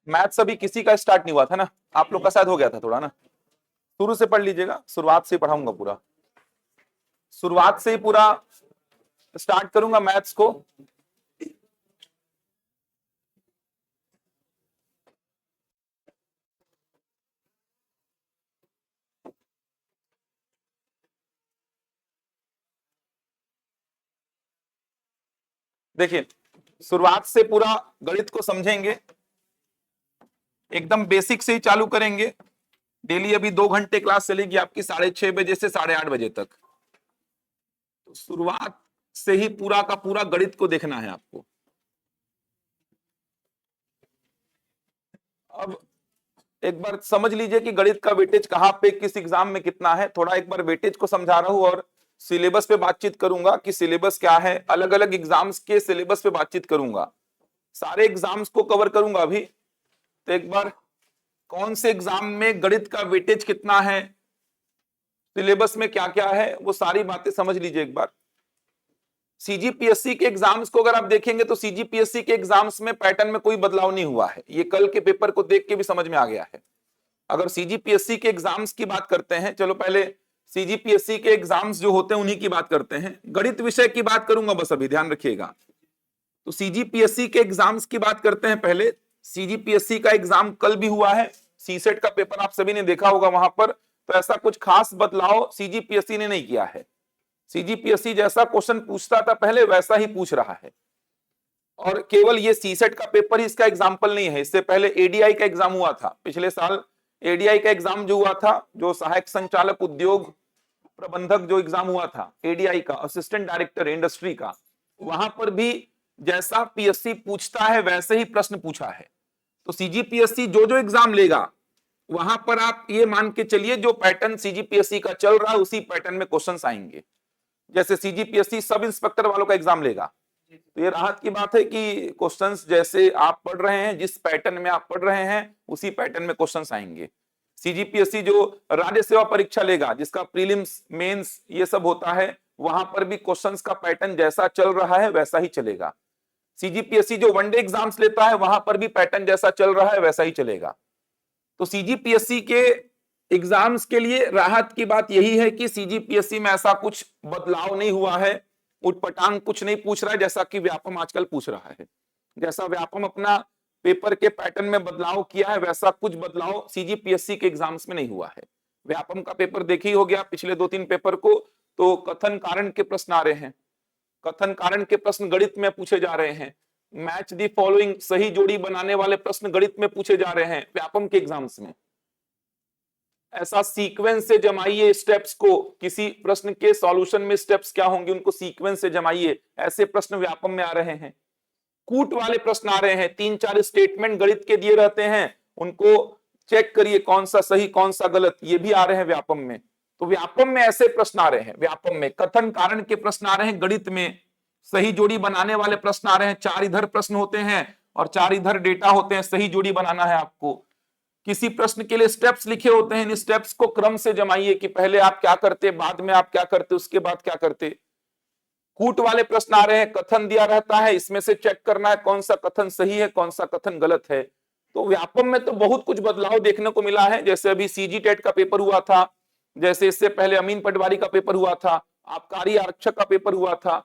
Maths अभी किसी का स्टार्ट नहीं हुआ था ना, आप लोग का शायद हो गया था थोड़ा ना। शुरू से पढ़ लीजिएगा, शुरुआत से पढ़ाऊंगा पूरा, शुरुआत से ही पूरा स्टार्ट करूंगा मैथ्स को। देखिए शुरुआत से पूरा गणित को समझेंगे, एकदम बेसिक से ही चालू करेंगे। डेली अभी 2 घंटे क्लास चलेगी आपकी, 6:30 बजे से 8:30 बजे तक। तो शुरुआत से ही पूरा का पूरा गणित को देखना है आपको। अब एक बार समझ लीजिए कि गणित का वेटेज कहां पे किस एग्जाम में कितना है। थोड़ा एक बार वेटेज को समझा रहा हूं और सिलेबस पे बातचीत करूंगा कि सिलेबस क्या है, अलग अलग एग्जाम्स के सिलेबस पे बातचीत करूंगा, सारे एग्जाम्स को कवर करूंगा अभी। तो एक बार कौन से एग्जाम में गणित का वेटेज कितना है, सिलेबस में क्या क्या है, वो सारी बातें समझ लीजिए एक बार। सीजीपीएससी के एग्जाम्स को अगर आप देखेंगे तो सीजीपीएससी के एग्जाम्स में पैटर्न में कोई बदलाव नहीं हुआ है, ये कल के पेपर को देख के भी समझ में आ गया है। अगर सीजीपीएससी के एग्जाम्स की बात करते हैं, चलो पहले सीजीपीएससी के एग्जाम्स जो होते हैं उन्हीं की बात करते हैं, गणित विषय की बात करूंगा बस अभी, ध्यान रखिएगा। तो सीजीपीएससी के एग्जाम्स की बात करते हैं पहले। सीजीपीएससी का एग्जाम कल भी हुआ है, सीसेट का पेपर आप सभी ने देखा होगा वहां पर। तो ऐसा कुछ खास बदलाव सीजीपीएससी ने नहीं किया है। सीजीपीएससी जैसा क्वेश्चन पूछता था पहले वैसा ही पूछ रहा है। और केवल ये सीसेट का पेपर ही इसका एग्जाम्पल नहीं है, इससे पहले एडीआई का एग्जाम हुआ था पिछले साल। एडीआई का एग्जाम जो हुआ था, जो सहायक संचालक उद्योग प्रबंधक जो एग्जाम हुआ था एडीआई का, असिस्टेंट डायरेक्टर इंडस्ट्री का, वहां पर भी जैसा पीएससी पूछता है वैसे ही प्रश्न पूछा है। तो सीजीपीएससी जो जो एग्जाम लेगा वहां पर आप ये मान के चलिए जो पैटर्न सीजीपीएससी का चल रहा है उसी पैटर्न में क्वेश्चंस आएंगे। जैसे सीजीपीएससी सब इंस्पेक्टर वालों का एग्जाम लेगा, तो ये राहत की बात है कि क्वेश्चंस जैसे आप पढ़ रहे हैं, जिस पैटर्न में आप पढ़ रहे हैं उसी पैटर्न में क्वेश्चंस आएंगे। सीजीपीएससी जो राज्य सेवा परीक्षा लेगा, जिसका प्रीलिम्स मेंस ये सब होता है, वहां पर भी क्वेश्चंस का पैटर्न जैसा चल रहा है वैसा ही चलेगा। सीजीपीएससी जो वनडे एग्जाम्स लेता है वहां पर भी पैटर्न जैसा चल रहा है वैसा ही चलेगा। तो सीजीपीएससी के एग्जाम्स के लिए राहत की बात यही है कि सीजीपीएससी में ऐसा कुछ बदलाव नहीं हुआ है, उटपटांग कुछ नहीं पूछ रहा है जैसा कि व्यापम आजकल पूछ रहा है। जैसा व्यापम अपना पेपर के पैटर्न में बदलाव किया है वैसा कुछ बदलाव सीजीपीएससी के एग्जाम्स में नहीं हुआ है। व्यापम का पेपर देखी हो गया पिछले 2-3 पेपर को, तो कथन कारण के प्रश्न आ रहे हैं, कथन कारण के प्रश्न गणित में पूछे जा रहे हैं, मैच दी फॉलोइंग सही जोड़ी बनाने वाले प्रश्न गणित में पूछे जा रहे हैं व्यापम के एग्जाम्स में। ऐसा सीक्वेंस से जमाइए स्टेप्स को, किसी प्रश्न के सॉल्यूशन में स्टेप्स क्या होंगे उनको सीक्वेंस से जमाइए, ऐसे प्रश्न व्यापम में आ रहे हैं। कूट वाले प्रश्न आ रहे हैं, 3-4 स्टेटमेंट गणित के दिए रहते हैं, उनको चेक करिए कौन सा सही कौन सा गलत, ये भी आ रहे हैं व्यापम में। तो व्यापम में ऐसे प्रश्न आ रहे हैं, व्यापम में कथन कारण के प्रश्न आ रहे हैं, गणित में सही जोड़ी बनाने वाले प्रश्न आ रहे हैं। 4 इधर प्रश्न होते हैं और 4 इधर डेटा होते हैं, सही जोड़ी बनाना है आपको। किसी प्रश्न के लिए स्टेप्स लिखे होते हैं, इन स्टेप्स को क्रम से जमाइए कि पहले आप क्या करते, बाद में आप क्या करते, उसके बाद क्या करते। कूट वाले प्रश्न आ रहे हैं, कथन दिया रहता है, इसमें से चेक करना है कौन सा कथन सही है कौन सा कथन गलत है। तो व्यापम में तो बहुत कुछ बदलाव देखने को मिला है। जैसे अभी सीजी टेट का पेपर हुआ था, जैसे इससे पहले अमीन पटवारी का पेपर हुआ था, आबकारी आरक्षक का पेपर हुआ था।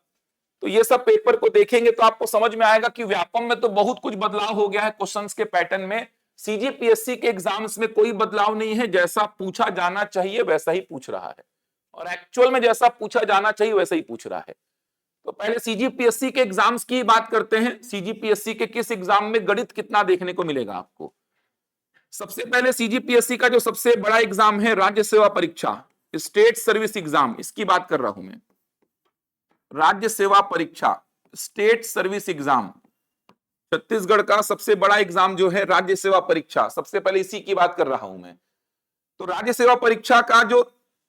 तो ये सब पेपर को देखेंगे तो आपको समझ में आएगा कि व्यापम में तो बहुत कुछ बदलाव हो गया है क्वेश्चंस के पैटर्न में। सीजीपीएससी के एग्जाम्स में कोई बदलाव नहीं है, जैसा पूछा जाना चाहिए वैसा ही पूछ रहा है, और एक्चुअल में जैसा पूछा जाना चाहिए वैसा ही पूछ रहा है। तो पहले सीजीपीएससी के एग्जाम्स की बात करते हैं। सीजीपीएससी के किस एग्जाम में गणित कितना देखने को मिलेगा आपको। सबसे पहले सीजीपीएससी का जो सबसे बड़ा एग्जाम है राज्य सेवा परीक्षा, स्टेट सर्विस एग्जाम, इसकी बात कर रहा हूं मैं। राज्य सेवा परीक्षा, स्टेट सर्विस एग्जाम, छत्तीसगढ़ का सबसे बड़ा एग्जाम जो है राज्य सेवा परीक्षा, सबसे पहले इसी की बात कर रहा हूं मैं। तो राज्य सेवा परीक्षा का जो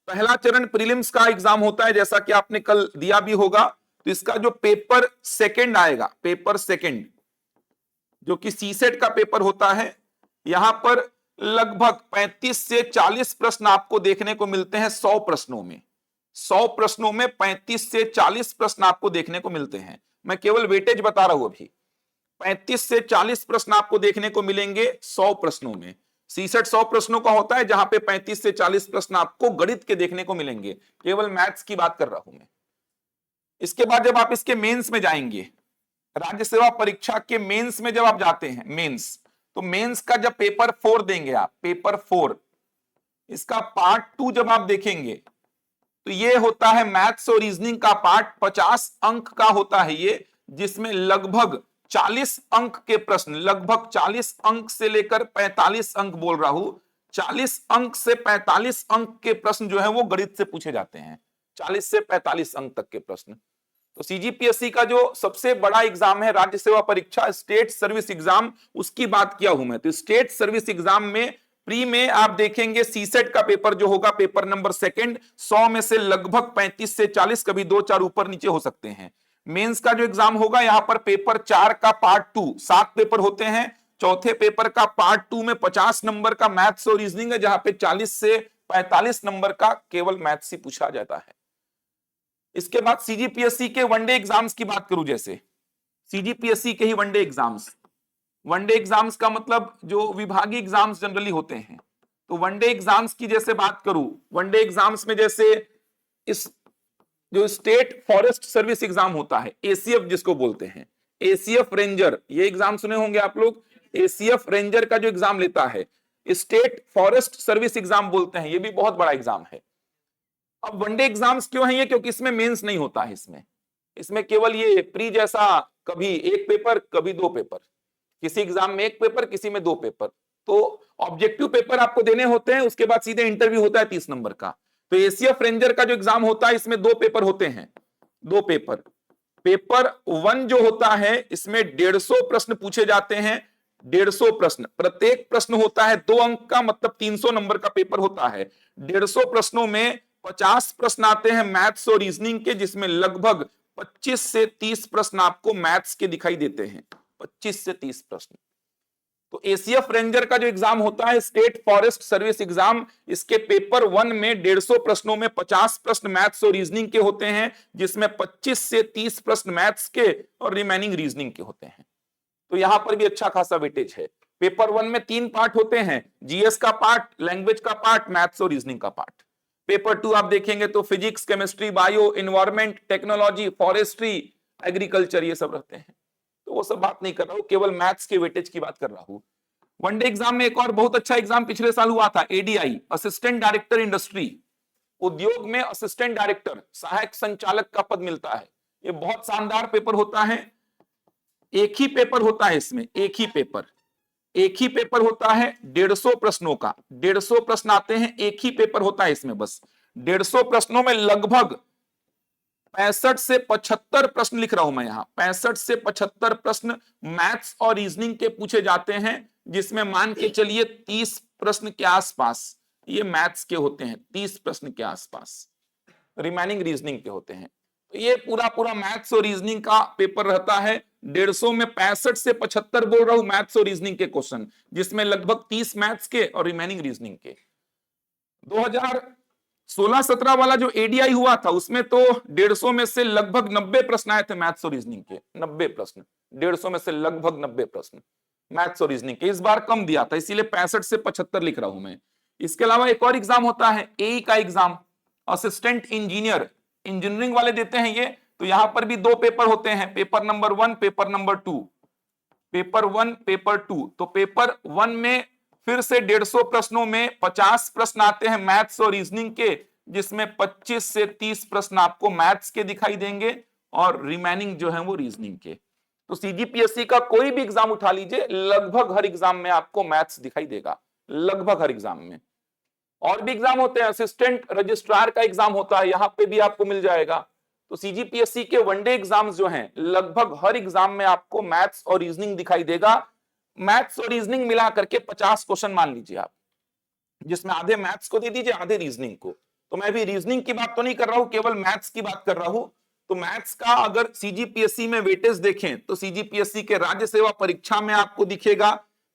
पहला चरण प्रीलिम्स का एग्जाम होता है, जैसा कि आपने कल दिया भी होगा, तो इसका जो पेपर सेकंड आएगा, पेपर सेकंड जो कि सीसेट का पेपर होता है, यहां पर लगभग 35 से 40 प्रश्न आपको देखने को मिलते हैं 100 प्रश्नों में। 100 प्रश्नों में 35 से 40 प्रश्न आपको देखने को मिलते हैं। मैं केवल वेटेज बता रहा हूं अभी। 35 से 40 प्रश्न आपको देखने को मिलेंगे 100 प्रश्नों में। सीसेट 100 प्रश्नों का होता है, जहां पे 35 से 40 प्रश्न आपको गणित के देखने को मिलेंगे। केवल मैथ्स की बात कर रहा हूं मैं। इसके बाद जब आप इसके मेंस में जाएंगे, राज्य सेवा परीक्षा के मेंस में जब आप जाते हैं, मेंस, तो मेंस का जब पेपर 4 देंगे आप, पेपर 4, इसका पार्ट 2 जब आप देखेंगे तो ये होता है मैथ्स और रीजनिंग का पार्ट। 50 अंक का होता है ये, जिसमें लगभग 40 अंक के प्रश्न, लगभग 40 अंक से लेकर 45 अंक बोल रहा हूं, 40 अंक से 45 अंक के प्रश्न जो है वो गणित से पूछे जाते हैं। 40 से 45 अंक तक के प्रश्न। तो सीजीपीएससी का जो सबसे बड़ा एग्जाम है राज्य सेवा परीक्षा, स्टेट सर्विस एग्जाम, उसकी बात किया हूं मैं। तो स्टेट सर्विस एग्जाम में प्री में आप देखेंगे सीसेट का पेपर जो होगा, पेपर नंबर 2, 100 में से लगभग 35 से 40, कभी 2-4 ऊपर नीचे हो सकते हैं। मेंस का जो एग्जाम होगा, यहां पर पेपर 4 का पार्ट 2, 7 पेपर होते हैं। चौथे पेपर का पार्ट 2 में 50 नंबर का मैथ्स और रीजनिंग है, जहां पे 40 से 45 नंबर का केवल मैथ्स ही पूछा जाता है। इसके बाद सीजीपीएससी के वनडे एग्जाम्स की बात करूं, जैसे सीजीपीएससी के ही वनडे एग्जाम्स, वनडे एग्जाम्स का मतलब जो विभागीय एग्जाम्स जनरली होते हैं, तो वनडे एग्जाम्स की जैसे बात करूं, वनडे एग्जाम्स में जैसे इस जो स्टेट फॉरेस्ट सर्विस एग्जाम होता है, एसीएफ जिसको बोलते हैं, एसीएफ रेंजर, ये एग्जाम सुने होंगे आप लोग। एसीएफ रेंजर का जो एग्जाम लेता है, स्टेट फॉरेस्ट सर्विस एग्जाम बोलते हैं, ये भी बहुत बड़ा एग्जाम है। अब वनडे एग्जाम्स क्यों है ये? क्योंकि इसमें मेंस नहीं होता है। इसमें केवल ये प्री जैसा कभी एक पेपर, कभी 2 पेपर, किसी एग्जाम में 1 पेपर, किसी में 2 पेपर। तो ऑब्जेक्टिव पेपर आपको देने होते हैं, उसके बाद सीधे इंटरव्यू होता है 30 नंबर का। तो एसीएफ रेंजर का जो एग्जाम होता है, इसमें 2 पेपर होते हैं, 2 पेपर। पेपर 1 जो होता है, इसमें 150 प्रश्न पूछे जाते हैं, 150 प्रश्न, प्रत्येक प्रश्न होता है 2 अंक का, मतलब 300 नंबर का पेपर होता है। 150 प्रश्नों में 50 प्रश्न आते हैं मैथ्स और रीजनिंग के, जिसमें लगभग 25 से 30 प्रश्न आपको मैथ्स के दिखाई देते हैं, 25 से 30 प्रश्न। तो एसीएफ रेंजर का जो एग्जाम होता है, स्टेट फॉरेस्ट सर्विस एग्जाम, इसके पेपर 1 में 150 प्रश्नों में 50 प्रश्न मैथ्स और रीजनिंग के होते हैं, जिसमें 25 से 30 प्रश्न मैथ्स के और रिमेनिंग रीजनिंग के होते हैं। तो यहां पर भी अच्छा खासा वेटेज है। पेपर 1 में 3 पार्ट होते हैं, जीएस का पार्ट, लैंग्वेज का पार्ट, मैथ्स और रीजनिंग का पार्ट। पेपर 2 आप देखेंगे तो physics, chemistry, bio, environment, technology, forestry, agriculture, ये सब रहते हैं। तो वो सब बात नहीं कर रहा हूं, केवल मैथ्स के वेटेज की बात कर रहा हूं। वनडे एग्जाम में एक और बहुत अच्छा एग्जाम पिछले साल हुआ था, एडीआई, असिस्टेंट डायरेक्टर इंडस्ट्री। उद्योग में असिस्टेंट डायरेक्टर, सहायक संचालक का पद मिलता है। ये बहुत शानदार पेपर होता है। एक ही पेपर होता है इसमें, एक ही पेपर होता है 150 प्रश्नों का, 150 प्रश्न आते हैं, एक ही पेपर होता है इसमें बस। 150 प्रश्नों में लगभग 65 से 75 प्रश्न लिख रहा हूं मैं यहां, 65 से 75 प्रश्न मैथ्स और रीजनिंग के पूछे जाते हैं, जिसमें मान के चलिए 30 प्रश्न के आसपास ये मैथ्स के होते हैं, 30 प्रश्न के आसपास रिमेनिंग रीजनिंग के होते हैं। तो ये पूरा मैथ्स और रीजनिंग का पेपर रहता है। 150 में 65 से 75 बोल रहा हूं मैथ्स और रीजनिंग के क्वेश्चन, जिसमें लगभग 30 मैथ्स के और रिमेनिंग रीजनिंग के। 2016-17 वाला जो एडीआई हुआ था, उसमें तो 150 में से लगभग 90 प्रश्न आए थे मैथ्स और रीजनिंग के, 90 प्रश्न, 150 में से लगभग 90 प्रश्न मैथ्स और रीजनिंग के। इस बार कम दिया था, इसीलिए 65 से 75 लिख रहा हूं मैं। इसके अलावा एक और एग्जाम होता है, एई का एग्जाम, असिस्टेंट इंजीनियर, इंजीनियरिंग वाले देते हैं ये। तो यहां पर भी 2 पेपर होते हैं, paper number 1, paper number 2, paper 1, paper 2। तो पेपर 1 में फिर से 150 प्रश्नों में 50 प्रश्न आते हैं मैथ्स और रीजनिंग के, जिसमें 25 से 30 प्रश्न आपको मैथ्स के दिखाई देंगे और रिमेनिंग जो है वो रीजनिंग के। तो सीजीपीएससी का कोई भी एग्जाम उठा लीजिए, लगभग हर एग्जाम में आपको मैथ्स दिखाई देगा, लगभग हर एग्जाम में। और भी एग्जाम होते हैं, असिस्टेंट रजिस्ट्रार का एग्जाम होता है, यहां पे भी आपको मिल जाएगा। तो सीजीपीएससी के वनडे एग्जाम्स जो हैं, लगभग हर एग्जाम में आपको मैथ्स और रीजनिंग दिखाई देगा। मैथ्स और रीजनिंग मिला करके 50 क्वेश्चन मान लीजिए आप, जिसमें आधे मैथ्स को दे दीजिए, आधे रीजनिंग को। तो मैं भी रीजनिंग की बात तो नहीं कर रहा हूं, केवल मैथ्स की बात कर रहा हूं। तो मैथ्स का अगर सीजीपीएससी में वेटेज देखें, तो सीजीपीएससी के राज्य सेवा परीक्षा में आपको दिखेगा,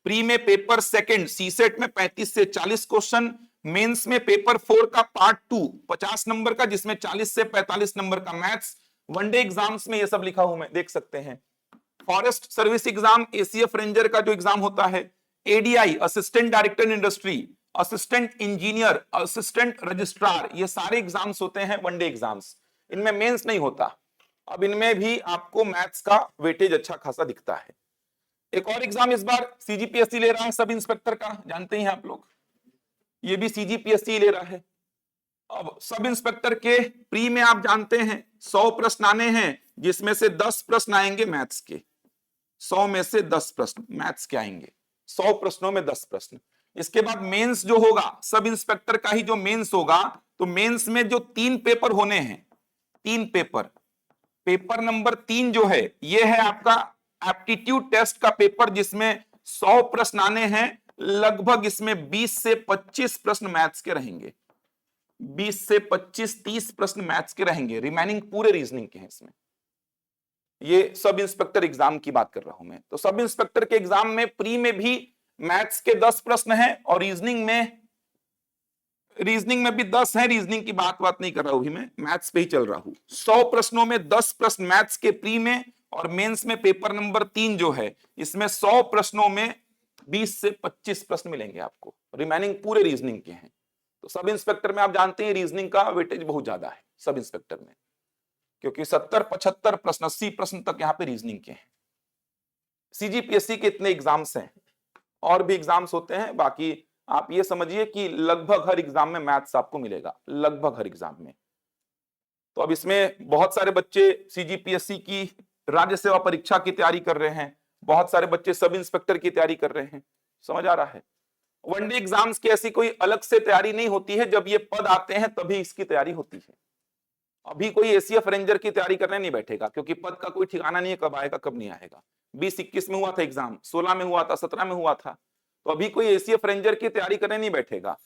प्री में पेपर 2 सीसेट में 35 से 40 क्वेश्चन, मेंस में पेपर 4 का पार्ट 2 50 नंबर का, जिसमें 40 से 45 नंबर का मैथ्स। वनडे एग्जाम्स में ये सब लिखा हूं मैं, देख सकते हैं। Forest service exam, ACF ranger का जो एग्जाम होता है, ADI assistant director in industry, assistant engineer, assistant registrar, ये सारे एग्जाम्स होते हैं वनडे एग्जाम्स, इनमें मेंस नहीं होता। अब इनमें भी आपको मैथ्स का वेटेज अच्छा खासा दिखता है। एक और एग्जाम इस बार सीजीपीएससी ले रहा है, सब इंस्पेक्टर का, जानते ही हैं आप लोग, ये भी सीजीपीएससी ले रहा है। अब सब इंस्पेक्टर के प्री में आप जानते हैं 100 प्रश्न आने हैं, जिसमें से 10 प्रश्न आएंगे मैथ्स के, 100 में से 10 प्रश्न मैथ्स के आएंगे, 100 प्रश्नों में 10 प्रश्न। इसके बाद मेंस जो होगा, सब इंस्पेक्टर का ही जो मेंस होगा, तो मेंस में जो 3 पेपर होने हैं, 3 पेपर, पेपर नंबर 3 जो है ये है आपका एप्टीट्यूड टेस्ट का पेपर, जिसमें 100 प्रश्न आने हैं, लगभग इसमें 20 से 25 प्रश्न मैथ्स के रहेंगे, 20 से 25-30 प्रश्न मैथ्स के रहेंगे, रिमेनिंग पूरे रीजनिंग के हैं इसमें। ये सब इंस्पेक्टर एग्जाम की बात कर रहा हूं मैं। तो सब इंस्पेक्टर के एग्जाम में प्री में भी मैथ्स के 10 प्रश्न हैं और रीजनिंग में भी 10 है। रीजनिंग की बात नहीं कर रहा हूं, मैं मैथ्स पे ही चल रहा हूं। 100 प्रश्नों में 10 प्रश्न मैथ्स के प्री में, और मेंस में पेपर नंबर 3 जो है, इसमें 100 प्रश्नों में 20 से 25 प्रश्न मिलेंगे आपको, रिमेनिंग पूरे रीजनिंग के हैं। तो सब इंस्पेक्टर में आप जानते हैं रीजनिंग का वेटेज बहुत ज्यादा है सब इंस्पेक्टर में, क्योंकि 70-75 प्रश्न, 80 प्रश्न तक यहाँ पे रीजनिंग के हैं। सीजीपीएससी के इतने एग्जाम्स हैं, और भी एग्जाम्स होते हैं, बाकी आप ये समझिए कि लगभग हर एग्जाम में मैथ्स आपको मिलेगा, लगभग हर एग्जाम में। तो अब इसमें बहुत सारे बच्चे सीजीपीएससी की राज्य सेवा परीक्षा की तैयारी कर रहे हैं, बहुत सारे बच्चे सब इंस्पेक्टर की तैयारी कर रहे हैं, समझ आ रहा है। वनडे एग्जाम्स की ऐसी कोई अलग से तैयारी नहीं होती है, जब ये पद आते हैं तभी इसकी तैयारी होती है। अभी कोई एसीएफ रेंजर की तैयारी करने नहीं बैठेगा, क्योंकि पद का कोई ठिकाना नहीं है, कब आएगा कब नहीं आएगा। 20-21 में हुआ था एग्जाम, 16 में हुआ था, 17 में हुआ था, तो अभी कोई एसीएफ रेंजर की तैयारी करने नहीं बैठेगा।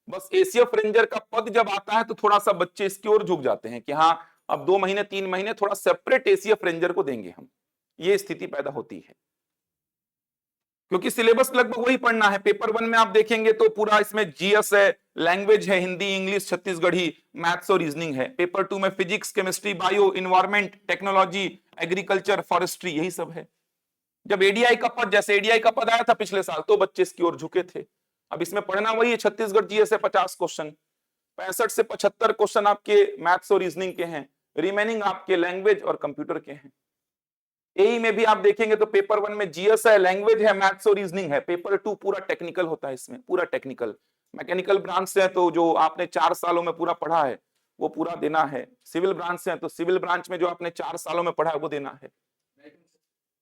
बस एसीएफ रेंजर का पद जब आता है तो थोड़ा सा बच्चे इसकी ओर झुक जाते हैं कि हाँ अब 2 महीने 3 महीने थोड़ा सेपरेट एसीएफ रेंजर को देंगे हम, ये स्थिति पैदा होती है, क्योंकि सिलेबस लगभग वही पढ़ना है। पेपर 1 में आप देखेंगे तो पूरा इसमें जीएस है, लैंग्वेज है, हिंदी, इंग्लिश, छत्तीसगढ़ी, मैथ्स और रीजनिंग है। पेपर 2 में physics, chemistry, bio, environment, technology, agriculture, forestry, यही सब है। जब एडीआई का पद, जैसे एडीआई का पद आया था पिछले साल, तो बच्चे इसकी ओर झुके थे। अब इसमें पढ़ना वही है, छत्तीसगढ़ जीएस है 50 क्वेश्चन, 65 से 75 क्वेश्चन आपके मैथ्स और रीजनिंग के हैं, रिमेनिंग आपके लैंग्वेज और कंप्यूटर के हैं। एई में भी आप देखेंगे तो पेपर 1 में जीएस है, लैंग्वेज है, मैथ्स और रीजनिंग है। पेपर 2 पूरा टेक्निकल होता है, इसमें पूरा टेक्निकल, मैकेनिकल ब्रांच से है तो जो आपने 4 सालों में पूरा पढ़ा है वो पूरा देना है, सिविल ब्रांच से है तो सिविल ब्रांच में जो आपने 4 सालों में पढ़ा है वो देना है।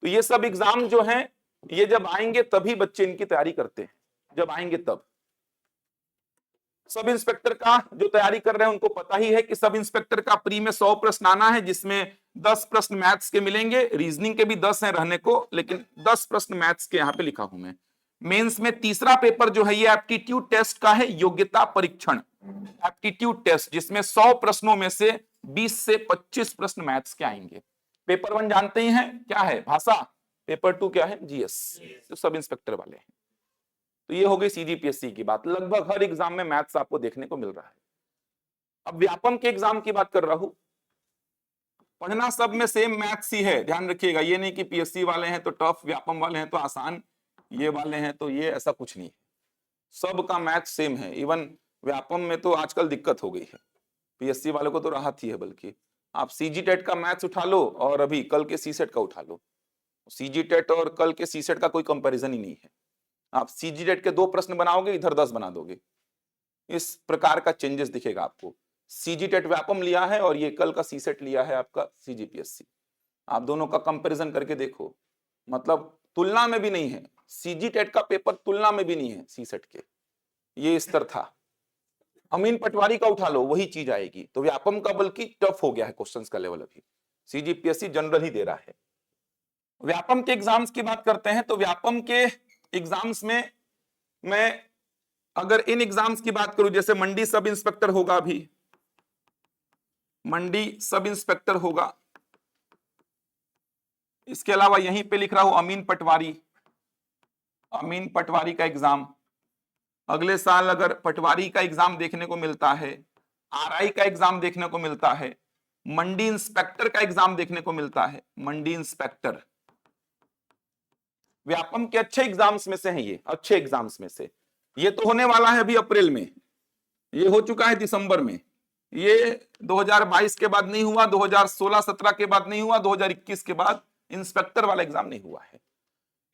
तो ये सब एग्जाम जो हैं, ये जब आएंगे तभी बच्चे इनकी तैयारी करते हैं, जब आएंगे तब। सब इंस्पेक्टर का जो तैयारी कर रहे हैं उनको पता ही है कि सब इंस्पेक्टर का प्री में 100 प्रश्न आना है, जिसमें 10 प्रश्न मैथ्स के मिलेंगे, रीजनिंग के भी 10 हैं रहने को, लेकिन 10 प्रश्न मैथ्स के यहाँ पे लिखा हूं मैं। मेंस में तीसरा पेपर जो है ये एप्टीट्यूड टेस्ट का है, योग्यता परीक्षण, एप्टीट्यूड टेस्ट, जिसमें 100 प्रश्नों में से 20 से 25 प्रश्न मैथ्स के आएंगे। पेपर 1 जानते ही हैं क्या है, भाषा। पेपर 2 क्या है, जीएस, तो सब इंस्पेक्टर वाले हैं। तो ये हो गई सीजीपीएससी की बात। लगभग हर एग्जाम में मैथ्स आपको देखने को मिल रहा है। अब व्यापम के एग्जाम की बात कर रहा हूं। पढ़ना सब में सेम मैथ्स ही है, ध्यान रखिएगा, ये नहीं कि पीएससी वाले हैं तो टफ, व्यापम वाले हैं तो आसान, ये वाले हैं तो ये, ऐसा कुछ नहीं है। सबका मैथ्स सेम है। इवन व्यापम में तो आजकल दिक्कत हो गई है, पीएससी वालों को तो राहत ही है। बल्कि आप सीजी टेट का मैथ्स उठा लो और अभी कल के सीसेट का उठा लो, सीजी टेट और कल के सीसेट का कोई कंपैरिजन ही नहीं है। आप सीजी टेट के 2 प्रश्न बनाओगे, इधर 10 बना दोगे, इस प्रकार का चेंजेस दिखेगा आपको। सीजी टेट व्यापम लिया है और ये कल का सीसेट लिया है आपका सीजीपीएससी, आप दोनों का कंपैरिजन करके देखो, मतलब तुलना में भी नहीं है। सीजी टेट का पेपर तुलना में भी नहीं है सीसेट के, ये स्तर था। अमीन पटवारी का उठा लो, वही चीज आएगी। तो व्यापम का बल्कि टफ हो गया है क्वेश्चंस का लेवल, अभी सीजीपीएससी जनरल ही दे रहा है। व्यापम के एग्जाम्स की बात करते हैं तो व्यापम के एग्जाम्स में मैं अगर इन एग्जाम्स की बात करूं, जैसे मंडी सब इंस्पेक्टर होगा, अभी मंडी सब इंस्पेक्टर होगा, इसके अलावा यहीं पे लिख रहा हूं अमीन पटवारी का एग्जाम। अगले साल अगर पटवारी का एग्जाम देखने को मिलता है, आरआई का एग्जाम देखने को मिलता है, मंडी इंस्पेक्टर का एग्जाम देखने को मिलता है, मंडी इंस्पेक्टर, व्यापम के अच्छे एग्जाम्स में से हैं, ये अच्छे एग्जाम्स में से। ये तो होने वाला है अभी अप्रैल में, ये हो चुका है दिसंबर में, ये 2022 के बाद नहीं हुआ, 2016-17 के बाद नहीं हुआ, 2021 के बाद इंस्पेक्टर वाला एग्जाम नहीं हुआ है।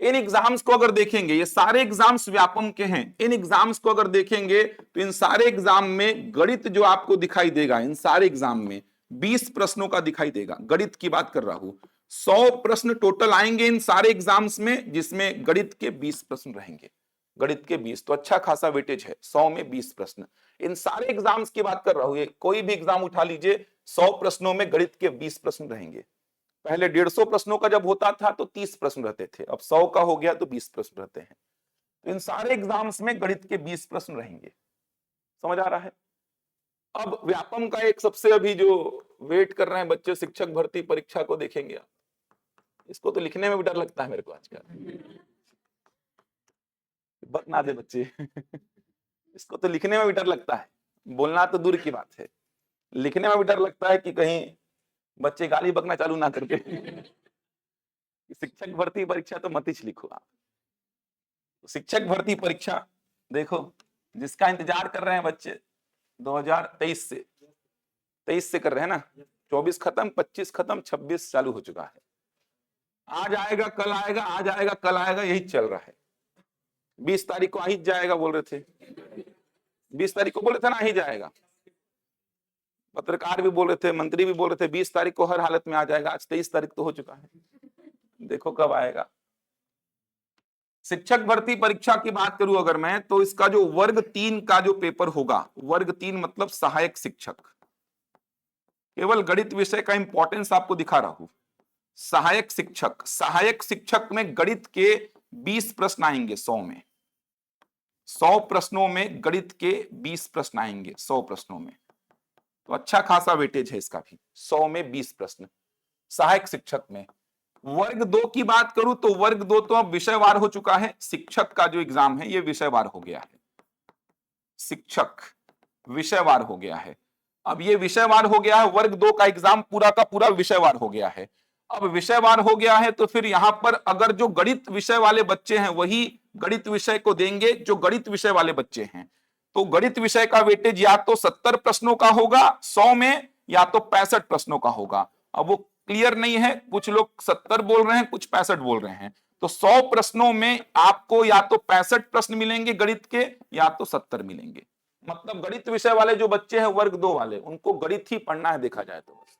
इन एग्जाम्स को अगर देखेंगे, ये सारे एग्जाम्स व्यापम के हैं, इन एग्जाम्स को अगर देखेंगे तो इन सारे एग्जाम में गणित जो आपको दिखाई देगा, इन सारे एग्जाम में 20 प्रश्नों का दिखाई देगा। गणित की बात कर रहा हूं, 100 प्रश्न टोटल आएंगे इन सारे एग्जाम्स में, जिसमें गणित के 20 प्रश्न रहेंगे। गणित के 20 तो अच्छा खासा वेटेज है, 100 में 20 प्रश्न। इन सारे एग्जाम्स की बात कर रहा हूं, ये कोई भी एग्जाम उठा लीजिए, 100 प्रश्नों में गणित के 20 प्रश्न रहेंगे। पहले 150 प्रश्नों का जब होता था तो 30 प्रश्न रहते थे, अब 100 का हो गया तो 20 प्रश्न रहते हैं। तो इन सारे एग्जाम्स में गणित के 20 प्रश्न रहेंगे। समझ आ रहा है? अब व्यापम का एक सबसे अभी जो वेट कर रहे हैं बच्चे, शिक्षक भर्ती परीक्षा को देखेंगे आप, इसको तो लिखने में भी डर लगता है मेरे को आजकल, बक ना दे बच्चे इसको तो लिखने में भी डर लगता है, बोलना तो दूर की बात है, लिखने में भी डर लगता है कि कहीं बच्चे गाली बकना चालू ना करके शिक्षक भर्ती परीक्षा तो मत ही लिखो आप। शिक्षक भर्ती परीक्षा देखो, जिसका इंतजार कर रहे हैं बच्चे 2023 से, 23 से कर रहे हैं ना, 24 खत्म, 25 खत्म, 26 चालू हो चुका है। आज आएगा कल आएगा, आज आएगा कल आएगा, यही चल रहा है। 20 तारीख को आ ही जाएगा बोल रहे थे, 20 तारीख को बोले थे ना आ ही जाएगा, पत्रकार भी बोल रहे थे, मंत्री भी बोल रहे थे 20 तारीख को हर हालत में आ जाएगा। आज 23 तारीख तो हो चुका है, देखो कब आएगा। शिक्षक भर्ती परीक्षा की बात करूं अगर मैं, तो इसका जो वर्ग 3 का जो पेपर होगा, वर्ग 3 मतलब सहायक शिक्षक, केवल गणित विषय का इंपॉर्टेंस आपको दिखा रहा हूं। सहायक शिक्षक, सहायक शिक्षक में गणित के 20 प्रश्न आएंगे 100 में, 100 प्रश्नों में गणित के 20 प्रश्न आएंगे 100 प्रश्नों में, तो अच्छा खासा वेटेज है इसका भी। 100 में 20 प्रश्न सहायक शिक्षक में। वर्ग 2 की बात करूं तो वर्ग 2 तो अब विषयवार हो चुका है, शिक्षक का जो एग्जाम है ये विषयवार हो गया है, शिक्षक विषयवार हो गया है। अब ये विषयवार हो गया है, वर्ग 2 का एग्जाम पूरा का पूरा विषयवार हो गया है। अब विषयवार हो गया है तो फिर यहां पर अगर जो गणित विषय वाले बच्चे हैं वही गणित विषय को देंगे, जो गणित विषय वाले बच्चे हैं, तो गणित विषय का वेटेज या तो 70 प्रश्नों का होगा 100 में, या तो 65 प्रश्नों का होगा। अब वो क्लियर नहीं है, कुछ लोग 70 बोल रहे हैं, कुछ 65 बोल रहे हैं। तो 100 प्रश्नों में आपको या तो 65 प्रश्न मिलेंगे गणित के, या तो 70 मिलेंगे। मतलब गणित विषय वाले जो बच्चे हैं वर्ग 2 वाले, उनको गणित ही पढ़ना है देखा जाए तो बस।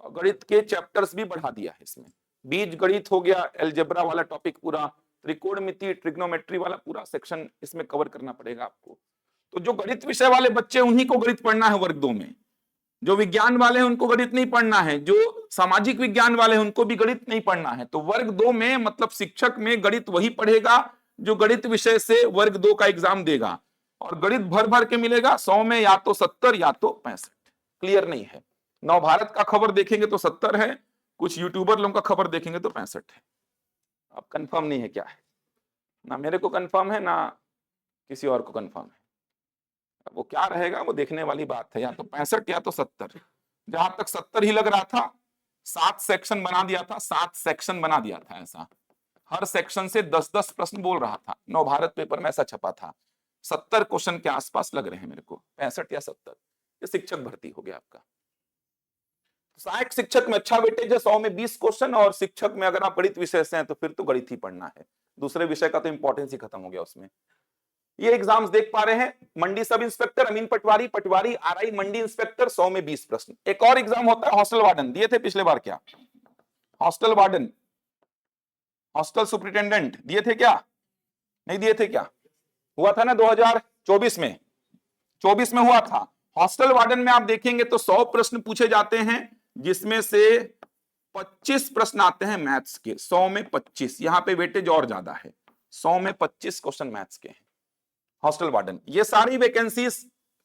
और गणित के चैप्टर्स भी बढ़ा दिया है इसमें, बीज गणित हो गया, एलजेब्रा वाला टॉपिक पूरा, त्रिकोणमिति ट्रिग्नोमेट्री वाला पूरा सेक्शन इसमें कवर करना पड़ेगा आपको। तो जो गणित विषय वाले बच्चे उन्हीं को गणित पढ़ना है वर्ग 2 में, जो विज्ञान वाले हैं उनको गणित नहीं पढ़ना है, जो सामाजिक विज्ञान वाले हैं उनको भी गणित नहीं पढ़ना है। तो वर्ग 2 में मतलब शिक्षक में गणित वही पढ़ेगा जो गणित विषय से वर्ग 2 का एग्जाम देगा, और गणित भर भर के मिलेगा 100 में या तो 70 या तो 65। क्लियर नहीं है? नवभारत का खबर देखेंगे तो 70 है, कुछ यूट्यूबर लोगों का खबर देखेंगे तो 65 है। अब कंफर्म नहीं है क्या है, ना मेरे को कंफर्म है ना किसी और को कंफर्म है। वो क्या रहेगा वो देखने वाली बात है, या तो 65 या तो 70। जहां तक 70 ही लग रहा था, 7 सेक्शन बना दिया था, 7 सेक्शन बना दिया था ऐसा, हर सेक्शन से 10-10 प्रश्न बोल रहा था। नवभारत पेपर में ऐसा छपा था, 70 क्वेश्चन के आसपास लग रहे हैं मेरे को, 65 या 70। ये शिक्षक भर्ती हो गया आपका। सहायक शिक्षक में अच्छा वेटेज है, 100 में 20 क्वेश्चन, और शिक्षक में अगर आप गणित विषय से हैं तो फिर तो गणित ही पढ़ना है, दूसरे विषय का तो इंपॉर्टेंस ही खत्म हो गया उसमें। ये एग्जाम्स देख पा रहे हैं, मंडी सब इंस्पेक्टर अमीन पटवारी, पटवारी आरआई मंडी इंस्पेक्टर, 100 में 20 प्रश्न। एक और एग्जाम होता है हॉस्टल वार्डन, दिए थे पिछले बार क्या? हॉस्टल वार्डन, हॉस्टल सुपरिटेंडेंट दिए थे क्या? नहीं दिए थे क्या? हुआ था ना 2024 में, 24 में हुआ था। हॉस्टल वार्डन में आप देखेंगे तो 100 प्रश्न पूछे जाते हैं, जिसमें से 25 प्रश्न आते हैं मैथ्स के, 100 में 25। यहां पे वेटेज और ज्यादा है, 100 में 25 क्वेश्चन मैथ्स के हैं। हॉस्टल वार्डन, ये सारी वैकेंसीज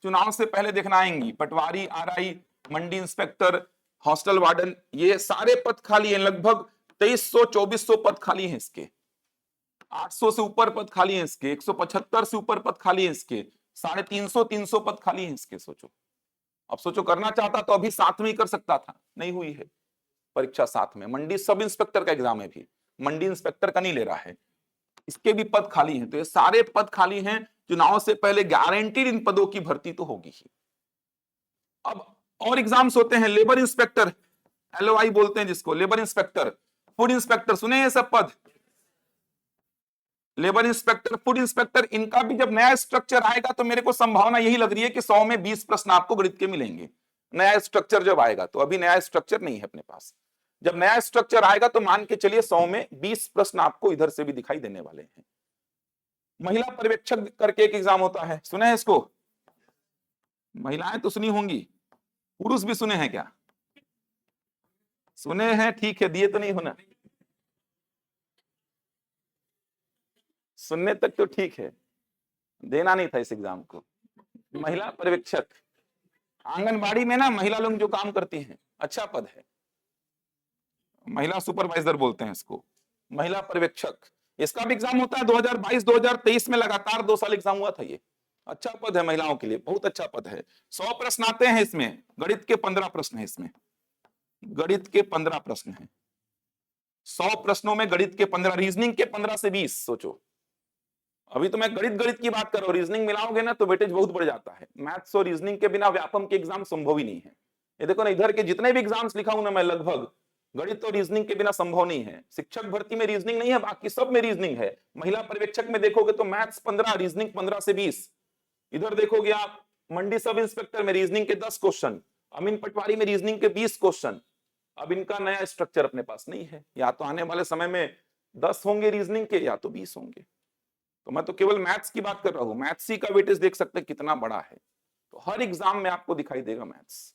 चुनाव से पहले देखना आएंगी, पटवारी आरआई मंडी इंस्पेक्टर हॉस्टल वार्डन, ये सारे पद खाली हैं, लगभग 2300-2400 पद खाली हैं इसके, 800 से ऊपर पद खाली हैं इसके, 175 से ऊपर पद खाली हैं इसके, 350-300 पद खाली हैं इसके। सोचो, अब सोचो करना चाहता तो अभी साथ में ही कर सकता था, नहीं हुई है परीक्षा साथ में। मंडी सब इंस्पेक्टर का एग्जाम है भी, मंडी इंस्पेक्टर का नहीं ले रहा है, इसके भी पद खाली हैं। तो ये सारे पद खाली हैं, चुनाव से पहले गारंटीड इन पदों की भर्ती तो होगी ही। अब और एग्जाम्स होते हैं, लेबर इंस्पेक्टर, LOI बोलते हैं जिसको, लेबर इंस्पेक्टर, फूड इंस्पेक्टर, सुने ये सब पद, लेबर इंस्पेक्टर, फूड इंस्पेक्टर, इनका भी जब नया स्ट्रक्चर आएगा तो मेरे को संभावना यही लग रही है कि 100 में 20 प्रश्न आपको गणित के मिलेंगे, नया स्ट्रक्चर जब आएगा। तो अभी नया स्ट्रक्चर नहीं है अपने पास, जब नया स्ट्रक्चर आएगा तो मान के चलिए 100 में 20 प्रश्न आपको इधर से भी दिखाई देने वाले हैं। महिला पर्यवेक्षक करके एक एग्जाम होता है, सुने हैं इसको? महिलाएं तो सुनी होंगी, पुरुष भी सुने हैं क्या? सुने हैं, ठीक है, दिए तो नहीं होना, सुनने तक तो ठीक है, देना नहीं था इस एग्जाम को। महिला पर्यवेक्षक, आंगनबाड़ी में ना महिला लोग जो काम करती हैं, अच्छा पद है, महिला सुपरवाइजर बोलते हैं इसको, महिला पर्यवेक्षक। इसका भी एग्जाम होता है 2022-2023 में, लगातार 2 साल एग्जाम हुआ था ये। अच्छा पद है महिलाओं के लिए, बहुत अच्छा पद है। 100 प्रश्न आते हैं इसमें, गणित के 15 प्रश्न है इसमें, गणित के 15 प्रश्न है, 100 प्रश्नों में गणित के 15, रीजनिंग के 15 से 20। सोचो, अभी तो मैं गणित की बात कर रहा हूं, रीजनिंग मिलाओगे ना तो वेटेज बहुत बढ़ जाता है। मैथ्स और रीजनिंग के बिना व्यापम के एग्जाम संभव ही नहीं है। ये देखो ना, इधर के जितने भी एग्जाम्स लिखा हूं ना मैं, लगभग गणित और रीजनिंग के बिना संभव नहीं है। शिक्षक भर्ती में रीजनिंग नहीं है, बाकी सब में रीजनिंग है। महिला पर्यवेक्षक में देखोगे तो मैथ्स 15, रीजनिंग 15 से 20। इधर देखोगे आप मंडी सब इंस्पेक्टर में रीजनिंग के 10 क्वेश्चन, अमीन पटवारी में रीजनिंग के 20 क्वेश्चन। अब इनका नया स्ट्रक्चर अपने पास नहीं है, या तो आने वाले समय में 10 होंगे रीजनिंग के या तो 20 होंगे। तो मैं तो केवल मैथ्स की बात कर रहा हूं, मैथ्स ही का वेटेज देख सकते हैं कितना बड़ा है। तो हर एग्जाम में आपको दिखाई देगा मैथ्स।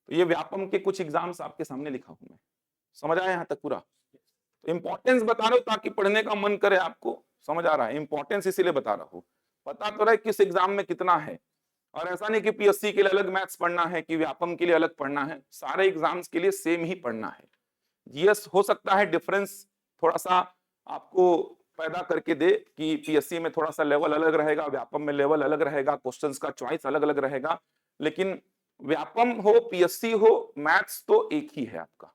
तो ये व्यापम के कुछ एग्जाम्स आपके सामने लिखा हूं मैं, समझ आया यहां तक पूरा? तो इंपॉर्टेंस बता रहा हूं ताकि पढ़ने का मन करे आपको, समझ आ रहा है? इंपॉर्टेंस इसीलिए बता रहा हूं, पता तो रहे किस एग्जाम में कितना है। और ऐसा नहीं कि PSC के लिए अलग मैथ्स पढ़ना है कि व्यापम के लिए अलग पढ़ना है, सारे एग्जाम्स के लिए सेम ही पढ़ना है। जीएस हो सकता है डिफरेंस थोड़ा सा आपको पैदा करके दे कि PSC में थोड़ा सा लेवल अलग रहेगा, व्यापम में लेवल अलग रहेगा, क्वेश्चंस का चॉइस अलग अलग रहेगा, लेकिन व्यापम हो PSC हो, मैथ्स तो एक ही है आपका।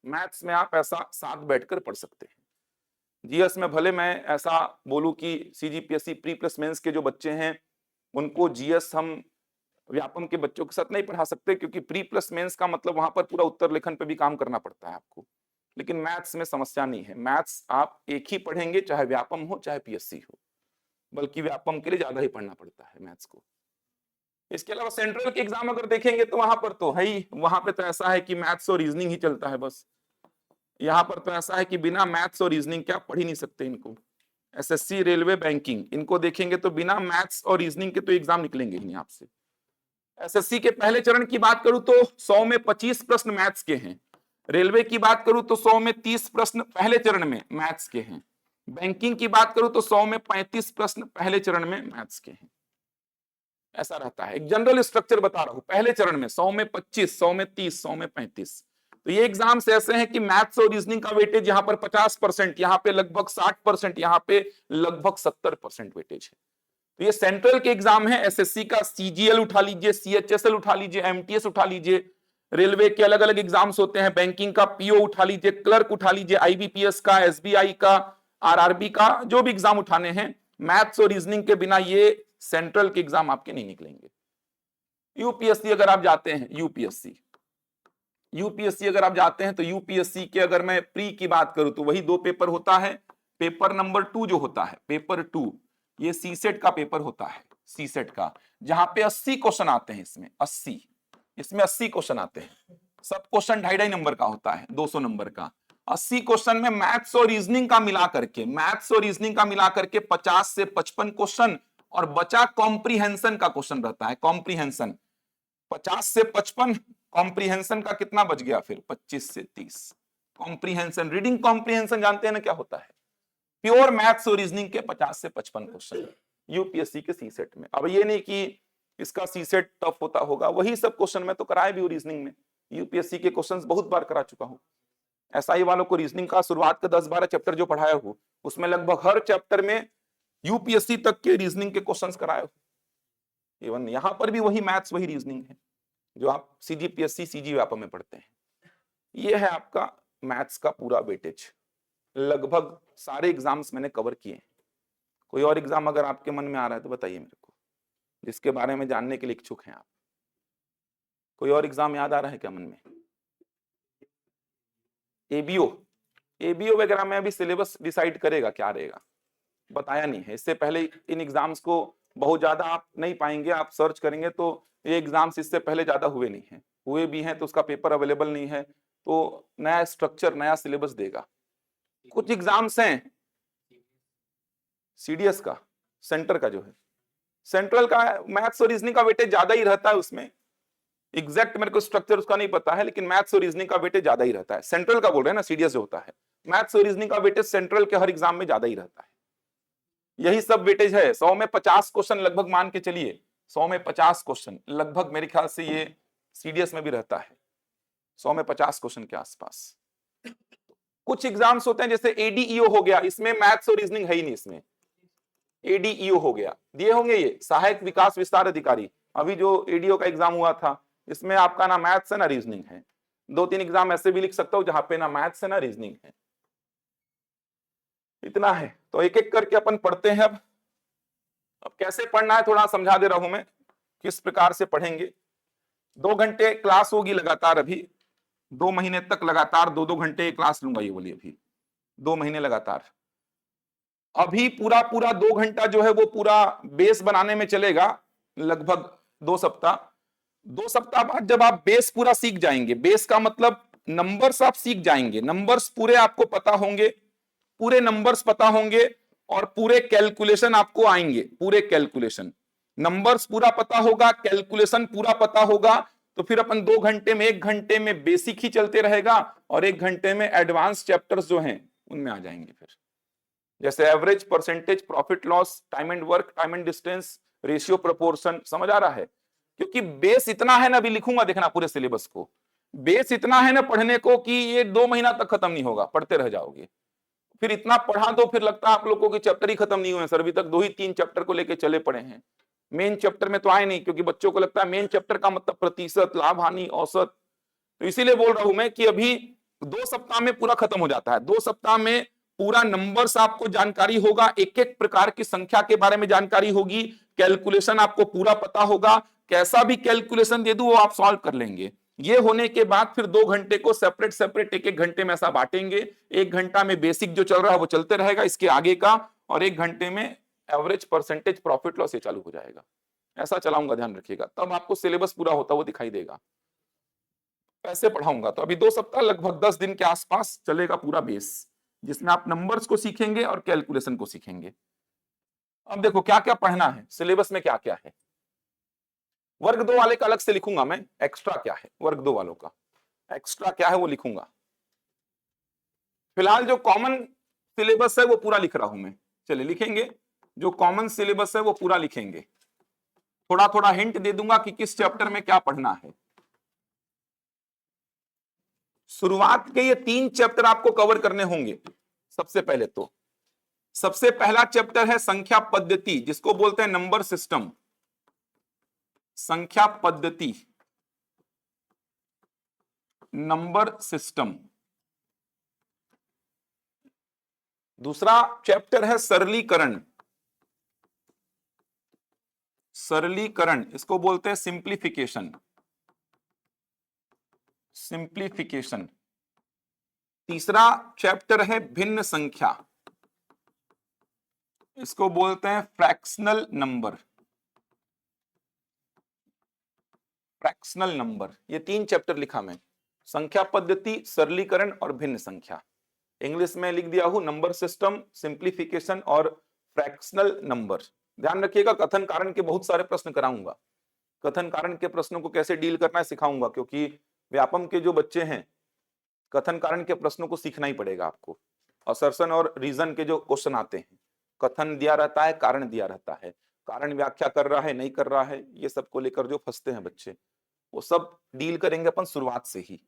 मैथ्स में आप ऐसा साथ बैठकर पढ़ सकते हैं। जीएस में भले मैं ऐसा बोलूं कि CGPSC प्री प्लस मेंस के जो बच्चे हैं उनको जीएस हम व्यापम के बच्चों के साथ नहीं पढ़ा सकते, क्योंकि प्री प्लस मेंस का मतलब वहां पर पूरा उत्तर लेखन पे भी काम करना पड़ता है आपको। लेकिन मैथ्स में समस्या नहीं है, मैथ्स आप एक ही पढ़ेंगे, चाहे व्यापम हो चाहे PSC हो, बल्कि व्यापम के लिए ज्यादा ही पढ़ना पड़ता है मैथ्स को। इसके अलावा सेंट्रल के एग्जाम अगर देखेंगे तो वहां पर तो है ही, वहां पे तो ऐसा है कि मैथ्स और रीजनिंग ही चलता है बस। यहाँ पर तो ऐसा है कि बिना मैथ्स और रीजनिंग के आप पढ़ ही नहीं सकते इनको। SSC, रेलवे, बैंकिंग, इनको देखेंगे तो बिना मैथ्स और रीजनिंग के तो एग्जाम निकलेंगे ही नहीं आपसे। SSC के पहले चरण की बात करूं तो 100 में 25 प्रश्न मैथ्स के हैं। रेलवे की बात करूं तो 100 में 30 प्रश्न पहले चरण में मैथ्स के हैं। बैंकिंग की बात करूं तो 100 में 35 प्रश्न पहले चरण में मैथ्स के हैं। ऐसा रहता है, एक जनरल स्ट्रक्चर बता रहा हूं। पहले चरण में 100 में 25, 100 में 30, 100 में 35। तो ये एग्जाम्स ऐसे हैं कि मैथ्स और रीजनिंग का वेटेज यहाँ पर 50%, यहाँ पे लगभग 60%, यहाँ पे लगभग 70% वेटेज है। तो ये सेंट्रल के एग्जाम है। SSC का CGL उठा लीजिए, CHSL उठा लीजिए, MTS उठा लीजिए, रेलवे के अलग अलग एग्जाम्स होते हैं, बैंकिंग का PO उठा लीजिए, क्लर्क उठा लीजिए, IBPS का, SBI का, RRB का, जो भी एग्जाम उठाने हैं, मैथ्स और रीजनिंग के बिना ये सेंट्रल के एग्जाम आपके नहीं निकलेंगे। UPSC अगर आप जाते हैं, यूपीएससी अगर आप जाते हैं तो यूपीएससी के अगर मैं प्री की बात करूं तो वही 2 पेपर होता है। पेपर नंबर 2 जो होता है, पेपर 2, ये सीसेट का पेपर होता है, सीसेट का, जहां पे 80 क्वेश्चन आते हैं। इसमें 80 क्वेश्चन आते हैं। सब क्वेश्चन 2.5 नंबर का होता है, 200 नंबर का। 80 क्वेश्चन में मैथ्स और रीजनिंग का मिला करके 50 से 55 क्वेश्चन, और बचा कॉम्प्रीहेंशन का क्वेश्चन रहता है। कॉम्प्रीहेंशन 50 से 55, कॉम्प्रीहेंशन का कितना बच गया फिर 25 से 30। कॉम्प्रीहेंशन, रीडिंग कॉम्प्रीहेंशन जानते हैं ना क्या होता है? प्योर मैथ्स और रीजनिंग के 50 से 55 क्वेश्चन यूपीएससी के सीसेट में। अब ये नहीं कि इसका सीसेट टफ होता होगा, वही सब क्वेश्चन मैं तो कराए भी हूं रीजनिंग में, यूपीएससी के क्वेश्चंस बहुत बार करा चुका हूं। एसआई वालों को रीजनिंग का शुरुआत का 10-12 चैप्टर जो पढ़ाया हूं, उसमें लगभग हर चैप्टर में यूपीएससी तक के रीजनिंग के क्वेश्चंस कराए हूं। इवन यहां पर भी वही मैथ्स वही रीजनिंग है जो आप सीजीपीएससी सीजी व्यापम में पढ़ते हैं। ये है आपका मैथ्स का पूरा वेटेज। लगभग सारे एग्जाम्स मैंने कवर किए हैं। कोई और एग्जाम अगर आपके मन में आ रहा है तो बताइए मेरे को, जिसके बारे में जानने के लिए इच्छुक हैं आप। कोई और एग्जाम याद आ रहा है क्या मन में? एबीओ, एबीओ वगैरह में अभी सिलेबस डिसाइड करेगा क्या रहेगा, बताया नहीं है। इससे पहले इन एग्जाम्स को बहुत ज्यादा आप नहीं पाएंगे, आप सर्च करेंगे तो ये एग्जाम्स इससे पहले ज्यादा हुए नहीं है, हुए भी हैं तो उसका पेपर अवेलेबल नहीं है, तो नया स्ट्रक्चर नया सिलेबस देगा। कुछ एग्जाम्स हैं सीडीएस का, सेंटर का जो है, सेंट्रल का मैथ्स और रीजनिंग का वेटेज ज्यादा ही रहता है उसमें। एग्जैक्ट मेरे को स्ट्रक्चर उसका नहीं पता है, लेकिन मैथ्स और रीजनिंग का वेटेज ज्यादा ही रहता है। सेंट्रल का बोल रहे हैं ना, सीडीएस जो होता है, मैथ्स और रीजनिंग का वेटेज सेंट्रल के हर एग्जाम में ज्यादा ही रहता है। यही सब वेटेज है। 100 में 50 क्वेश्चन लगभग मान के चलिए, 100 में 50 क्वेश्चन लगभग मेरे ख्याल से ये सीडीएस में भी रहता है, 100 में 50 क्वेश्चन के आसपास। कुछ एग्जाम्स होते हैं जैसे एडीईओ हो गया, इसमें मैथ्स और रीजनिंग है ही नहीं, इसमें एडीईओ हो गया, दिए होंगे ये सहायक विकास विस्तार अधिकारी। अभी जो एडीओ का एग्जाम हुआ था, इसमें आपका ना मैथ्स है ना रीजनिंग है। 2-3 एग्जाम ऐसे भी लिख सकता हूं जहां पे ना मैथ्स है ना रीजनिंग है। इतना है, तो एक एक करके अपन पढ़ते हैं। अब कैसे पढ़ना है थोड़ा समझा दे रहा हूं मैं, किस प्रकार से पढ़ेंगे। 2 घंटे क्लास होगी लगातार, अभी 2 महीने तक लगातार 2-2 घंटे क्लास लूंगा, ये बोलिए अभी 2 महीने लगातार। अभी पूरा पूरा 2 घंटा जो है वो पूरा बेस बनाने में चलेगा, लगभग 2 सप्ताह। 2 सप्ताह बाद जब आप बेस पूरा सीख जाएंगे, बेस का मतलब नंबर्स आप सीख जाएंगे, नंबर्स पूरे आपको पता होंगे, पूरे नंबर्स पता होंगे और पूरे कैलकुलेशन आपको आएंगे, पूरे कैलकुलेशन। नंबर्स पूरा पता होगा, कैलकुलेशन पूरा पता होगा, तो फिर अपन 2 घंटे में 1 घंटे में बेसिक ही चलते रहेगा और 1 घंटे में एडवांस चैप्टर्स जो हैं उनमें आ जाएंगे। फिर जैसे average, percentage, profit loss, time and work, time and distance, ratio, proportion, समझ आ रहा है? क्योंकि बेस इतना है ना, अभी लिखूंगा देखना पूरे सिलेबस को, बेस इतना है ना पढ़ने को कि ये 2 महीना तक खत्म नहीं होगा, पढ़ते रह जाओगे। फिर इतना पढ़ा तो फिर लगता है आप लोगों के चैप्टर ही खत्म नहीं हुए सर, अभी तक 2 ही 3 चैप्टर को लेके चले पड़े हैं, मेन चैप्टर में तो आए नहीं, क्योंकि बच्चों को लगता है मेन चैप्टर का मतलब प्रतिशत, लाभ हानि, औसत। तो इसीलिए बोल रहा हूं मैं कि अभी 2 सप्ताह में पूरा खत्म हो जाता है। 2 सप्ताह में पूरा नंबर्स आपको जानकारी होगा, एक एक प्रकार की संख्या के बारे में जानकारी होगी, कैलकुलेशन आपको पूरा पता होगा, कैसा भी कैलकुलेशन दे दूं वो आप सॉल्व कर लेंगे। ये होने के बाद फिर 2 घंटे को सेपरेट सेपरेट एक एक घंटे में ऐसा बांटेंगे। 1 घंटा में बेसिक जो चल रहा है वो चलते रहेगा, इसके आगे का, और 1 घंटे में एवरेज, परसेंटेज, प्रॉफिट लॉस ये चालू हो जाएगा। ऐसा चलाऊंगा, ध्यान रखिएगा, तब आपको सिलेबस पूरा होता हुआ दिखाई देगा। पैसे पढ़ाऊंगा तो अभी 2 सप्ताह लगभग 10 दिन के आसपास चलेगा पूरा बेस, जिसमें आप नंबर्स को सीखेंगे और कैलकुलेशन को सीखेंगे। अब देखो क्या क्या पढ़ना है, सिलेबस में क्या क्या है। वर्ग 2 वाले का अलग से लिखूंगा मैं, एक्स्ट्रा क्या है वर्ग 2 वालों का, एक्स्ट्रा क्या है वो लिखूंगा। फिलहाल जो कॉमन सिलेबस है वो पूरा लिख रहा हूं मैं, चलिए लिखेंगे। जो कॉमन सिलेबस है वो पूरा लिखेंगे, थोड़ा थोड़ा हिंट दे दूंगा कि किस चैप्टर में क्या पढ़ना है। शुरुआत के ये 3 चैप्टर आपको कवर करने होंगे। सबसे पहले तो सबसे पहला चैप्टर है संख्या पद्धति, जिसको बोलते हैं नंबर सिस्टम, संख्या पद्धति, नंबर सिस्टम। दूसरा चैप्टर है सरलीकरण, सरलीकरण इसको बोलते हैं सिंप्लीफिकेशन, सिंप्लीफिकेशन। तीसरा चैप्टर है भिन्न संख्या, इसको बोलते हैं फ्रैक्शनल नंबर, फ्रैक्शनल नंबर। ये 3 चैप्टर लिखा मैं, संख्या पद्धति, सरलीकरण और भिन्न संख्या। इंग्लिश में लिख दिया हूं नंबर सिस्टम, सिंप्लीफिकेशन और फ्रैक्शनल नंबर। ध्यान रखिएगा, कथन कारण के बहुत सारे प्रश्न कराऊंगा, कथन कारण के प्रश्नों को कैसे डील करना है सिखाऊंगा, क्योंकि व्यापम के जो बच्चे हैं कथन कारण के प्रश्नों को सीखना ही पड़ेगा आपको। असर्शन और रीजन के जो क्वेश्चन आते हैं, कथन दिया रहता है, कारण दिया रहता है, कारण व्याख्या कर रहा है नहीं कर रहा है, ये सब को लेकर जो फंसते हैं बच्चे, वो सब डील करेंगे अपन शुरुआत से ही।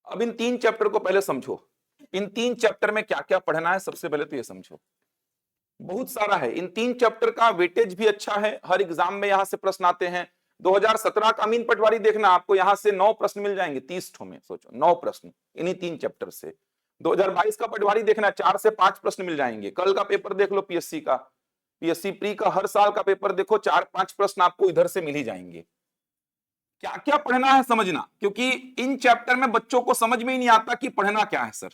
अब इन 3 चैप्टर को पहले समझो, इन 3 चैप्टर में क्या क्या पढ़ना है सबसे पहले तो ये समझो। बहुत सारा है, इन 3 चैप्टर का वेटेज भी अच्छा है, हर एग्जाम में यहां से प्रश्न आते हैं। 2017 का अमीन पटवारी देखना, आपको यहां से 9 प्रश्न मिल जाएंगे 30 ठो में, सोचो 9 प्रश्न इन्हीं 3 चैप्टर से। 2022 का पटवारी देखना, 4 से 5 प्रश्न मिल जाएंगे। कल का पेपर देख लो पीएससी का, पीएससी प्री का हर साल का पेपर देखो, 4-5 प्रश्न आपको इधर से मिल ही जाएंगे। क्या क्या पढ़ना है समझना, क्योंकि इन चैप्टर में बच्चों को समझ में ही नहीं आता कि पढ़ना क्या है सर।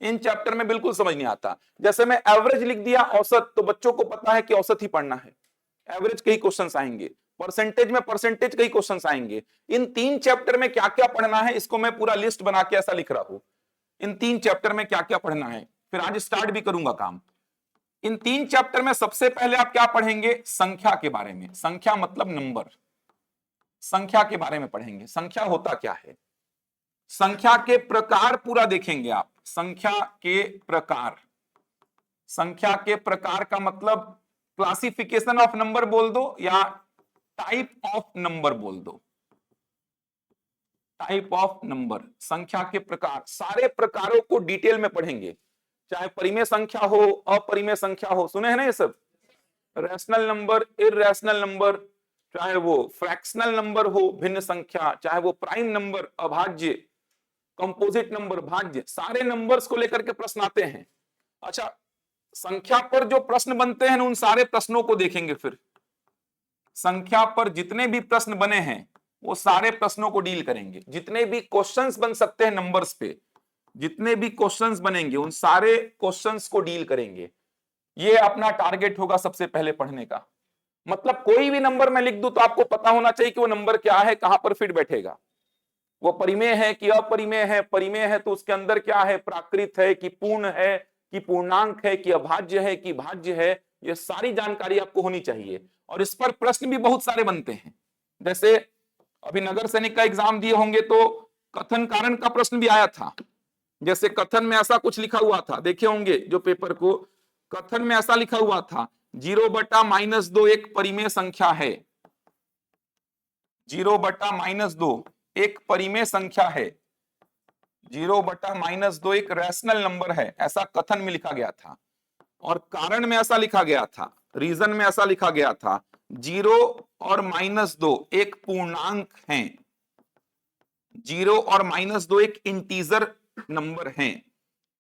इन चैप्टर में बिल्कुल समझ नहीं आता। जैसे मैं एवरेज लिख दिया औसत, तो बच्चों को पता है कि औसत ही पढ़ना है, एवरेज के ही क्वेश्चंस आएंगे, परसेंटेज में परसेंटेज के ही क्वेश्चंस आएंगे। इन 3 चैप्टर में क्या क्या पढ़ना है, इसको मैं पूरा लिस्ट बना के ऐसा लिख रहा हूं, इन 3 चैप्टर में क्या क्या पढ़ना है। फिर आज स्टार्ट भी करूंगा काम। इन 3 चैप्टर में सबसे पहले आप क्या पढ़ेंगे, संख्या के बारे में। संख्या मतलब नंबर, संख्या के बारे में पढ़ेंगे। संख्या होता क्या है, संख्या के प्रकार पूरा देखेंगे आप। संख्या के प्रकार, संख्या के प्रकार का मतलब क्लासिफिकेशन ऑफ नंबर बोल दो या टाइप ऑफ नंबर बोल दो, टाइप ऑफ नंबर। संख्या के प्रकार, सारे प्रकारों को डिटेल में पढ़ेंगे, चाहे परिमेय संख्या हो, अपरिमेय संख्या हो, सुने हैं ना ये सब, रैशनल नंबर, इररैशनल नंबर, चाहे वो फ्रैक्शनल नंबर हो, भिन्न संख्या, चाहे वो प्राइम नंबर, अभाज्य, कंपोजिट नंबर, भाज्य, सारे नंबर्स को लेकर के प्रश्न आते हैं। अच्छा, संख्या पर जो प्रश्न बनते हैं उन सारे प्रश्नों को देखेंगे। फिर संख्या पर जितने भी प्रश्न बने हैं वो सारे प्रश्नों को डील करेंगे। जितने भी क्वेश्चंस बन सकते हैं नंबर्स पे, जितने भी क्वेश्चंस बनेंगे उन सारे क्वेश्चंस को डील करेंगे। ये अपना टारगेट होगा सबसे पहले पढ़ने का। मतलब कोई भी नंबर मैं लिख दूं तो आपको पता होना चाहिए कि वो नंबर क्या है, कहां पर फिट बैठेगा, वो परिमेय है कि अपरिमेय है, परिमेय है तो उसके अंदर क्या है, प्राकृत है कि पूर्ण है कि पूर्णांक है कि अभाज्य है कि भाज्य है, ये सारी जानकारी आपको होनी चाहिए। और इस पर प्रश्न भी बहुत सारे बनते हैं। जैसे अभी नगर सैनिक का एग्जाम दिए होंगे तो कथन कारण का प्रश्न भी आया था। जैसे कथन में ऐसा कुछ लिखा हुआ था, देखे होंगे जो पेपर को, कथन में ऐसा लिखा हुआ था 0/-2 एक परिमेय संख्या है, 0/-2 एक परिमेय संख्या है, 0/-2 एक रैशनल नंबर है, ऐसा कथन में लिखा गया था। और कारण में ऐसा लिखा गया था, रीजन में ऐसा लिखा गया था 0 और -2 एक पूर्णांक हैं, 0 और -2 एक इंटीजर नंबर हैं।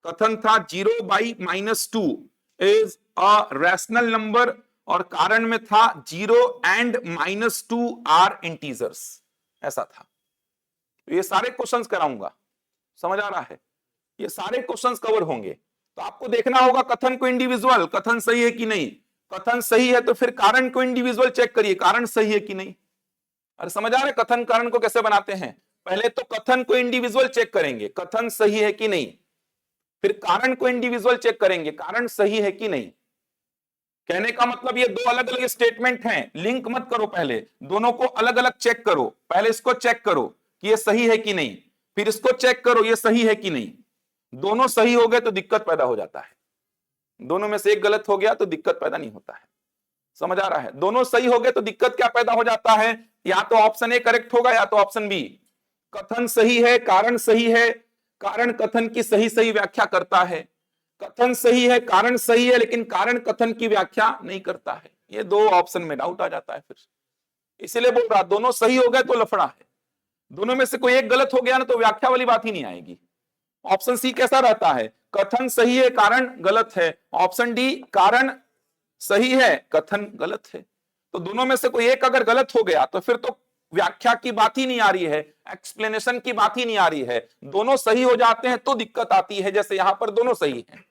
कथन था 0/-2 इज अ रैशनल नंबर, और कारण में था 0 एंड -2 आर इंटीजर्स, ऐसा था। तो ये सारे क्वेश्चंस कराऊंगा, समझ आ रहा है, ये सारे क्वेश्चंस कवर होंगे। तो आपको देखना होगा कथन को इंडिविजुअल, कथन सही है कि नहीं, कथन सही है तो फिर कारण को इंडिविजुअल चेक करिए, कारण सही है कि नहीं। अरे समझ आ रहे कथन कारण को कैसे बनाते हैं, पहले तो कथन को इंडिविजुअल चेक करेंगे, कथन सही है कि नहीं, फिर कारण को इंडिविजुअल चेक करेंगे, कारण सही है कि नहीं। कहने का मतलब ये 2 अलग अलग स्टेटमेंट हैं, लिंक मत करो, पहले दोनों को अलग अलग चेक करो। पहले इसको चेक करो कि ये सही है कि नहीं, फिर इसको चेक करो ये सही है कि नहीं। दोनों सही हो गए तो दिक्कत पैदा हो जाता है, दोनों में से एक गलत हो गया तो दिक्कत पैदा नहीं होता है। समझ आ रहा है, दोनों सही हो गए तो दिक्कत क्या पैदा हो जाता है, या तो ऑप्शन ए करेक्ट होगा या तो ऑप्शन बी। कथन सही है, कारण सही है, कारण कथन की सही सही व्याख्या करता है, कथन सही है, कारण सही है, लेकिन कारण कथन की व्याख्या नहीं करता है। ये 2 ऑप्शन में डाउट आ जाता है फिर, इसीलिए बोल रहा दोनों सही हो गए तो लफड़ा है, दोनों में से कोई एक गलत हो गया ना तो व्याख्या वाली बात ही नहीं आएगी। ऑप्शन सी कैसा रहता है, कथन सही है कारण गलत है, ऑप्शन डी कारण सही है कथन गलत है। तो दोनों में से कोई एक अगर गलत हो गया तो फिर तो व्याख्या की बात ही नहीं आ रही है, एक्सप्लेनेशन की बात ही नहीं आ रही है। दोनों सही हो जाते हैं तो दिक्कत आती है, जैसे यहां पर दोनों सही हैं।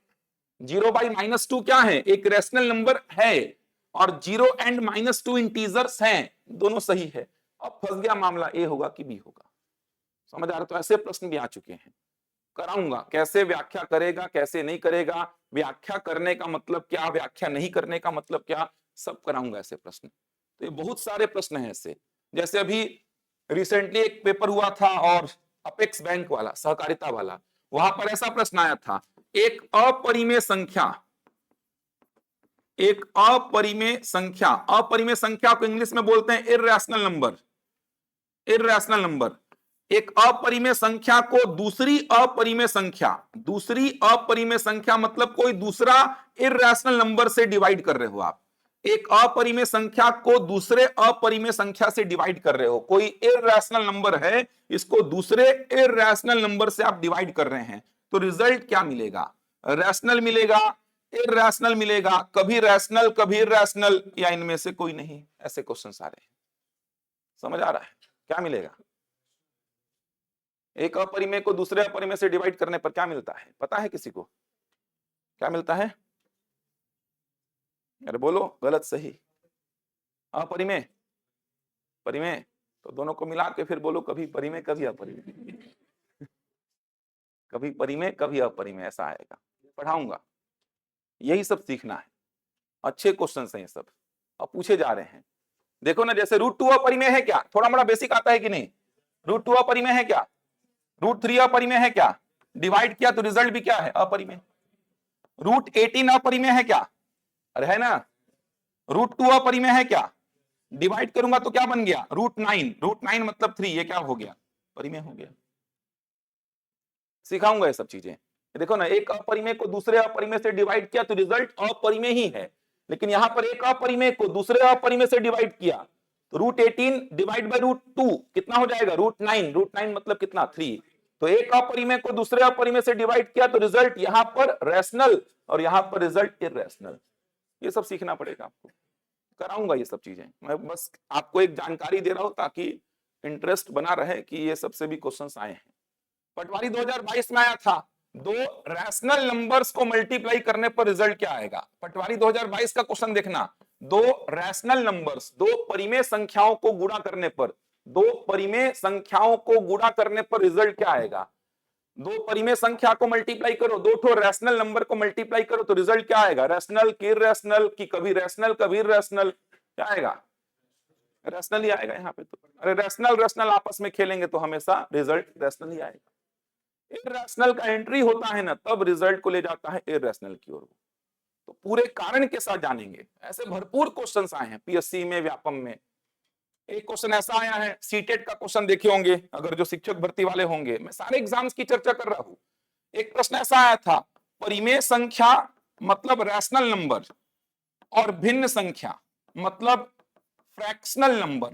0/-2 क्या है, एक रैशनल नंबर है, और 0 एंड -2 इंटीजर्स हैं, दोनों सही है। अब फंस गया मामला, ए होगा कि बी होगा। समझ आ रहा, तो ऐसे प्रश्न भी आ चुके हैं, कराऊंगा कैसे व्याख्या करेगा कैसे नहीं करेगा, व्याख्या करने का मतलब क्या, व्याख्या नहीं करने का मतलब क्या, सब कराऊंगा ऐसे प्रश्न। तो ये बहुत सारे प्रश्न हैं ऐसे। जैसे अभी रिसेंटली एक पेपर हुआ था और अपेक्स बैंक वाला, सहकारिता वाला, वहां पर ऐसा प्रश्न आया था, एक अपरिमेय संख्या, एक अपरिमेय संख्या, अपरिमेय संख्या को इंग्लिश में बोलते हैं इररैशनल नंबर, इररैशनल नंबर, एक अपरिमेय संख्या को दूसरी अपरिमेय संख्या, दूसरी अपरिमेय संख्या मतलब कोई दूसरा इररैशनल नंबर से डिवाइड कर रहे हो आप, एक अपरिमेय संख्या को दूसरे अपरिमेय संख्या से डिवाइड कर रहे हो, कोई इररैशनल नंबर है इसको दूसरे इररैशनल नंबर से आप डिवाइड कर रहे हैं, तो रिजल्ट क्या मिलेगा? रैशनल मिलेगा, इरैशनल मिलेगा, कभी रैशनल कभी इरैशनल, या इनमें से कोई नहीं? ऐसे क्वेश्चन आ रहे हैं। समझ आ रहा है क्या मिलेगा? एक अपरिमेय को दूसरे अपरिमेय से डिवाइड करने पर क्या मिलता है? पता है किसी को क्या मिलता है? अरे बोलो, गलत सही? अपरिमेय, परिमेय, तो दोनों को मिला के फिर बोलो, कभी परिमेय कभी अपरिमेय। कभी परिमेय कभी अपरिमेय, ऐसा आएगा। पढ़ाऊंगा, यही सब सीखना है। अच्छे क्वेश्चन हैं ये सब, अब पूछे जा रहे हैं। देखो ना, जैसे √2 अपरिमेय है क्या? थोड़ा मोड़ा बेसिक आता है कि नहीं? √2 अपरिमेय है क्या? √3 अपरिमेय है क्या? डिवाइड किया तो रिजल्ट भी क्या है? अपरिमेय। √18 अपरिमेय है क्या? अरे है ना। √2 अपरिमेय है क्या? डिवाइड करूंगा तो क्या बन गया? √9, √9 मतलब 3, ये क्या हो गया? परिमेय हो गया। सिखाऊंगा ये सब चीजें। देखो ना, एक अपरिमेय को दूसरे अपरिमेय से डिवाइड किया तो रिजल्ट अपरिमेय ही है, लेकिन यहां पर एक अपरिमेय को दूसरे अपरिमेय से डिवाइड किया तो √18 डिवाइड बाय √2 कितना हो जाएगा? √9, √9 मतलब कितना? 3। तो एक अपरिमेय को दूसरे अपरिमेय से डिवाइड किया तो रिजल्ट यहां पर रैशनल और यहां पर रिजल्ट इरैशनल। ये सब सीखना पड़ेगा आपको, कराऊंगा ये सब चीजें। मैं बस आपको एक जानकारी दे रहा हूं ताकि इंटरेस्ट बना रहे कि ये सबसे भी क्वेश्चंस आए हैं। पटवारी 2022 में आया था, दो रैशनल नंबर्स को मल्टीप्लाई करने पर रिजल्ट क्या आएगा? पटवारी 2022 का क्वेश्चन देखना, दो रैशनल नंबर्स, दो परिमेय संख्याओं को गुणा करने पर, दो परिमेय संख्याओं को गुणा करने पर रिजल्ट क्या आएगा? दो परिमेय संख्या को मल्टीप्लाई करो, दो ठो रैशनल नंबर को मल्टीप्लाई करो तो रिजल्ट क्या आएगा? रैशनल की इरैशनल की कभी रैशनल कभी इरैशनल, क्या आएगा? रैशनल ही आएगा यहाँ पे तो। अरे रैशनल रैशनल आपस में खेलेंगे तो हमेशा रिजल्ट रैशनल ही आएगा। इरैशनल का एंट्री होता है ना, तब रिजल्ट को ले जाता है इरैशनल की ओर। तो पूरे कारण के साथ जानेंगे। ऐसे भरपूर क्वेश्चंस आए हैं पीएससी में, व्यापम में। एक क्वेश्चन ऐसा आया है, सीटेट का क्वेश्चन देखे होंगे अगर जो शिक्षक भर्ती वाले होंगे, मैं सारे एग्जाम्स की चर्चा कर रहा हूं। एक प्रश्न ऐसा आया था, परिमेय संख्या मतलब रैशनल नंबर और भिन्न संख्या मतलब फ्रैक्शनल नंबर,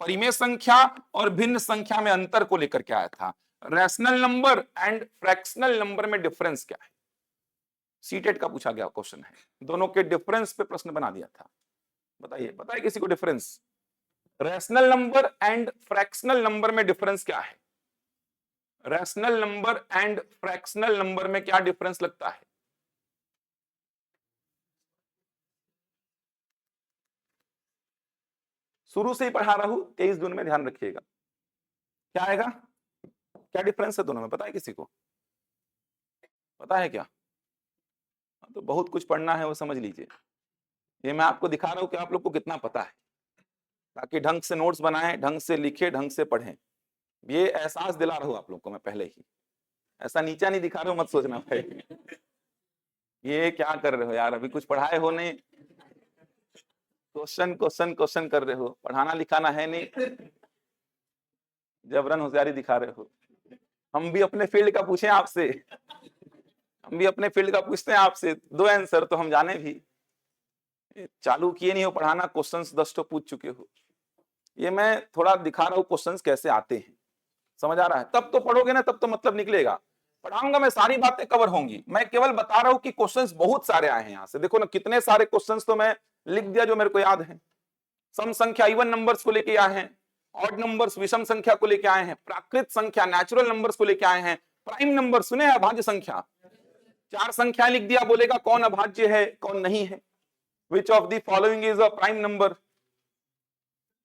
परिमेय संख्या और भिन्न संख्या में अंतर को लेकर के आया था। Rational number and fractional number में डिफरेंस क्या है? सीटेट का पूछा गया क्वेश्चन है, दोनों के डिफरेंस पे प्रश्न बना दिया था। बताइए, पता है किसी को difference? Rational number and fractional number में डिफरेंस क्या है? Rational number and fractional number में क्या डिफरेंस लगता है? शुरू से ही पढ़ा रहा हूं, 23 जून में ध्यान रखिएगा। क्या आएगा? क्या डिफरेंस है दोनों में? पता है किसी को? पता है क्या? तो बहुत कुछ पढ़ना है, वो समझ लीजिए। ये मैं आपको दिखा रहा हूं कि आप लोग को कितना पता है, ताकि ढंग से नोट्स बनाएं, ढंग से लिखे, ढंग से पढ़ें। ये एहसास दिला रहा हूं आप लोग को मैं पहले ही, ऐसा नीचा नहीं दिखा रहा हूं, मत सोचना भाई ये क्या कर रहे हो यार, अभी कुछ पढ़ाए हो नहीं, क्वेश्चन क्वेश्चन क्वेश्चन कर रहे हो, पढ़ाना लिखाना है नहीं, जबरन होशियारी दिखा रहे हो। हम भी अपने फील्ड का पूछें आपसे, हम भी अपने फील्ड का पूछते हैं आपसे, दो आंसर तो हम जाने भी। चालू किए नहीं हो पढ़ाना, क्वेश्चंस 10 तो पूछ चुके हो। ये मैं थोड़ा दिखा रहा हूं क्वेश्चंस कैसे आते हैं, समझ आ रहा है? तब तो पढ़ोगे ना, तब तो मतलब निकलेगा। पढ़ाऊंगा मैं, सारी बातें कवर होंगी। मैं केवल बता रहा हूं कि क्वेश्चंस बहुत सारे आए हैं यहां से। देखो ना कितने सारे क्वेश्चंस तो मैं लिख दिया जो मेरे को याद है। सम संख्या इवन नंबर्स को लेके आए हैं, ऑड नंबर्स विषम संख्या को लेके आए हैं, प्राकृत संख्या नेचुरल नंबर्स को लेके आए हैं, प्राइम नंबर सुने हैं, अभाज्य संख्या। चार संख्या लिख दिया, बोलेगा कौन अभाज्य है कौन नहीं है। Which of the following is a prime number,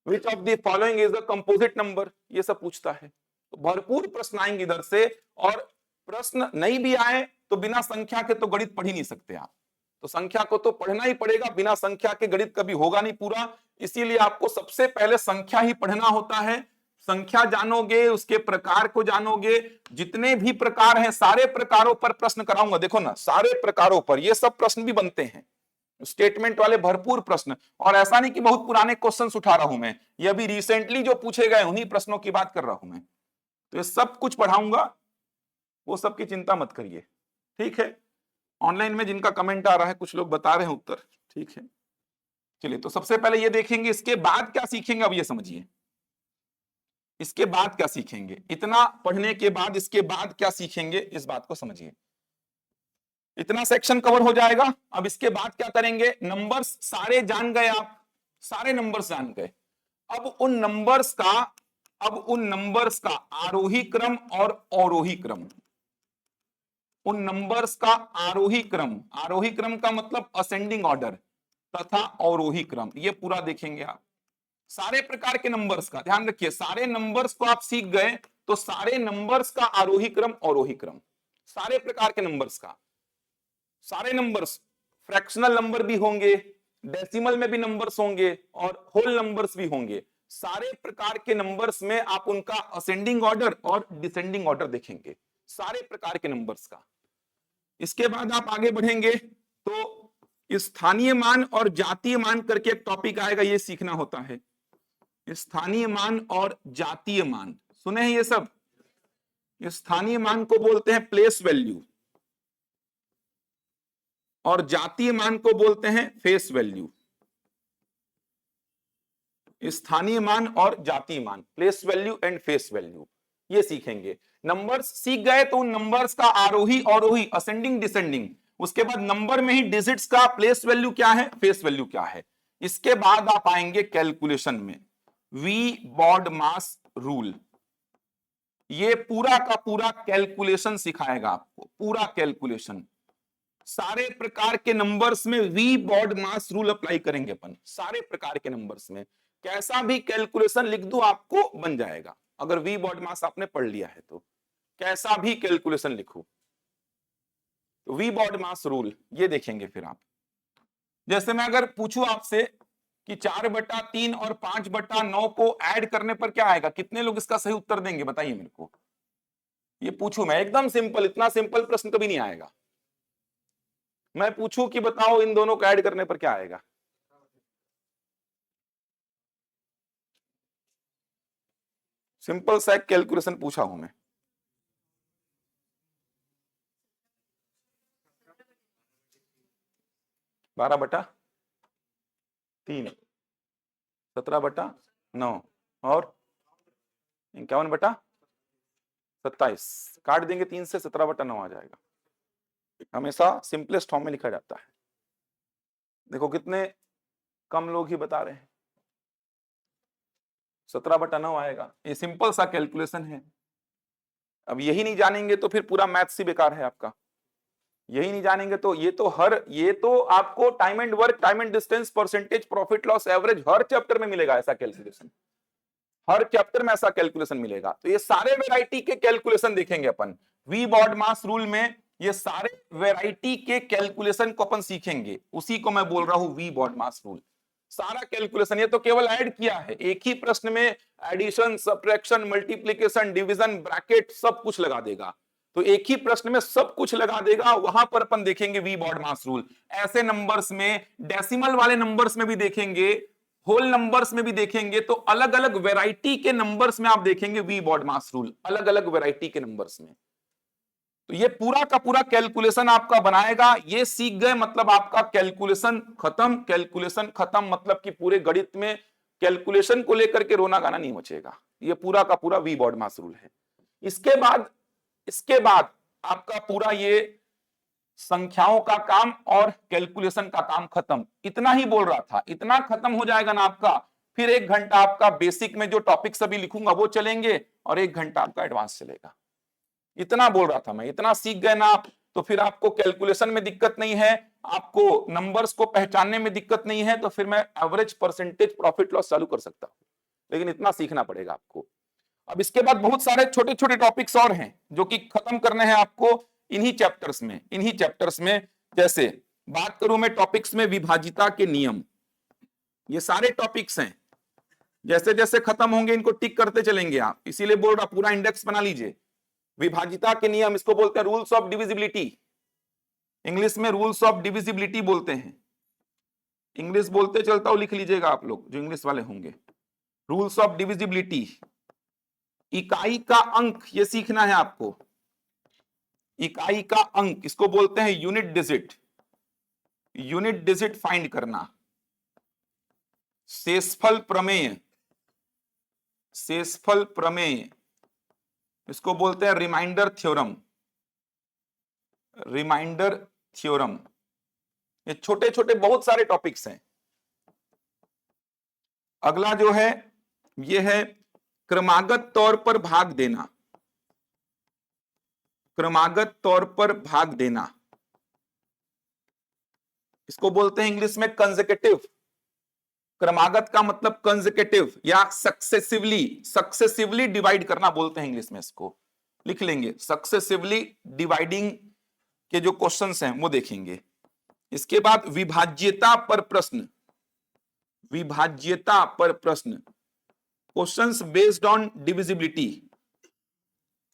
which of the following is a composite number, ये सब पूछता है। तो भरपूर प्रश्न आएंगे इधर से, और प्रश्न नहीं भी आए तो बिना संख्या के तो गणित पढ़ ही नहीं सकते आप। तो संख्या को तो पढ़ना ही पड़ेगा, बिना संख्या के गणित कभी होगा नहीं पूरा। इसीलिए आपको सबसे पहले संख्या ही पढ़ना होता है। संख्या जानोगे, उसके प्रकार को जानोगे, जितने भी प्रकार हैं सारे प्रकारों पर प्रश्न कराऊंगा। देखो ना, सारे प्रकारों पर ये सब प्रश्न भी बनते हैं, स्टेटमेंट वाले भरपूर प्रश्न। और ऐसा नहीं कि बहुत पुराने क्वेश्चंस उठा रहा हूं मैं, ये अभी रिसेंटली जो पूछे गए उन्हीं प्रश्नों की बात कर रहा हूं मैं। तो ये सब कुछ पढ़ाऊंगा, वो सब की चिंता मत करिए, ठीक है? ऑनलाइन में जिनका कमेंट आ रहा है, कुछ लोग बता रहे हैं उत्तर, ठीक है। चलिए, तो सबसे पहले ये देखेंगे, इसके बाद क्या सीखेंगे अब ये समझिए। इसके बाद क्या सीखेंगे, इतना पढ़ने के बाद इसके बाद क्या सीखेंगे, इस बात को समझिए। इतना सेक्शन कवर हो जाएगा। अब इसके बाद क्या करेंगे, नंबर्स सारे जान गए आप, सारे नंबर्स जान गए। अब उन नंबर्स का आरोही क्रम और अवरोही क्रम, उन नंबर्स का आरोही क्रम का मतलब असेंडिंग ऑर्डर तथा अवरोही क्रम, ये पूरा देखेंगे आप। सारे प्रकार के नंबर्स का ध्यान रखिए, सारे नंबर्स को आप सीख गए तो सारे नंबर्स का आरोही क्रम अवरोही क्रम, सारे प्रकार के नंबर्स का, सारे नंबर्स, फ्रैक्शनल नंबर भी होंगे, डेसिमल में भी नंबर्स होंगे और होल नंबर्स भी होंगे। सारे प्रकार के नंबर्स में आप उनका असेंडिंग ऑर्डर और डिसेंडिंग ऑर्डर देखेंगे, सारे प्रकार के नंबर्स का। इसके बाद आप आगे बढ़ेंगे तो स्थानीय मान और जातीय मान करके एक टॉपिक आएगा, ये सीखना होता है। स्थानीय मान और जातीय मान सुने हैं ये सब। स्थानीय मान को बोलते हैं प्लेस वैल्यू और जातीय मान को बोलते हैं फेस वैल्यू। स्थानीय मान और जातीय मान, place value and face value, ये सीखेंगे। नंबर्स सीख गए तो उन नंबर्स का आरोही अवरोही, असेंडिंग डिसेंडिंग, उसके बाद नंबर में ही डिजिट्स का प्लेस वैल्यू क्या है, फेस वैल्यू क्या है। इसके बाद आप आएंगे कैलकुलेशन में, वी बॉड मास रूल, ये पूरा का पूरा कैलकुलेशन सिखाएगा आपको, पूरा कैलकुलेशन। सारे प्रकार के नंबर्स में V BODMAS rule apply करेंगे अपन, सारे प्रकार के नंबर्स में कैसा भी कैलकुलेशन लिख दूं आपको बन जाएगा। अगर वी बॉड मास आपने पढ़ लिया है तो कैसा भी कैलकुलेशन लिखो तो वी बॉड मास रूल ये देखेंगे। फिर आप जैसे मैं अगर पूछूं आपसे कि 4/3 और 5/9 को ऐड करने पर क्या आएगा, कितने लोग इसका सही उत्तर देंगे बताइए मेरे को। ये पूछूं मैं, एकदम सिंपल, इतना सिंपल प्रश्न कभी नहीं आएगा। मैं पूछूं कि बताओ इन दोनों को ऐड करने पर क्या आएगा, सिंपल सा एक कैलकुलेशन पूछा हूं मैं। बारह बटा तीन, 17/9 और 51/27, काट देंगे 3 से, 17/9 आ जाएगा। हमेशा सिंपलेस्ट फॉर्म में लिखा जाता है। देखो कितने कम लोग ही बता रहे हैं, 17/9 आएगा। ये सिंपल सा कैलकुलेशन है। अब यही नहीं जानेंगे तो फिर पूरा मैथ्स ही बेकार है आपका। यही नहीं जानेंगे तो ये तो आपको time and work, time and distance, percentage, profit loss, average her chapter में मिलेगा ऐसा कैलकुलेशन, हर चैप्टर में ऐसा कैलकुलेशन मिलेगा। तो ये सारे वैरायटी के कैलकुलेशन देखेंगे अपन वी बॉड मास रूल में। ये सारे वैरायटी के कैलकुलेशन को अपन सीखेंगे, उसी को मैं बोल रहा हूं वी बॉड मास रूल। सारा कैलकुलेशन, ये तो केवल ऐड किया है, एक ही प्रश्न में addition, subtraction, multiplication, division, bracket सब कुछ लगा देगा। तो एक ही प्रश्न में सब कुछ लगा देगा, वहां पर अपन देखेंगे वी बॉड मास रूल। ऐसे नंबर्स में, डेसिमल वाले नंबर्स में भी देखेंगे, होल नंबर्स में भी देखेंगे, तो अलग अलग वैरायटी के नंबर्स में आप देखेंगे वी बॉड मास रूल, अलग अलग वैरायटी के नंबर्स में। तो ये पूरा का पूरा कैलकुलेशन आपका बनाएगा। ये सीख गए मतलब आपका कैलकुलेशन खत्म, कैलकुलेशन खत्म मतलब कि पूरे गणित में कैलकुलेशन को लेकर के रोना गाना नहीं मचेगा। ये पूरा का पूरा वी बॉड मास रूल है। इसके बाद आपका पूरा ये संख्याओं का काम और कैलकुलेशन का काम खत्म। इतना ही बोल रहा था, इतना खत्म हो जाएगा ना आपका। फिर 1 घंटा आपका बेसिक में जो टॉपिक सभी लिखूंगा वो चलेंगे और 1 घंटा आपका एडवांस चलेगा। इतना बोल रहा था मैं, इतना सीख गए ना आप तो फिर आपको कैलकुलेशन में दिक्कत नहीं है, आपको नंबर्स को पहचानने में दिक्कत नहीं है, तो फिर मैं एवरेज, परसेंटेज, प्रॉफिट लॉस चालू कर सकता हूं। लेकिन इतना सीखना पड़ेगा आपको। अब इसके बाद बहुत सारे छोटे छोटे टॉपिक्स और हैं जो कि खत्म करने हैं आपको इन्हीं चैप्टर्स में। जैसे बात करूं मैं टॉपिक्स में, विभाजिता के नियम, ये सारे टॉपिक्स हैं। जैसे जैसे खत्म होंगे इनको टिक करते चलेंगे आप, इसीलिए बोल रहा पूरा इंडेक्स बना लीजिए। विभाजिता के नियम, इसको बोलते हैं रूल्स ऑफ डिविजिबिलिटी, इंग्लिश में रूल्स ऑफ डिविजिबिलिटी बोलते हैं। इंग्लिश बोलते चलता हूं, लिख लीजिएगा आप लोग जो इंग्लिश वाले होंगे। रूल्स ऑफ डिविजिबिलिटी, इकाई का अंक, ये सीखना है आपको। इकाई का अंक, इसको बोलते हैं unit digit, unit digit find करना। शेषफल प्रमेय, शेषफल प्रमेय, इसको बोलते हैं रिमाइंडर थ्योरम। रिमाइंडर थ्योरम, ये छोटे छोटे बहुत सारे टॉपिक्स हैं। अगला जो है ये है क्रमागत तौर पर भाग देना। क्रमागत तौर पर भाग देना, इसको बोलते हैं इंग्लिश में कंसेक्यूटिव। क्रमागत का मतलब कंसेक्यूटिव या सक्सेसिवली, सक्सेसिवली डिवाइड करना बोलते हैं इंग्लिश में, इसको लिख लेंगे। सक्सेसिवली डिवाइडिंग के जो क्वेश्चंस हैं वो देखेंगे। इसके बाद विभाज्यता पर प्रश्न। विभाज्यता पर प्रश्न, questions based on divisibility.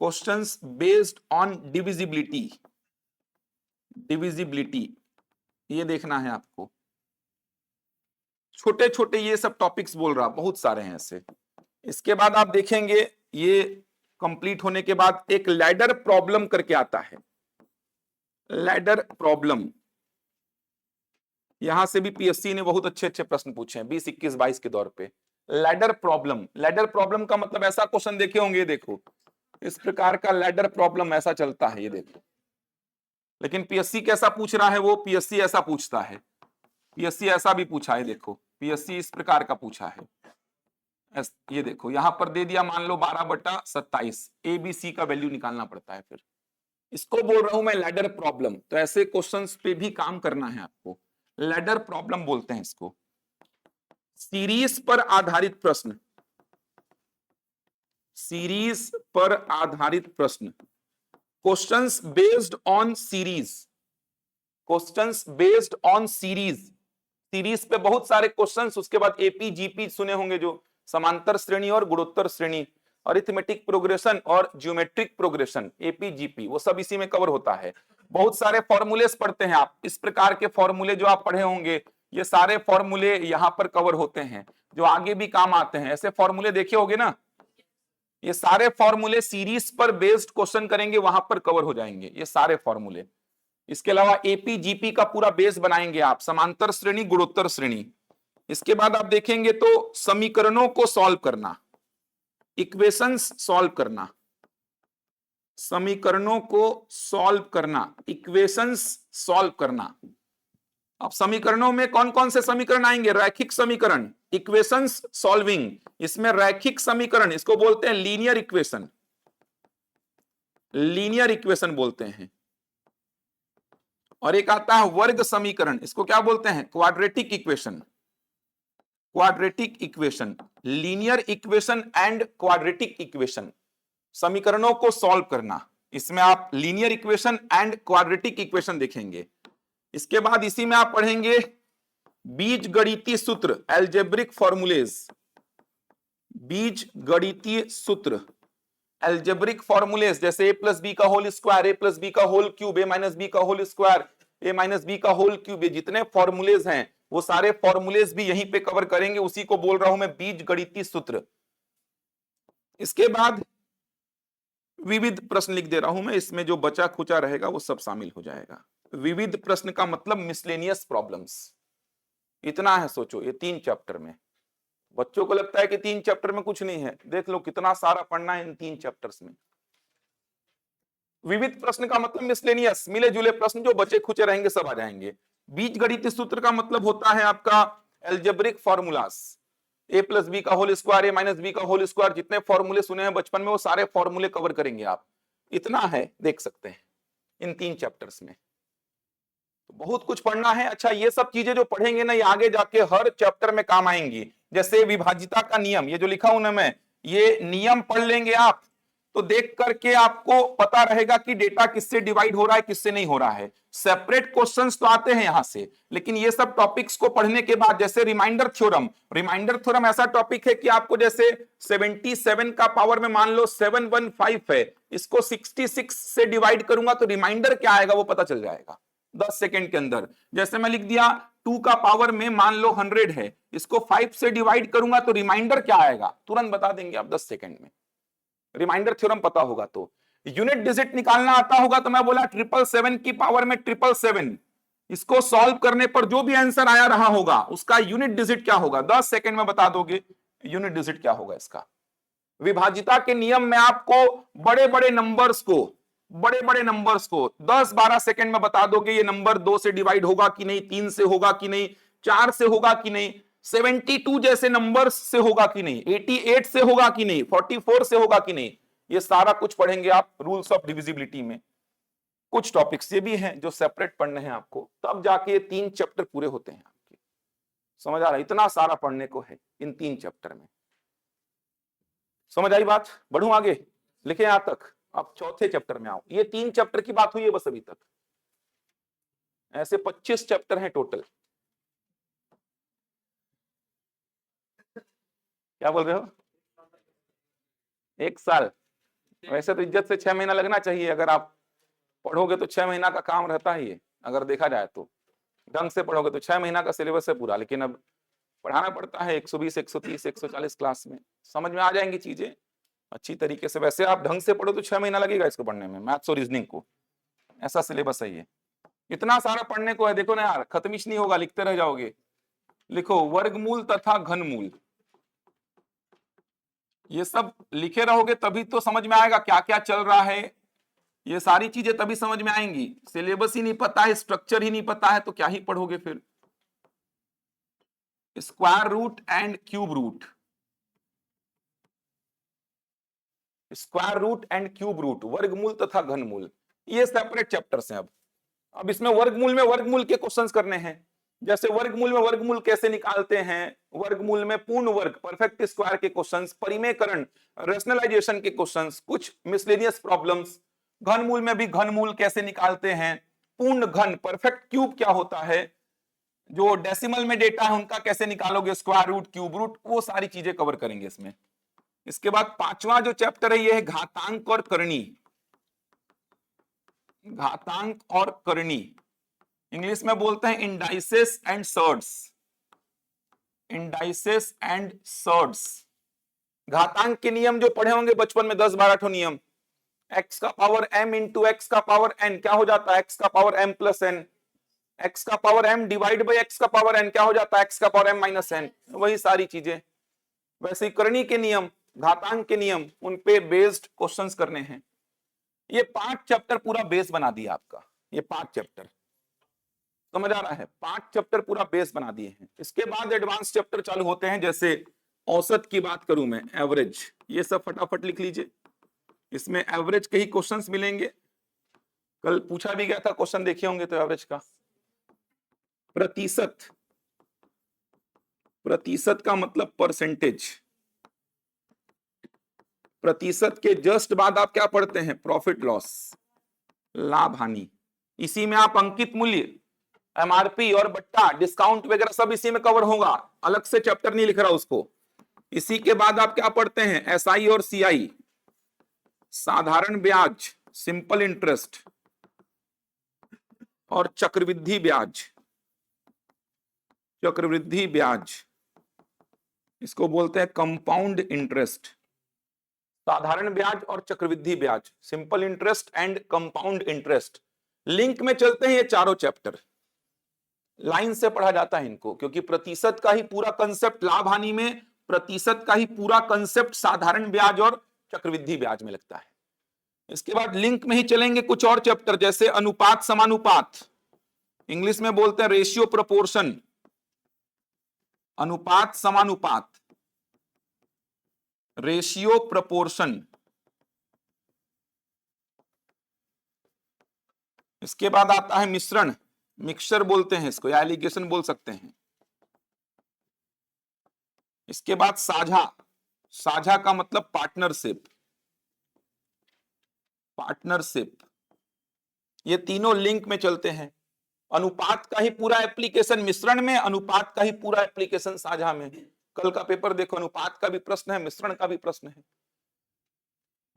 Questions based on divisibility, divisibility ये देखना है आपको। छोटे छोटे ये सब टॉपिक्स बोल रहा, बहुत सारे हैं ऐसे। इसके बाद आप देखेंगे ये कंप्लीट होने के बाद एक लैडर प्रॉब्लम करके आता है। लैडर प्रॉब्लम, यहां से भी पीएससी ने बहुत अच्छे अच्छे प्रश्न पूछे हैं 20, 21, 22 के दौर पे। लैडर प्रॉब्लम, लैडर प्रॉब्लम का मतलब ऐसा क्वेश्चन देखे होंगे, देखो इस प्रकार का लैडर प्रॉब्लम ऐसा चलता है, ये देखो। लेकिन पीएससी कैसा पूछ रहा है, वो पीएससी ऐसा पूछता है। पीएससी ऐसा भी पूछा है, देखो पीएससी इस प्रकार का पूछा है। ये देखो यहां पर दे दिया, मान लो 12/27, ABC का वैल्यू निकालना पड़ता है। फिर इसको बोल रहा हूं मैं लैडर प्रॉब्लम। तो ऐसे क्वेश्चंस पे भी काम करना है आपको, लैडर प्रॉब्लम बोलते हैं इसको। सीरीज पर आधारित प्रश्न, सीरीज पर आधारित प्रश्न, questions based on series. Questions based on series, series पे बहुत सारे क्वेश्चंस। उसके बाद एपी जीपी सुने होंगे, जो समांतर श्रेणी और गुणोत्तर श्रेणी, अरिथमेटिक प्रोग्रेशन और ज्योमेट्रिक प्रोग्रेशन, एपी जीपी, वो सब इसी में कवर होता है। बहुत सारे फॉर्मूलेस पढ़ते हैं आप, इस प्रकार के फॉर्मूले जो आप पढ़े होंगे, ये सारे फॉर्मूले यहां पर कवर होते हैं, जो आगे भी काम आते हैं। ऐसे फॉर्मूले देखे होंगे ना, ये सारे फॉर्मूले सीरीज पर बेस्ड क्वेश्चन करेंगे, वहां पर कवर हो जाएंगे ये सारे फॉर्मूले। इसके अलावा एपी जीपी का पूरा बेस बनाएंगे आप, समांतर श्रेणी, गुणोत्तर श्रेणी। इसके बाद आप देखेंगे तो समीकरणों को सॉल्व करना, इक्वेशंस सॉल्व करना, समीकरणों को सॉल्व करना, इक्वेशंस सॉल्व करना। अब समीकरणों में कौन कौन से समीकरण आएंगे? रैखिक समीकरण, इक्वेशंस सॉल्विंग। इसमें रैखिक समीकरण, इसको बोलते हैं लीनियर इक्वेशन, लीनियर इक्वेशन बोलते हैं। और एक आता है वर्ग समीकरण, इसको क्या बोलते हैं? Quadratic equation. Quadratic equation, linear equation and quadratic equation, समीकरणों को सॉल्व करना। इसमें आप linear equation and quadratic equation देखेंगे। इसके बाद इसी में आप पढ़ेंगे बीज गणितीय सूत्र, एल्जेब्रिक फॉर्मूलेज, बीज गणितीय सूत्र, एल्जेब्रिक फॉर्मूलेज, जैसे a+b का होल स्क्वायर, a+b का होल क्यूब, a-b का होल स्क्वायर, a-b का होल क्यूब, ये जितने फॉर्मूलेज हैं वो सारे फॉर्मूलेज भी यहीं पे कवर करेंगे। उसी को बोल रहा हूं मैं बीज गणितीय सूत्र। इसके बाद विविध प्रश्न लिख दे रहा हूं मैं, इसमें जो बचा खुचा रहेगा वो सब शामिल हो जाएगा। विविध प्रश्न का मतलब मिसलेनियस प्रॉब्लम्स, इतना है सोचो ये 3 चैप्टर में। बच्चों को लगता है कि 3 चैप्टर में कुछ नहीं है, देख लो कितना सारा पढ़ना है इन 3 चैप्टर्स में। विविध प्रश्न का मतलब मिसलेनियस, मिले जुले प्रश्न जो बचे खुचे रहेंगे सब आ जाएंगे। बीजगणितीय सूत्र का मतलब होता है आपका एल्जेब्रिक फॉर्मूलास, a+b का होल स्क्वायर, a-b का होल स्क्वायर, जितने फॉर्मूले सुने हैं बचपन में वो सारे फॉर्मूले कवर करेंगे आप। इतना है, देख सकते हैं इन 3 चैप्टर्स में। तो बहुत कुछ पढ़ना है। अच्छा, ये सब चीजें जो पढ़ेंगे ना, ये आगे जाके हर चैप्टर में काम आएंगी। जैसे विभाज्यता का नियम, ये जो लिखा हूं ना मैं, ये नियम पढ़ लेंगे आप तो देख करके आपको पता रहेगा कि डेटा किससे डिवाइड हो रहा है, किससे नहीं हो रहा है। सेपरेट क्वेश्चंस तो आते हैं यहां से, लेकिन ये सब टॉपिक्स को पढ़ने के बाद, जैसे रिमाइंडर थ्योरम, रिमाइंडर थ्योरम ऐसा टॉपिक है कि आपको जैसे 77 का पावर में मान लो 715 है, इसको 66 से डिवाइड करूंगा तो रिमाइंडर क्या आएगा वो पता चल जाएगा 10 सेकेंड के अंदर। जैसे मैं लिख दिया 2 का पावर में मान लो 100 है, इसको 5 से डिवाइड करूंगा तो रिमाइंडर क्या आएगा तुरंत बता देंगे आप 10 सेकेंड में। रिमाइंडर थ्योरम पता होगा तो। यूनिट डिजिट निकालना आता होगा तो मैं बोला 777 की पावर में 777, इसको सॉल्व करने पर जो भी आंसर आया रहा होगा उसका यूनिट डिजिट क्या होगा 10 सेकंड में बता दोगे यूनिट डिजिट क्या होगा इसका। विभाजिता के नियम में आपको बड़े बड़े नंबर्स को 10-12 सेकंड में बता दोगे ये नंबर 2 से डिवाइड होगा कि नहीं, 3 से होगा कि नहीं, 4 से होगा कि नहीं, 72 जैसे नंबर्स से होगा कि नहीं, 88 से होगा कि नहीं, 44 से होगा कि नहीं, ये सारा कुछ पढ़ेंगे आप रूल्स ऑफ डिविजिबिलिटी में। कुछ टॉपिक्स ये भी हैं जो सेपरेट पढ़ने हैं आपको, तब जाके ये 3 चैप्टर पूरे होते हैं आपके। समझ आ रहा है? इतना सारा पढ़ने को है इन 3 चैप्टर में। समझ आई बात? बढ़ूं आगे? लिखे यहां तक? अब चौथे चैप्टर में आओ। ये 3 चैप्टर की बात हुई है बस अभी तक, ऐसे 25 चैप्टर हैं टोटल। क्या बोल रहे हो? 1 साल? वैसे तो इज्जत से 6 महीना लगना चाहिए, अगर आप पढ़ोगे तो 6 महीना का काम रहता है ये, अगर देखा जाए तो ढंग से पढ़ोगे तो 6 महीना का सिलेबस है पूरा। लेकिन अब पढ़ाना पड़ता है 120, 130, 140 क्लास में, समझ में आ जाएंगी चीजें अच्छी तरीके से। वैसे आप ढंग से पढ़ो तो 6 महीना लगेगा इसको पढ़ने में, मैथ्स और रीजनिंग को, ऐसा सिलेबस है ये। इतना सारा पढ़ने को है, देखो ना यार, खत्मिश नहीं होगा, लिखते रह जाओगे। लिखो वर्गमूल तथा घनमूल, ये सब लिखे रहोगे तभी तो समझ में आएगा क्या क्या चल रहा है। ये सारी चीजें तभी समझ में आएंगी। सिलेबस ही नहीं पता है, स्ट्रक्चर ही नहीं पता है, तो क्या ही पढ़ोगे फिर। Square root and cube root, square root and cube root, वर्गमूल तथा घनमूल, ये सेपरेट चैप्टर्स हैं। अब इसमें वर्गमूल के क्वेश्चंस करने हैं। जैसे वर्गमूल में वर्गमूल कैसे निकालते हैं, वर्गमूल में पूर्ण वर्ग, परफेक्ट स्क्वायर के क्वेश्चंस, परिमेयकरण, रैशनलाइजेशन के क्वेश्चंस, कुछ मिसलेनियस प्रॉब्लम्स। घनमूल में भी घनमूल कैसे निकालते हैं, पूर्ण घन, परफेक्ट क्यूब क्या होता है, जो डेसिमल में डेटा है उनका कैसे निकालोगे, स्क्वायर रूट, क्यूब रूट, वो सारी चीजें कवर करेंगे इसमें। इसके बाद 5वां जो चैप्टर है ये है घातांक और करनी। घातांक और करनी, इंग्लिश में बोलते हैं indices and surds, indices and surds. घातांक के नियम जो पढ़े होंगे बचपन में 10-12 नियम। x का पावर m इंटू एक्स का पावर n क्या हो जाता है, x का power m plus n। x का power m divide by x का पावर n क्या हो जाता है, x का पावर m माइनस n। वही सारी चीजें। वैसे ही करनी के नियम, घातांक के नियम, उन पे बेस्ड क्वेश्चंस करने हैं। ये 5 चैप्टर पूरा बेस बना दिया आपका, ये 5 चैप्टर, समझ आ रहा है? 5 चैप्टर पूरा बेस बना दिए हैं। इसके बाद एडवांस चैप्टर चालू होते हैं। जैसे औसत की बात करूं मैं, एवरेज, ये सब फटाफट लिख लीजिए। इसमें एवरेज के ही क्वेश्चंस मिलेंगे, कल पूछा भी गया था क्वेश्चन, देखे होंगे तो एवरेज का। प्रतिशत, प्रतिशत का मतलब परसेंटेज। प्रतिशत के जस्ट बाद आप क्या पढ़ते हैं, प्रॉफिट लॉस, लाभ हानि। इसी में आप अंकित मूल्य, एमआरपी और बट्टा, डिस्काउंट वगैरह सब इसी में कवर होगा, अलग से चैप्टर नहीं लिख रहा उसको। इसी के बाद आप क्या पढ़ते हैं, एसआई और सीआई, साधारण ब्याज, सिंपल इंटरेस्ट और चक्रवृद्धि ब्याज। चक्रवृद्धि ब्याज, इसको बोलते हैं कंपाउंड इंटरेस्ट। साधारण ब्याज और चक्रवृद्धि ब्याज, simple interest and compound interest, link में चलते हैं ये चारों चैप्टर। लाइन से पढ़ा जाता है इनको, क्योंकि प्रतिशत का ही पूरा कंसेप्ट लाभ हानि में, प्रतिशत का ही पूरा कंसेप्ट साधारण ब्याज और चक्रवृद्धि ब्याज में लगता है। इसके बाद लिंक में ही चलेंगे कुछ और चैप्टर, जैसे अनुपात समानुपात, इंग्लिश में बोलते हैं रेशियो प्रोपोर्शन, अनुपात समानुपात, रेशियो प्रोपोर्शन। इसके बाद आता है मिश्रण, मिक्सचर बोलते हैं इसको, या एलिगेशन बोल सकते हैं। इसके बाद साझा, साझा का मतलब पार्टनरशिप, पार्टनरशिप। ये तीनों लिंक में चलते हैं। अनुपात का ही पूरा एप्लीकेशन मिश्रण में, अनुपात का ही पूरा एप्लीकेशन साझा में। कल का पेपर देखो, अनुपात का भी प्रश्न है, मिश्रण का भी प्रश्न है।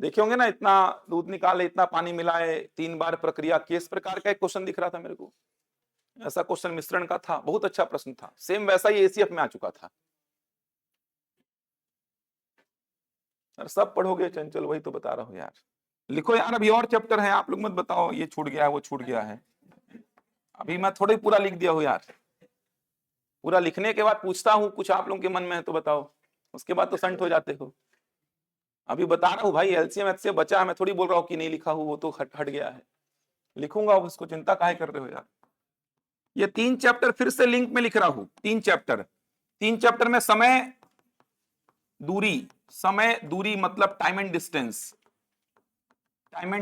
देखे होंगे ना, इतना दूध निकाले, इतना पानी मिलाए, 3 बार प्रक्रिया, किस प्रकार का एक क्वेश्चन दिख रहा था मेरे को, ऐसा क्वेश्चन मिश्रण का था, बहुत अच्छा प्रश्न था। सेम वैसा ही एसीएफ में आ चुका था। और सब पढ़ोगे चंचल, वही तो बता रहा हूं यार। लिखो यार, अभी और चैप्टर है, आप लोग मत बताओ ये छूट गया है वो छूट गया है। अभी मैं थोड़ा ही पूरा लिख दिया हूं यार। पूरा लिखने के बाद पूछता हूं कुछ आप लोगों के मन में है तो बताओ, उसके बाद तो संट हो जाते हो। अभी बता रहा हूं भाई, एलसीएम एचसीएफ बचा है, मैं थोड़ी बोल रहा हूं कि नहीं लिखा हूं, वो तो हट गया है, लिखूंगा, उसको चिंता काहे कर रहे हो यार। ये 3 चैप्टर फिर से लिंक में लिख रहा हूं, 3 चैप्टर में समय दूरी मतलब टाइम एंड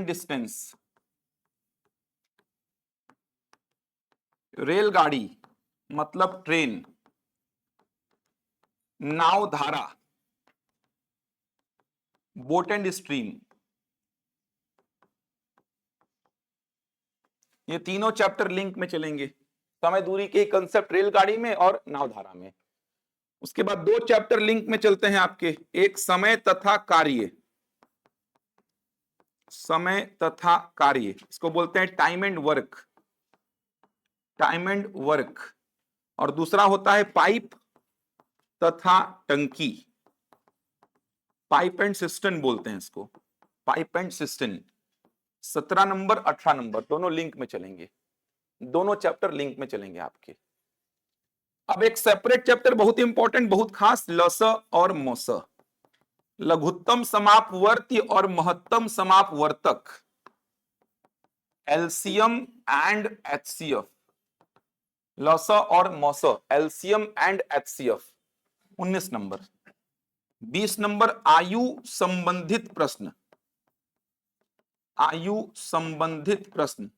डिस्टेंस, रेलगाड़ी मतलब ट्रेन, नाव धारा, बोट एंड स्ट्रीम, ये तीनों चैप्टर लिंक में चलेंगे, समय दूरी के कंसेप्ट रेलगाड़ी में और नाव धारा में। उसके बाद 2 चैप्टर लिंक में चलते हैं आपके, एक समय तथा कार्य, इसको बोलते हैं टाइम एंड वर्क, और दूसरा होता है पाइप तथा टंकी, पाइप एंड सिस्टम बोलते हैं इसको, pipe and system. 17 number 18 number दोनों लिंक में चलेंगे, दोनों चैप्टर लिंक में चलेंगे आपके। अब एक सेपरेट चैप्टर बहुत इंपॉर्टेंट, बहुत खास, लस और मस, लघुत्तम समापवर्ती और महत्तम समापवर्तक, एलसीएम एंड एचसीएफ, लस और मस, LCM and HCF. 19 number. 20 number आयु संबंधित प्रश्न,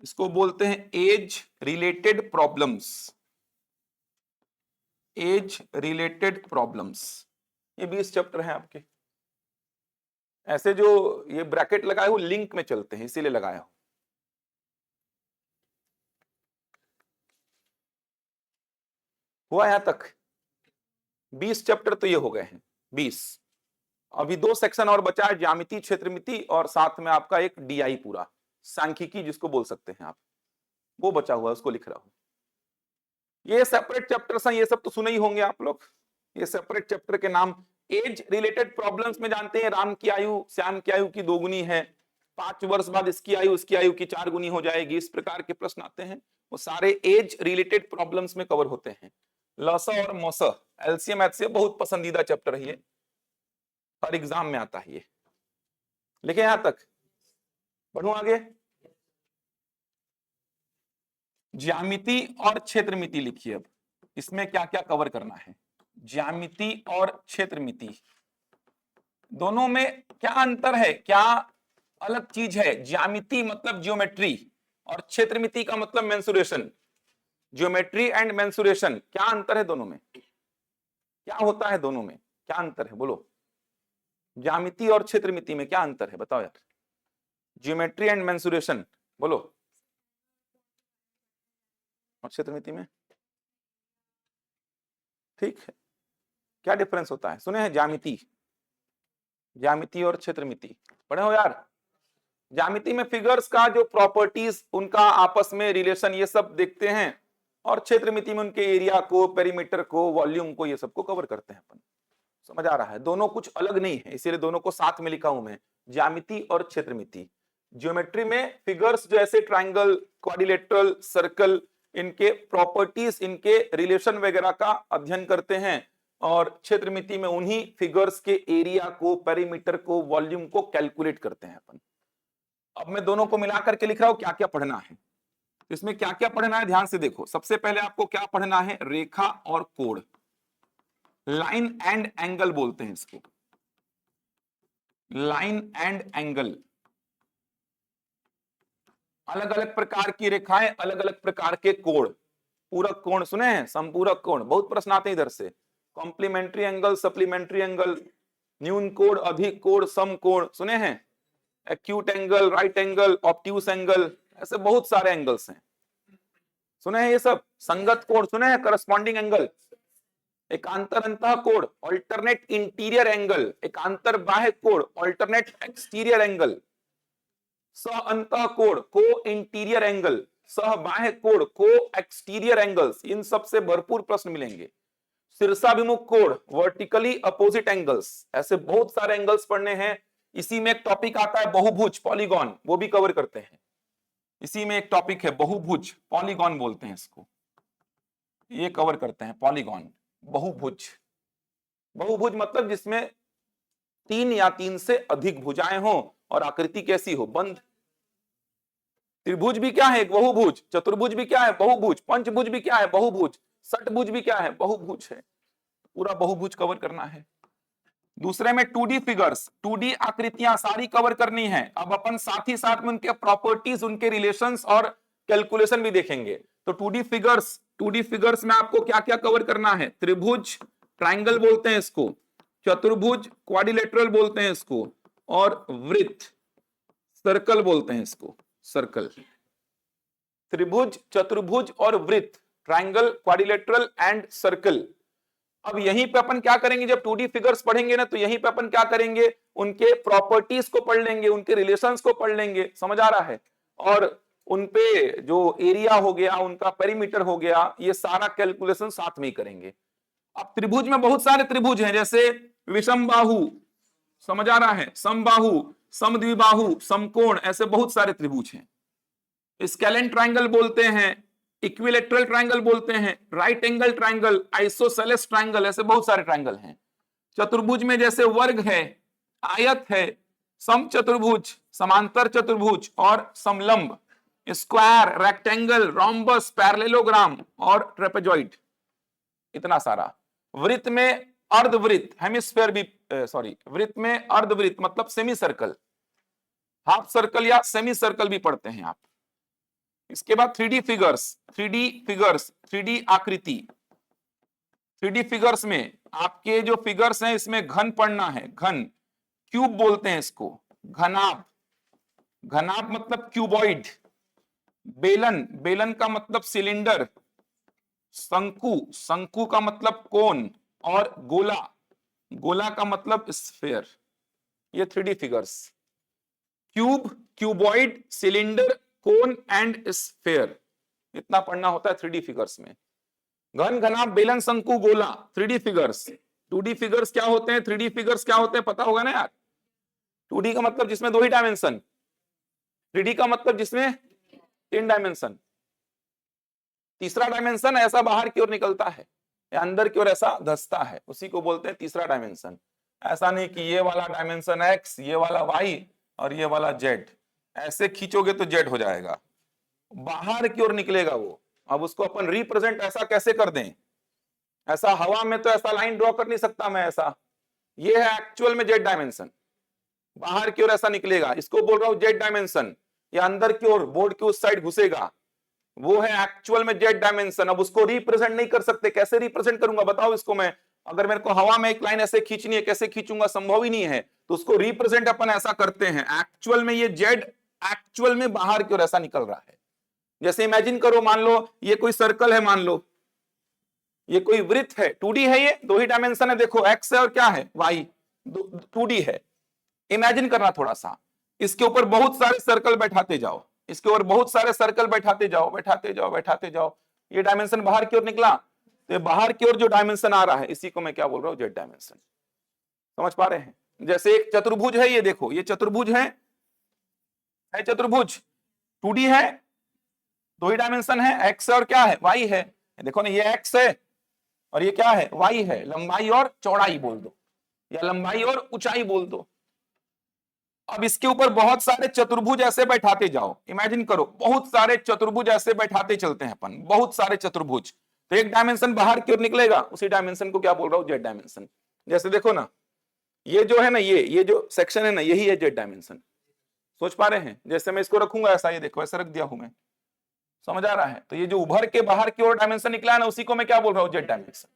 इसको बोलते हैं एज रिलेटेड प्रॉब्लम्स। ये 20 चैप्टर हैं आपके। ऐसे जो ये ब्रैकेट लगाए हो लिंक में चलते हैं, इसीलिए लगाया हो। हुआ यहां तक? 20 चैप्टर तो ये हो गए हैं 20। अभी 2 सेक्शन और बचा है, ज्यामिति, क्षेत्रमिति और साथ में आपका एक डीआई पूरा, सांख्यिकी जिसको बोल सकते हैं आप, वो बचा हुआ है, उसको लिख रहा हूं। ये सेपरेट चैप्टर्स हैं, ये सब तो सुने ही होंगे आप लोग। ये सेपरेट चैप्टर के नाम, एज रिलेटेड प्रॉब्लम्स में जानते हैं राम की आयु श्याम की आयु की 2 गुनी है, 5 वर्ष बाद इसकी आयु की 4 गुनी हो जाएगी, इस प्रकार के प्रश्न आते हैं, वो सारे एज रिलेटेड प्रॉब्लम्स में कवर होते हैं। लस और मस, एलसीएम एचसीएफ बहुत पसंदीदा चैप्टर है ये, हर एग्जाम में आता है ये। लिखे यहां तक? बढ़ू आगे। ज्यामिति और क्षेत्रमिति लिखिए। अब इसमें क्या क्या कवर करना है, ज्यामिति और क्षेत्रमिति दोनों में क्या अंतर है, क्या अलग चीज है? ज्यामिति मतलब ज्योमेट्री और क्षेत्रमिति का मतलब मेंसुरेशन। ज्योमेट्री एंड मेंसुरेशन, क्या अंतर है दोनों में? क्या होता है दोनों में, क्या अंतर है बोलो? ज्यामिति और क्षेत्रमिति में क्या अंतर है बताओ यार? ज्योमेट्री एंड मेंसुरेशन बोलो। और क्षेत्रमिति में ठीक है, क्या डिफरेंस होता है? सुने हैं ज्यामिति और क्षेत्रमिति पढ़े हो यार? ज्यामिति में फिगर्स का जो प्रॉपर्टीज, उनका आपस में रिलेशन, ये सब देखते हैं, और क्षेत्रमिति में उनके एरिया को, पेरीमीटर को, वॉल्यूम को, ये सबको कवर करते हैं अपन। समझ आ रहा है? दोनों कुछ अलग नहीं है, इसीलिए दोनों को साथ में लिखा हूं मैं, ज्यामिति और क्षेत्रमिति। ज्योमेट्री में फिगर्स जो ऐसे ट्राइंगल, क्वाड्रिलेटरल, सर्कल, इनके प्रॉपर्टीज, इनके रिलेशन वगैरह का अध्ययन करते हैं, और क्षेत्रमिति में उन्हीं फिगर्स के एरिया को, पेरीमीटर को, वॉल्यूम को कैलकुलेट करते हैं अपन। अब मैं दोनों को मिला करके लिख रहा हूं क्या क्या पढ़ना है। इसमें क्या क्या पढ़ना है ध्यान से देखो। सबसे पहले आपको क्या पढ़ना है? रेखा और कोण, लाइन एंड एंगल बोलते हैं इसको, लाइन एंड एंगल। अलग अलग प्रकार की रेखाएं, अलग अलग प्रकार के कोण। पूरक कोण सुने हैं? संपूरक कोण, बहुत प्रश्न आते हैं इधर से। कॉम्प्लीमेंट्री एंगल, सप्लीमेंट्री एंगल, न्यून कोण, अधिक कोण, सम कोण सुने हैं? Acute angle, right angle, obtuse angle, ऐसे बहुत सारे एंगल्स हैं, सुने हैं ये सब? संगत कोण सुने हैं? Corresponding angle. एकांतर अंतः कोण, ऑल्टरनेट इंटीरियर एंगल। एकांतर बाह्य कोण, ऑल्टरनेट एक्सटीरियर एंगल। सह अंतः कोण, को इंटीरियर एंगल। सह बाह्य कोण, को एक्सटीरियर एंगल्स। इन सब से भरपूर प्रश्न मिलेंगे। शीर्षाभिमुख कोण, वर्टिकली अपोजिट एंगल्स। ऐसे बहुत सारे एंगल्स पढ़ने हैं। इसी में एक टॉपिक आता है बहुभुज, पॉलीगॉन, वो भी कवर करते हैं। इसी में एक टॉपिक है बहुभुज, पॉलीगॉन बोलते हैं इसको, ये कवर करते हैं। पॉलीगॉन, बहुभुज। बहुभुज मतलब जिसमें तीन या तीन से अधिक भुजाएं हो और आकृति कैसी हो, बंद। त्रिभुज भी क्या है, एक बहुभुज। चतुर्भुज भी क्या है, बहुभुज। पंचभुज भी क्या है, बहुभुज। षटभुज भी क्या है, बहुभुज है। पूरा बहुभुज कवर करना है। दूसरे में 2D फिगर्स, 2D आकृतियां सारी कवर करनी है। अब अपन साथ ही साथ में उनके प्रॉपर्टीज, उनके रिलेशंस और कैलकुलेशन भी देखेंगे। तो 2D फिगर्स में आपको क्या क्या कवर करना है, त्रिभुज, ट्राइंगल बोलते हैं इसको, चतुर्भुज, क्वाड्रिलेटरल बोलते हैं इसको, और वृत्त, सर्कल बोलते हैं इसको, सर्कल। त्रिभुज, चतुर्भुज और वृत्त, ट्राइंगल, क्वाड्रिलेटरल एंड सर्कल। अब यहीं पे अपन क्या करेंगे, जब 2D फिगर्स पढ़ेंगे ना, तो यहीं पे अपन क्या करेंगे, उनके प्रॉपर्टीज को पढ़ लेंगे, उनके रिलेशंस को पढ़ लेंगे, समझ आ रहा है। और उनपे जो एरिया हो गया, उनका पेरीमीटर हो गया, ये सारा कैलकुलेशन साथ में ही करेंगे। अब त्रिभुज में बहुत सारे त्रिभुज हैं, जैसे विषमबाहु, समझ आ रहा है, समबाहु, समद्विबाहु, समकोण, ऐसे बहुत सारे त्रिभुज हैं। स्केलेन ट्राइंगल बोलते हैं, इक्विलेटरल ट्राइंगल बोलते हैं, right angle triangle, isosceles triangle, ऐसे बहुत सारे ट्राइंगल हैं। चतुर्भुज में जैसे वर्ग है, आयत है, समचतुर्भुज, समांतर चतुर्भुज और समलंब, स्क्वायर, रेक्टेंगल, रोम्बस, पैरेललोग्राम और ट्रेपेजॉइड, इतना सारा। वृत्त में अर्धवृत्त, हेमिस्फेयर भी, सॉरी, वृत्त में अर्धवृत्त मतलब सेमी सर्कल, हाफ सर्कल या सेमी सर्कल भी पढ़ते हैं आप। इसके बाद 3D फिगर्स, 3D आकृति। 3D फिगर्स में आपके जो फिगर्स हैं, इसमें घन पढ़ना है, घन, क्यूब बोलते हैं इसको, घनाभ, घनाभ मतलब क्यूबॉइड, बेलन, बेलन का मतलब सिलेंडर, शंकु, शंकु का मतलब कोन, और गोला, गोला का मतलब स्फीयर। ये 3D figures, cube, cuboid, cylinder, cone and sphere, इतना पढ़ना होता है 3D फिगर्स में। घन, घनाभ, बेलन, शंकु, गोला, 3D फिगर्स। 2D फिगर्स क्या होते हैं, 3D फिगर्स क्या होते हैं, पता होगा ना यार। 2D का मतलब जिसमें 2 ही डायमेंशन, 3D का मतलब जिसमें 3 डायमेंशन। तीसरा डायमेंशन ऐसा बाहर की ओर निकलता है या अंदर की ओर ऐसा धंसता है, उसी को बोलते हैं तीसरा डायमेंशन। ऐसा नहीं कि ये वाला डायमेंशन x, ये वाला y और ये वाला z, ऐसे खींचोगे तो z हो जाएगा, बाहर की ओर निकलेगा वो। अब उसको अपन रिप्रेजेंट ऐसा कैसे कर दें, ऐसा हवा में तो ऐसा लाइन ड्रॉ कर नहीं सकता मैं ऐसा, ये है एक्चुअल में z डायमेंशन, बाहर की ओर ऐसा निकलेगा, इसको बोल रहा हूं z डायमेंशन। या अंदर की ओर बोर्ड के उस साइड घुसेगा, वो है एक्चुअल में z डायमेंशन। अब उसको रिप्रेजेंट नहीं कर सकते, कैसे रिप्रेजेंट करूंगा बताओ इसको मैं। अगर मेरे को हवा में एक लाइन ऐसे खींचनी है, कैसे खींचूंगा, संभव ही नहीं है। तो उसको रिप्रेजेंट अपन ऐसा करते हैं, एक्चुअल में ये z एक्चुअल में बाहर की ओर ऐसा निकल रहा है। जैसे इमेजिन करो, मान लो ये कोई सर्कल है, मान लो ये कोई वृत्त है, 2D है, ये 2 ही डायमेंशन है, देखो x है और क्या है y, 2D है। इमेजिन करना थोड़ा सा, इसके ऊपर बहुत सारे सर्कल बैठाते जाओ, इसके ऊपर बहुत सारे सर्कल बैठाते जाओ, बैठाते जाओ, बैठाते जाओ, ये डायमेंशन बाहर की ओर निकला, तो बाहर की ओर जो डायमेंशन आ रहा है, इसी को मैं क्या बोल रहा हूं, z डायमेंशन। समझ पा रहे हैं। जैसे एक चतुर्भुज है, ये देखो, ये चतुर्भुज है चतुर्भुज, 2D है, 2 ही डायमेंशन है, x और क्या है, y है। देखो ना, ये x है और ये क्या है, y है। लंबाई और चौड़ाई बोल दो, या लंबाई और ऊंचाई बोल दो। अब इसके ऊपर बहुत सारे चतुर्भुज ऐसे बैठाते जाओ, इमेजिन करो बहुत सारे चतुर्भुज ऐसे बैठाते चलते हैं अपन, बहुत सारे चतुर्भुज, तो एक डायमेंशन बाहर की ओर निकलेगा, उसी डायमेंशन को क्या बोल रहा हूं, z डायमेंशन। जैसे देखो ना, ये जो है ना, ये जो सेक्शन है ना, यही है z डायमेंशन। सोच पा रहे हैं। जैसे मैं इसको रखूंगा ऐसा, ये देखो ऐसा रख दिया हूं मैं, समझ आ रहा है। तो ये जो उभर के बाहर की ओर डायमेंशन निकला है ना, उसी को मैं क्या बोल रहा हूं, z डायमेंशन।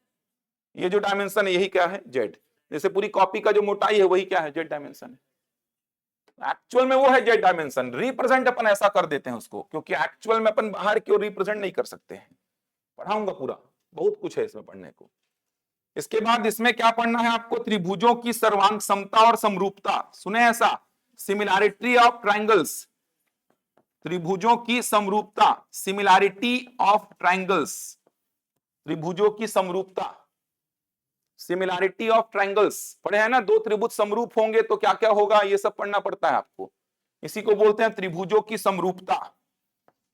ये जो डायमेंशन है, यही क्या है, z। जैसे पूरी कॉपी का जो मोटाई है, वही क्या है, z डायमेंशन है। एक्चुअल में वो है z डायमेंशन, रिप्रेजेंट अपन ऐसा कर देते हैं उसको, क्योंकि एक्चुअल में अपन बाहर की ओर रिप्रेजेंट नहीं कर सकते हैं। पढ़ाऊंगा पूरा, बहुत कुछ है इसमें पढ़ने को। इसके बाद इसमें क्या पढ़ना है आपको, त्रिभुजों की सर्वांग समता और समरूपता। सुने ऐसा, सिमिलैरिटी ऑफ ट्राइंगल्स, त्रिभुजों की समरूपता, सिमिलैरिटी ऑफ ट्राइंगल्स, त्रिभुजों की समरूपता, सिमिलैरिटी ऑफ ट्राइंगल्स पढ़े हैं ना। 2 त्रिभुज समरूप होंगे तो क्या क्या होगा, ये सब पढ़ना पड़ता है आपको, इसी को बोलते हैं त्रिभुजों की समरूपता।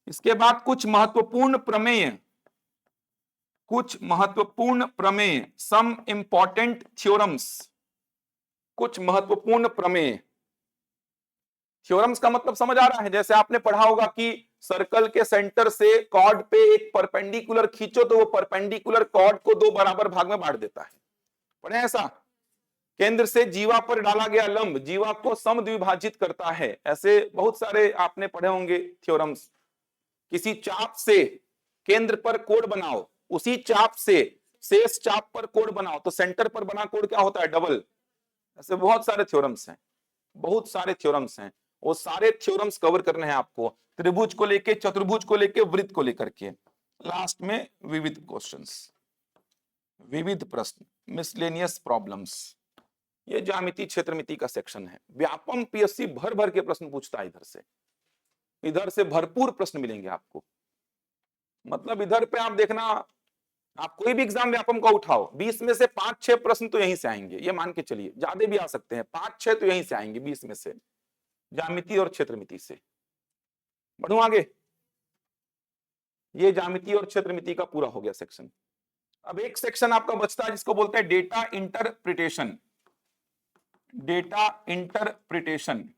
इसके बाद कुछ महत्वपूर्ण प्रमेय, कुछ महत्वपूर्ण प्रमेय, सम इंपॉर्टेंट थ्योरम्स, कुछ महत्वपूर्ण प्रमेय। थ्योरम्स का मतलब समझ आ रहा है? जैसे आपने पढ़ा होगा कि सर्कल के सेंटर से कॉर्ड पे एक परपेंडिकुलर खींचो तो वो परपेंडिकुलर कॉर्ड को दो बराबर भाग में बांट देता है। पढ़े ऐसा? केंद्र से जीवा पर डाला गया लंब जीवा को समद्विभाजित करता है। ऐसे बहुत सारे आपने पढ़े होंगे थ्योरम्स। किसी चाप से केंद्र पर कोण बनाओ, उसी चाप से शेष चाप पर कोण बनाओ तो सेंटर पर बना कोण क्या होता है? डबल। ऐसे बहुत सारे थ्योरम्स हैं, बहुत सारे थ्योरम्स हैं। वो सारे थ्योरम्स कवर करने हैं आपको, त्रिभुज को लेके, चतुर्भुज को लेके, वृत्त को लेकर के। लास्ट में विविध क्वेश्चंस, विविध प्रश्न, मिसलेनियस प्रॉब्लम्स। ये ज्यामिति क्षेत्रमिति का सेक्शन है। व्यापम पीएससी भर भर के प्रश्न पूछता है इधर से भरपूर प्रश्न मिलेंगे आपको। मतलब इधर पे आप देखना, आप कोई भी एग्जाम व्यापम का उठाओ, 20 में से 5-6 प्रश्न तो यहीं से आएंगे, ये मान के चलिए। ज्यादा भी आ सकते हैं, 5-6 तो यहीं से आएंगे 20 में से, ज्यामिति और क्षेत्रमिति से। बढ़ू आगे। ये ज्यामिति और क्षेत्रमिति का पूरा हो गया सेक्शन। अब एक सेक्शन आपका बचता है जिसको बोलते हैं data interpretation. Data interpretation,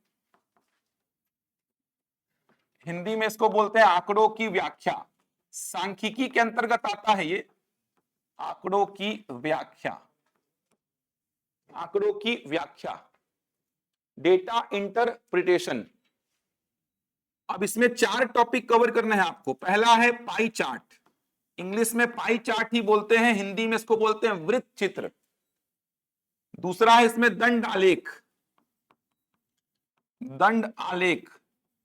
Hindi में इसको बोलते हैं आंकड़ों की व्याख्या। सांख्यिकी के अंतर्गत आता है ये, आंकड़ों की व्याख्या, आंकड़ों की व्याख्या, डेटा इंटरप्रिटेशन। अब इसमें 4 टॉपिक कवर करने हैं आपको। पहला है पाई चार्ट, इंग्लिश में पाई चार्ट ही बोलते हैं, हिंदी में इसको बोलते हैं वृत्त चित्र। दूसरा है इसमें दंड आलेख, दंड आलेख,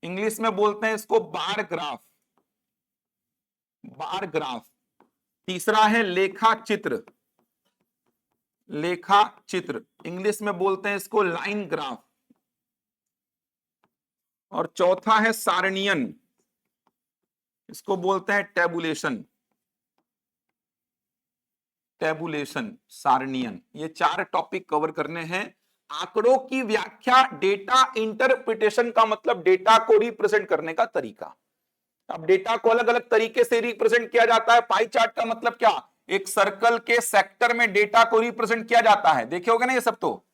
इंग्लिश में बोलते हैं इसको बार ग्राफ, बार ग्राफ। तीसरा है लेखा चित्र, लेखा चित्र, इंग्लिश में बोलते हैं इसको लाइन ग्राफ। और चौथा है सारणियन, इसको बोलते हैं टेबुलेशन, टेबुलेशन, सारणियन। ये 4 टॉपिक कवर करने हैं। आंकड़ों की व्याख्या, डेटा इंटरप्रिटेशन का मतलब डेटा को रिप्रेजेंट करने का तरीका। अब डेटा को अलग अलग तरीके से रिप्रेजेंट किया जाता है। पाई चार्ट का मतलब क्या? एक सर्कल के सेक्टर में डेटा को रिप्रेजेंट किया जाता है। देखे होगे ना ये सब। तो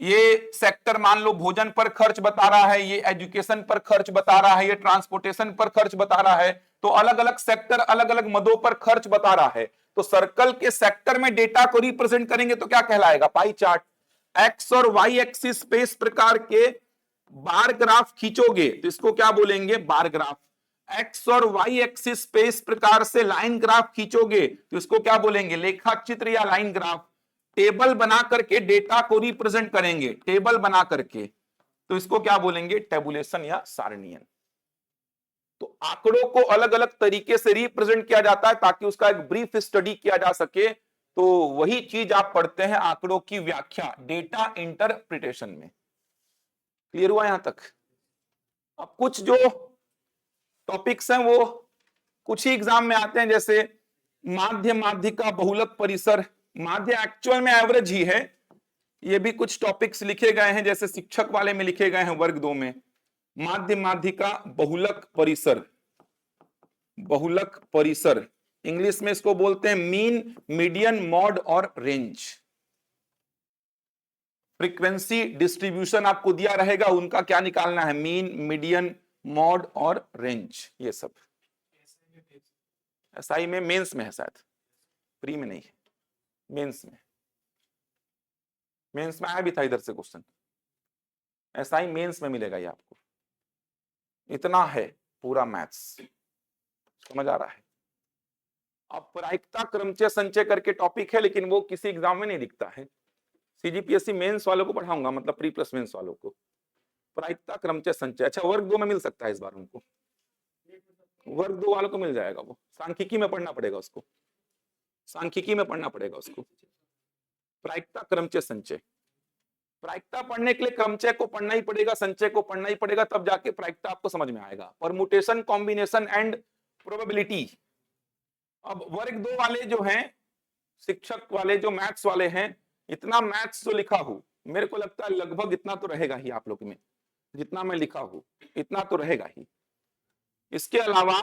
ये सेक्टर मान लो भोजन पर खर्च बता रहा है, ये एजुकेशन पर खर्च बता रहा है, ये ट्रांसपोर्टेशन पर खर्च बता रहा है। तो अलग अलग सेक्टर अलग अलग मदों पर खर्च बता रहा है। तो सर्कल के सेक्टर में डेटा को रिप्रेजेंट करेंगे तो क्या कहलाएगा? Pie chart. एक्स और वाई एक्सिस पे इस प्रकार के बार ग्राफ खींचोगे तो इसको क्या बोलेंगे? Bar graph. एक्स और वाई एक्सिस पे इस प्रकार से लाइन ग्राफ खींचोगे तो इसको क्या बोलेंगे? लेखा चित्र या लाइन ग्राफ। टेबल बना करके डेटा को रिप्रेजेंट करेंगे, टेबल बना करके, तो इसको क्या बोलेंगे? टेबुलेशन या सारणियन। तो आंकड़ों को अलग अलग तरीके से रिप्रेजेंट किया जाता है ताकि उसका एक ब्रीफ स्टडी किया जा सके। तो वही चीज आप पढ़ते हैं आंकड़ों की व्याख्या, डेटा इंटरप्रिटेशन में। क्लियर हुआ यहां तक? अब कुछ जो टॉपिक्स हैं वो कुछ ही एग्जाम में आते हैं, जैसे माध्य, माध्यिका, बहुलक परिसर। माध्य एक्चुअल में एवरेज ही है। ये भी कुछ टॉपिक्स लिखे गए हैं, जैसे शिक्षक वाले में लिखे गए हैं वर्ग 2 में। माध्य, माध्यिका, बहुलक परिसर, बहुलक परिसर, इंग्लिश में इसको बोलते हैं मीन, मीडियन, मॉड और रेंज। फ्रीक्वेंसी डिस्ट्रीब्यूशन आपको दिया रहेगा, उनका क्या निकालना है? मीन, मीडियन, मॉड और रेंज। ये सब एसआई में, मेंस में है शायद, प्री में नहीं है, मेंस में। मेंस में आया भी था इधर से क्वेश्चन, एसआई मेंस में मिलेगा ये आपको। इतना है पूरा मैथ्स, समझ आ रहा है? अब प्रायिकता, क्रमचय, संचय करके टॉपिक है, लेकिन वो किसी एग्जाम में नहीं दिखता है। सीजीपीएससी मेंस वालों को पढ़ाऊंगा, मतलब प्री प्लस मेंस वालों को। प्रायिकता, क्रमचय, संचय। अच्छा, वर्ग 2 में मिल सकता है इस बार उनको, वर्ग 2 वालों को मिल जाएगा। वो सांख्यिकी में पढ़ना पड़ेगा उसको, सांख्यिकी में पढ़ना पड़ेगा उसको। प्रायिकता, क्रमचय, संचय। प्रायिकता पढ़ने के लिए क्रमचय को पढ़ना ही पड़ेगा, संचय को पढ़ना ही पड़ेगा, तब जाके प्रायिकता आपको समझ में आएगा। Permutation, combination and probability. अब वर्ग 2 वाले जो हैं, शिक्षक वाले जो मैथ्स वाले हैं, इतना मैथ्स जो लिखा हूं, मेरे को लगता है लगभग इतना तो रहेगा ही आप लोग में, जितना मैं लिखा हूं इतना तो रहेगा ही। इसके अलावा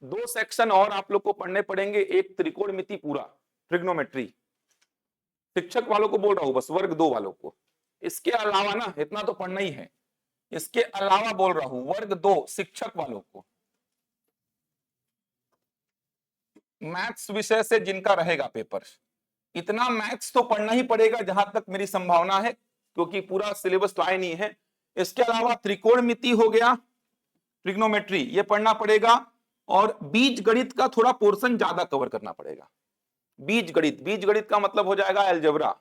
2 सेक्शन और आप लोग को पढ़ने पड़ेंगे। एक त्रिकोणमिति पूरा, ट्रिग्नोमेट्री, शिक्षक वालों को बोल रहा हूं, बस वर्ग 2 वालों को। इसके अलावा ना इतना तो पढ़ना ही है, इसके अलावा बोल रहा हूं वर्ग 2 शिक्षक वालों को, मैथ्स विषय से जिनका रहेगा पेपर, इतना मैथ्स तो पढ़ना ही पड़ेगा जहां तक मेरी संभावना है, क्योंकि पूरा सिलेबस तो आया नहीं है। इसके अलावा त्रिकोणमिति हो गया, ट्रिग्नोमेट्री, ये पढ़ना पड़ेगा, और बीज गणित का थोड़ा पोर्शन ज्यादा कवर करना पड़ेगा। बीज गणित का मतलब हो जाएगा अलजेब्रा,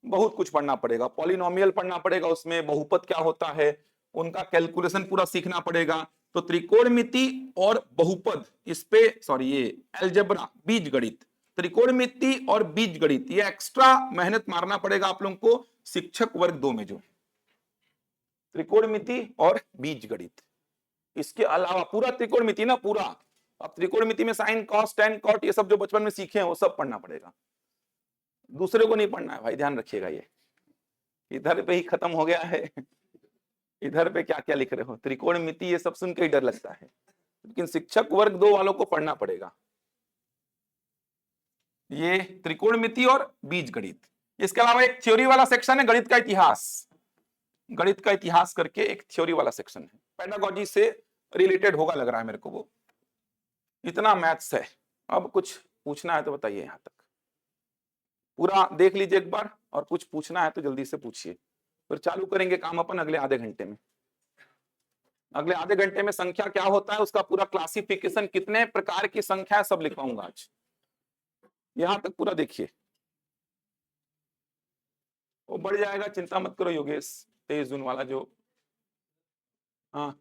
बहुत कुछ पढ़ना पड़ेगा, पॉलिनोमियल पढ़ना पड़ेगा, उसमें बहुपद क्या होता है उनका कैलकुलेशन पूरा सीखना पड़ेगा। तो त्रिकोणमिति और बहुपद, इस पे सॉरी ये अलजेब्रा, बीज गणित, त्रिकोणमिति और बीज गणित, ये एक्स्ट्रा मेहनत मारना पड़ेगा आप लोगों को शिक्षक वर्ग 2 में, जो त्रिकोणमिति और बीज गणित। इसके अलावा पूरा त्रिकोणमिति ना पूरा, अब त्रिकोणमिति में साइन कॉस टेन कॉट ये सब जो बचपन में सीखे हैं वो सब पढ़ना पड़ेगा, दूसरे को नहीं पढ़ना है भाई, ध्यान रखिएगा। ये इधर पे ही खत्म हो गया है, इधर पे क्या क्या लिख रहे हो, त्रिकोणमिति ये सब सुन के ही डर लगता है, लेकिन शिक्षक वर्ग 2 वालों को पढ़ना पड़ेगा ये त्रिकोणमिति और बीज गणित। इसके अलावा एक थ्योरी वाला सेक्शन है गणित का इतिहास, गणित का इतिहास करके एक थ्योरी वाला सेक्शन है, पेडागोजी से रिलेटेड होगा लग रहा है मेरे को वो। इतना मैथ्स है, अब कुछ पूछना है तो बताइए, यहां तक पूरा देख लीजिए एक बार, और कुछ पूछना है तो जल्दी से पूछिए, फिर चालू करेंगे काम अपन अगले आधे घंटे में। अगले आधे घंटे में संख्या क्या होता है उसका पूरा क्लासिफिकेशन, कितने प्रकार की संख्या है सब लिखवाऊंगा आज, यहां तक पूरा देखिए, वो बढ़ जाएगा, चिंता मत करो योगेश, 23 जून वाला जो, हाँ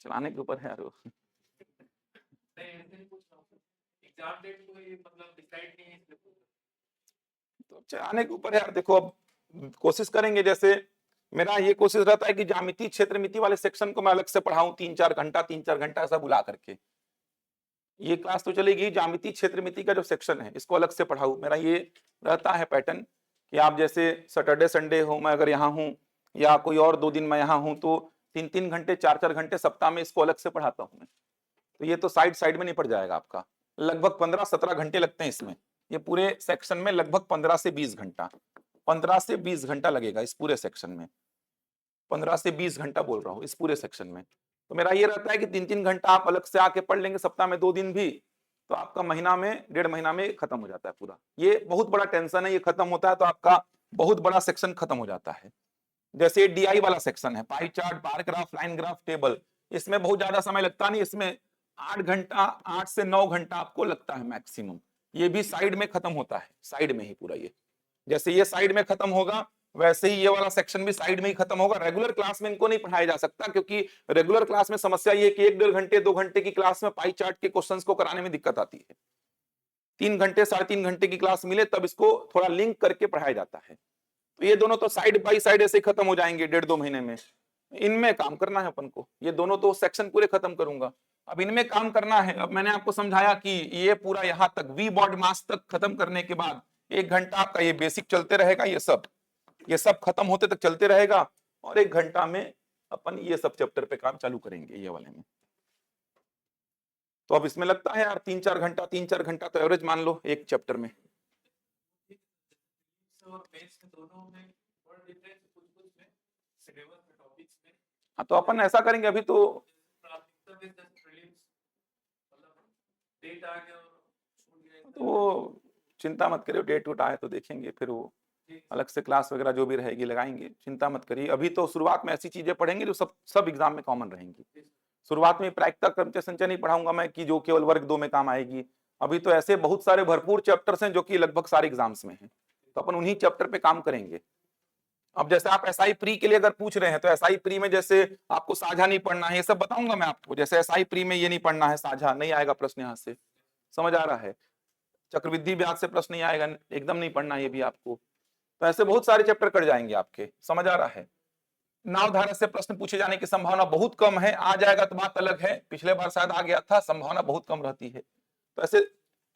चलाने के ऊपर है यार वो। तो चलाने के ऊपर है यार, देखो अब कोशिश करेंगे, जैसे मेरा ये कोशिश रहता है कि ज्यामिति क्षेत्रमिति वाले सेक्शन को मैं अलग से पढ़ाऊं 3-4 घंटा ऐसा बुला करके, ये क्लास तो चलेगी, ज्यामिति क्षेत्रमिति का जो सेक्शन है इसको अलग से पढ़ाऊं, मेरा ये रहता है पैटर्न कि आप जैसे सैटरडे संडे हो मैं अगर यहाँ हूँ, या कोई और 2 दिन मैं यहाँ हूँ, तो 3-3 घंटे 4-4 घंटे सप्ताह में इसको अलग से पढ़ाता हूँ मैं। तो ये तो साइड में नहीं पड़ जाएगा आपका, लगभग 15-17 घंटे लगते हैं इसमें, ये पूरे सेक्शन में लगभग 15 से 20 घंटा, 15 से 20 घंटा लगेगा इस पूरे सेक्शन में, 15 से 20 घंटा बोल रहा हूँ इस पूरे सेक्शन में। तो मेरा ये रहता है कि 3-3 घंटा आप अलग से आके पढ़ लेंगे सप्ताह में 2 दिन भी, तो आपका महीना में 1.5 महीना में खत्म हो जाता है पूरा। ये बहुत बड़ा टेंशन है, ये खत्म होता है तो आपका बहुत बड़ा सेक्शन खत्म हो जाता है। जैसे डीआई वाला सेक्शन है, pie chart, bar graph, line graph, table, इसमें बहुत ज्यादा समय लगता नहीं, इसमें 8 से 9 घंटा आपको लगता है मैक्सिमम। ये भी साइड में खत्म होता है, साइड में ही पूरा, ये जैसे ये साइड में खत्म होगा वैसे ही ये वाला सेक्शन भी साइड में ही खत्म होगा। रेगुलर क्लास में इनको नहीं पढ़ाया जा सकता, क्योंकि रेगुलर क्लास में समस्या ये कि 1-1.5 घंटे 2 घंटे की क्लास में पाई चार्ट के क्वेश्चंस को कराने में दिक्कत आती है। 3 घंटे 3.5 घंटे की क्लास मिले तब इसको थोड़ा लिंक करके पढ़ाया जाता है। तो ये दोनों तो साइड बाई साइड ऐसे खत्म हो जाएंगे 1.5-2 महीने में, इनमें काम करना है अपन को, ये दोनों तो सेक्शन पूरे खत्म करूंगा, अब इनमें काम करना है। अब मैंने आपको समझाया कि ये पूरा यहाँ तक वी बॉड मास तक खत्म करने के बाद 1 घंटा आपका ये बेसिक चलते रहेगा, ये सब खत्म होते तक चलते रहेगा, और 1 घंटा में अपन ये सब चैप्टर पे काम चालू करेंगे ये वाले में। तो अब इसमें लगता है यार 3-4 घंटा तो एवरेज मान लो एक चैप्टर में। हाँ तो अपन ऐसा करेंगे, अभी तो वो चिंता मत करिए, डेट उट आए तो देखेंगे, फिर वो अलग से क्लास वगैरह जो भी रहेगी लगाएंगे, चिंता मत करिए। अभी तो शुरुआत में ऐसी चीजें पढ़ेंगे जो सब एग्जाम में कॉमन रहेंगी। शुरुआत में प्रायिकता क्रमचय संचय नहीं पढ़ाऊंगा मैं कि जो केवल वर्ग 2 में काम आएगी, अभी तो ऐसे बहुत सारे भरपूर चैप्टर्स हैं जो कि लगभग सारे एग्जाम्स में हैं, तो अपन उन्हीं चैप्टर पे काम करेंगे। अब जैसे आप एसआई प्री के लिए अगर पूछ रहे हैं, तो एसआई प्री में जैसे आपको साझा नहीं पढ़ना है, ये सब बताऊंगा मैं आपको, जैसे एसआई प्री में ये नहीं पढ़ना है, साझा नहीं आएगा प्रश्न, यहाँ से समझ आ रहा है, चक्रवृद्धि ब्याज से प्रश्न नहीं आएगा, एकदम नहीं पढ़ना ये भी आपको। तो ऐसे बहुत सारे चैप्टर कट जाएंगे आपके, समझ आ रहा है। नावधारा से प्रश्न पूछे जाने की संभावना बहुत कम है, आ जाएगा तो बात अलग है, पिछले बार शायद आ गया था, संभावना बहुत कम रहती है। तो ऐसे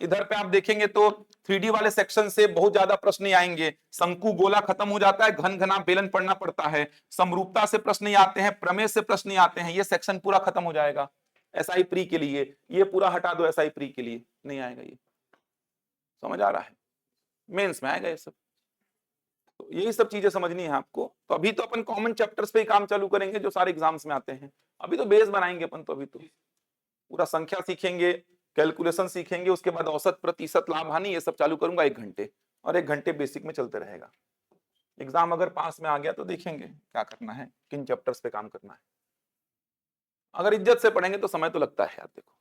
इधर पे आप देखेंगे तो 3D वाले सेक्शन से बहुत ज्यादा प्रश्न नहीं आएंगे। शंकु गोला खत्म हो जाता है, घन घना बेलन पढ़ना पड़ता है, समरूपता से प्रश्न नहीं आते हैं, प्रमेय से प्रश्न नहीं आते हैं, ये सेक्शन पूरा खत्म हो जाएगा एसआई प्री के लिए। ये पूरा हटा दो, एसआई प्री के लिए नहीं आएगा ये। समझ आ रहा है? मेंस में आएगा ये सब। तो यही सब चीजें समझनी है आपको। तो अभी तो अपन कॉमन चैप्टर्स पे ही काम चालू करेंगे जो सारे एग्जाम्स में आते हैं। अभी तो बेस बनाएंगे अपन, तो अभी तो पूरा संख्या सीखेंगे, कैलकुलेशन सीखेंगे, उसके बाद औसत प्रतिशत लाभ हानि ये सब चालू करूंगा 1 घंटे, और 1 घंटे बेसिक में चलते रहेगा। एग्जाम अगर पास में आ गया तो देखेंगे क्या करना है, किन चैप्टर्स पे काम करना है। अगर इज्जत से पढ़ेंगे तो समय तो लगता है यार। देखो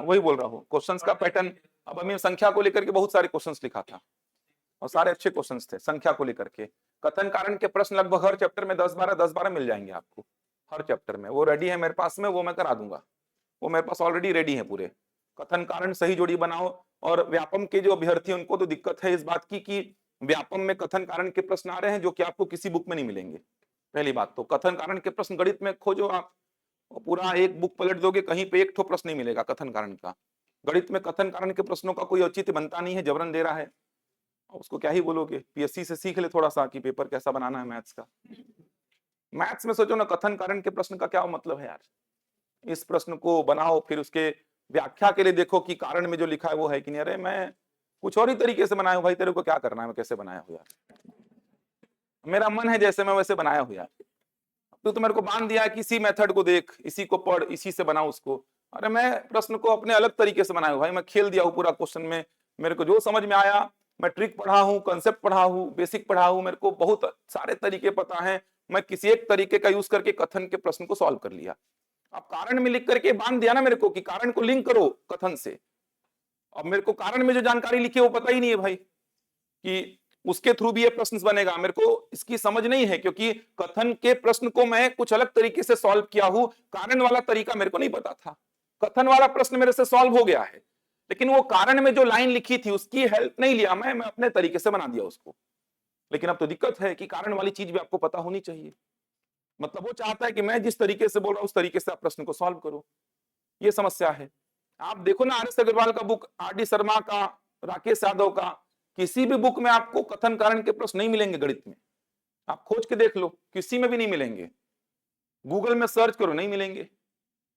वही बोल रहा हूँ, क्वेश्चंस का पैटर्न। अब हमें संख्या को लेकर के बहुत सारे क्वेश्चंस लिखा था और सारे अच्छे क्वेश्चंस थे संख्या को लेकर के। कथन कारण के प्रश्न लगभग हर चैप्टर में 10-12 मिल जाएंगे आपको, हर चैप्टर में। वो रेडी है मेरे पास में, वो मैं करा दूंगा, वो मेरे पास ऑलरेडी रेडी है पूरे। कथन कारण सही जोड़ी बनाओ। और व्यापम के जो अभ्यर्थी उनको तो दिक्कत है इस बात की कि व्यापम में कथन कारण के प्रश्न आ रहे हैं जो कि आपको किसी बुक में नहीं मिलेंगे। पहली बात तो कथन कारण के प्रश्न गणित में खोजो आप, पूरा एक बुक पलट दोगे, कहीं पे एक ठो प्रश्न नहीं मिलेगा कथन कारण का। गणित में कथन कारण के प्रश्नों का कोई औचित्य बनता नहीं है, जबरन दे रहा है, उसको क्या ही बोलोगे। पीएससी से सीख ले थोड़ा सा कि पेपर कैसा बनाना है मैथ्स का। मैथ्स में सोचो ना, कथन कारण के प्रश्न का क्या मतलब है यार। इस प्रश्न को बनाओ, फिर उसके व्याख्या के लिए देखो कि कारण में जो लिखा है वो है कि नहीं। अरे मैं कुछ और ही तरीके से बनाया हूं भाई, तेरे को क्या करना है मैं कैसे बनाया हूं यार, मेरा मन है जैसे मैं वैसे बनाया हूं यार। तो मेरे को बांध दिया है कि इसी मेथड को देख, इसी को पढ़, इसी से बना उसको। अरे मैं प्रश्न को अपने अलग तरीके से बनाया हूं भाई, मैं खेल दिया हूं पूरा क्वेश्चन में। मेरे को जो समझ में आया, मैं ट्रिक पढ़ा हूं, कंसेप्ट पढ़ा हूं, बेसिक पढ़ा हूं, मेरे को बहुत सारे तरीके पता है। मैं किसी एक तरीके का यूज करके कथन के प्रश्न को सॉल्व कर लिया। अब कारण में लिख करके बांध दिया ना मेरे को कि कारण को लिंक करो कथन से। अब मेरे को कारण में जो जानकारी लिखी है वो पता ही नहीं है भाई कि उसके थ्रू भी ये प्रश्न बनेगा, मेरे को इसकी समझ नहीं है, क्योंकि कथन के प्रश्न को मैं कुछ अलग तरीके से सॉल्व किया हूं। कारण वाला तरीका मेरे को नहीं पता था। कथन वाला प्रश्न मेरे से सॉल्व हो गया है, लेकिन वो कारण में जो लाइन लिखी थी उसकी हेल्प नहीं लिया मैं अपने तरीके से बना दिया उसको। लेकिन अब तो दिक्कत है कि कारण वाली चीज भी आपको पता होनी चाहिए। मतलब वो चाहता है कि मैं जिस तरीके से बोल रहा हूं उस तरीके से आप प्रश्न को सॉल्व करो, ये समस्या है। आप देखो ना आर एस अग्रवाल का बुक, आर डी शर्मा का, राकेश यादव का, किसी भी बुक में आपको कथन कारण के प्रश्न नहीं मिलेंगे गणित में। आप खोज के देख लो, किसी में भी नहीं मिलेंगे। गूगल में सर्च करो, नहीं मिलेंगे,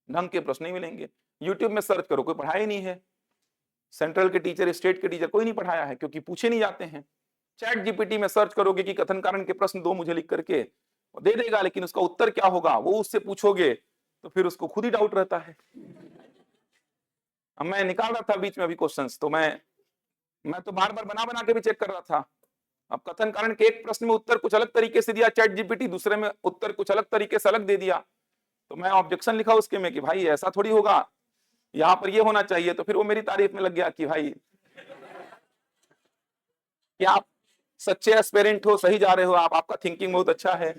ढंग के प्रश्न नहीं मिलेंगे। यूट्यूब में सर्च करो, कोई पढ़ाया ही नहीं है। सेंट्रल के टीचर, स्टेट के टीचर कोई नहीं पढ़ाया है, क्योंकि पूछे नहीं जाते हैं। चैट जीपीटी में सर्च करोगे कि कथन कारण के प्रश्न दो मुझे लिख करके, वो दे देगा, लेकिन उसका उत्तर क्या होगा वो उससे पूछोगे तो फिर उसको खुद ही डाउट रहता है। अब मैं निकाल रहा था बीच में अभी क्वेश्चंस, तो मैं तो बार बार बना बना के भी चेक कर रहा था। अब कथन कारण के एक प्रश्न में उत्तर कुछ अलग तरीके से दिया चैट जीपीटी, दूसरे में उत्तर कुछ अलग तरीके से अलग दे दिया। तो मैं ऑब्जेक्शन लिखा उसके में कि भाई ऐसा थोड़ी होगा, यहाँ पर ये होना चाहिए। तो फिर वो मेरी तारीफ में लग गया कि भाई कि आप सच्चे एस्पिरेंट हो, सही जा रहे हो आप, आपका थिंकिंग बहुत अच्छा है,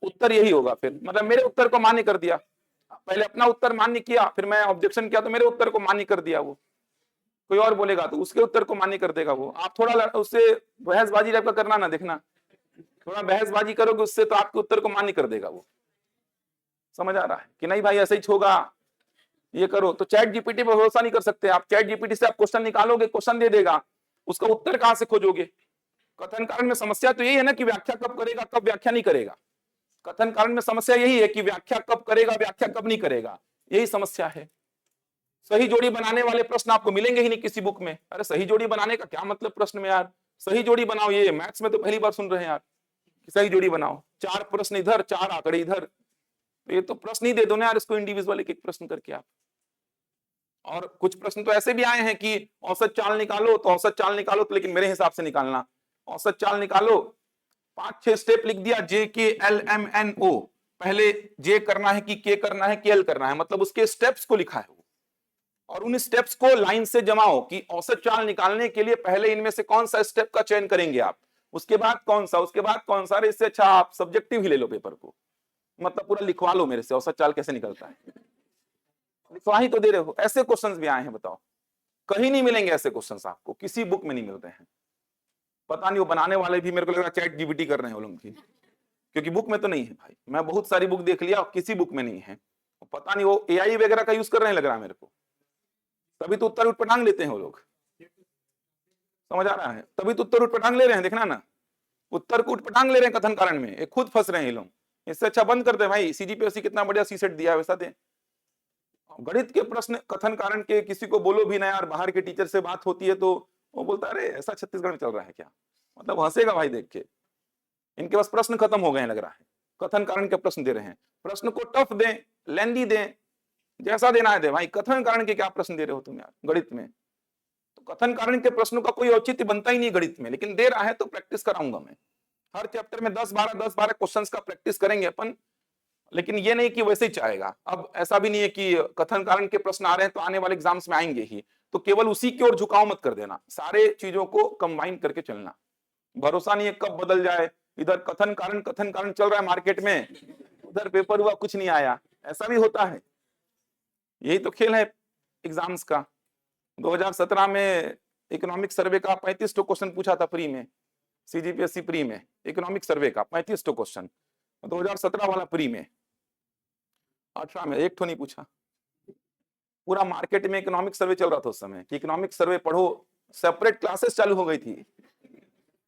उत्तर यही होगा। फिर मतलब मेरे उत्तर को मान्य कर दिया। पहले अपना उत्तर मान्य किया, फिर मैं ऑब्जेक्शन किया तो मेरे उत्तर को मान्य कर दिया। वो कोई और बोलेगा तो उसके उत्तर को मान्य कर देगा वो। आप थोड़ा उससे बहसबाजी टाइप का करना ना, देखना थोड़ा बहसबाजी करोगे उससे तो आपके उत्तर को मान्य कर देगा वो। समझ आ रहा है कि नहीं भाई, ऐसे ही होगा, ये करो। तो चैट जीपीटी पर भरोसा नहीं कर सकते आप। चैट जीपीटी से आप क्वेश्चन निकालोगे, क्वेश्चन दे देगा, उसका उत्तर कहां से खोजोगे। कथन कारण में समस्या तो यही है ना कि व्याख्या कब करेगा, कब व्याख्या नहीं करेगा। कथन कारण में समस्या यही है कि व्याख्या कब करेगा, व्याख्या कब नहीं करेगा, यही समस्या है। सही जोड़ी बनाने वाले प्रश्न आपको मिलेंगे ही नहीं किसी बुक में। अरे सही जोड़ी बनाने का क्या मतलब प्रश्न में यार, सही जोड़ी बनाओ, ये मैथ्स में तो पहली बार सुन रहे हैं यार कि सही जोड़ी बनाओ। 4 प्रश्न इधर, 4 आंकड़े इधर, तो ये तो प्रश्न ही दे दो ना यार इसको इंडिविजुअल एक एक प्रश्न करके आप। और कुछ प्रश्न तो ऐसे भी आए हैं कि औसत चाल निकालो, तो औसत चाल निकालो तो लेकिन मेरे हिसाब से निकालना, औसत चाल निकालो 5-6 स्टेप लिख दिया, जे के एल एम एन ओ। पहले जे करना है कि के करना है कि एल करना है, मतलब उसके स्टेप्स को लिखा है। और उन स्टेप्स को लाइन से जमाओ कि औसत चाल निकालने के लिए पहले इनमें से कौन सा स्टेप का चयन करेंगे आप, उसके बाद कौन सा, उसके बाद कौन सा। इससे अच्छा आप सब्जेक्टिव ही ले लो पेपर को, मतलब पूरा लिखवा लो मेरे से औसत चाल कैसे निकलता है, लिखवा ही तो दे रहे हो। ऐसे क्वेश्चंस भी आए हैं, बताओ, कहीं नहीं मिलेंगे ऐसे क्वेश्चंस आपको, किसी बुक में नहीं मिलते हैं। पता नहीं वो बनाने वाले भी मेरे को लग रहा है चैट जीपीटी कर रहे हैं वो लोग की, क्योंकि बुक में तो नहीं है भाई। मैं बहुत सारी बुक देख लिया, किसी बुक में नहीं है। पता नहीं वो एआई वगैरह का यूज कर रहे हैं लग रहा है मेरे को, तभी तो उत्तर उठपटांग लेते हैं वो लोग। समझ आ रहा है? तभी तो उत्तर उठपटांग ले रहे हैं, देखना ना, उत्तर को उठपटांग ले रहे हैं कथन कारण में, ये खुद फंस रहे हैं ये लोग। इससे अच्छा बंद कर दे भाई, सीजीपीएससी कितना बढ़िया सी सेट दिया है वैसा दे। गणित के प्रश्न कथन कारण के किसी को बोलो भी ना यार, बाहर के टीचर से बात होती है तो वो बोलता है अरे ऐसा छत्तीसगढ़ में चल रहा है क्या, मतलब हंसेगा भाई देख के। इनके पास प्रश्न खत्म हो गए हैं लग रहा है, कथन कारण के प्रश्न दे रहे हैं। प्रश्न को टफ दें, लेंदी दें, जैसा देना है दे भाई, कथन कारण के क्या प्रश्न दे रहे हो तुम यार गणित में। तो कथन कारण के प्रश्नों का कोई औचित्य बनता ही नहीं गणित में, लेकिन दे रहा है तो प्रैक्टिस कराऊंगा मैं। हर चैप्टर में 10-12 क्वेश्चंस का प्रैक्टिस करेंगे अपन, लेकिन ये नहीं कि वैसे ही चाहेगा। अब ऐसा भी नहीं है कि कथन कारण के प्रश्न आ रहे हैं तो आने वाले एग्जाम्स में आएंगे ही, तो केवल उसी की ओर झुकाव मत कर देना, सारे चीजों को कंबाइन करके चलना। भरोसा नहीं है कब बदल जाए, इधर कथन कारण चल रहा है मार्केट में, उधर पेपर हुआ कुछ नहीं आया, ऐसा भी होता है। यही तो खेल है एग्जाम्स का। 2017 में इकोनॉमिक सर्वे का 35 क्वेश्चन पूछा था प्री में, सीजीपीएससी प्री में इकोनॉमिक सर्वे का 35 क्वेश्चन, 2017 वाला प्री में। 18 में एक तो नहीं पूछा। पूरा मार्केट में इकोनॉमिक सर्वे चल रहा था उस समय कि इकोनॉमिक सर्वे पढ़ो, सेपरेट क्लासेस चालू हो गई थी,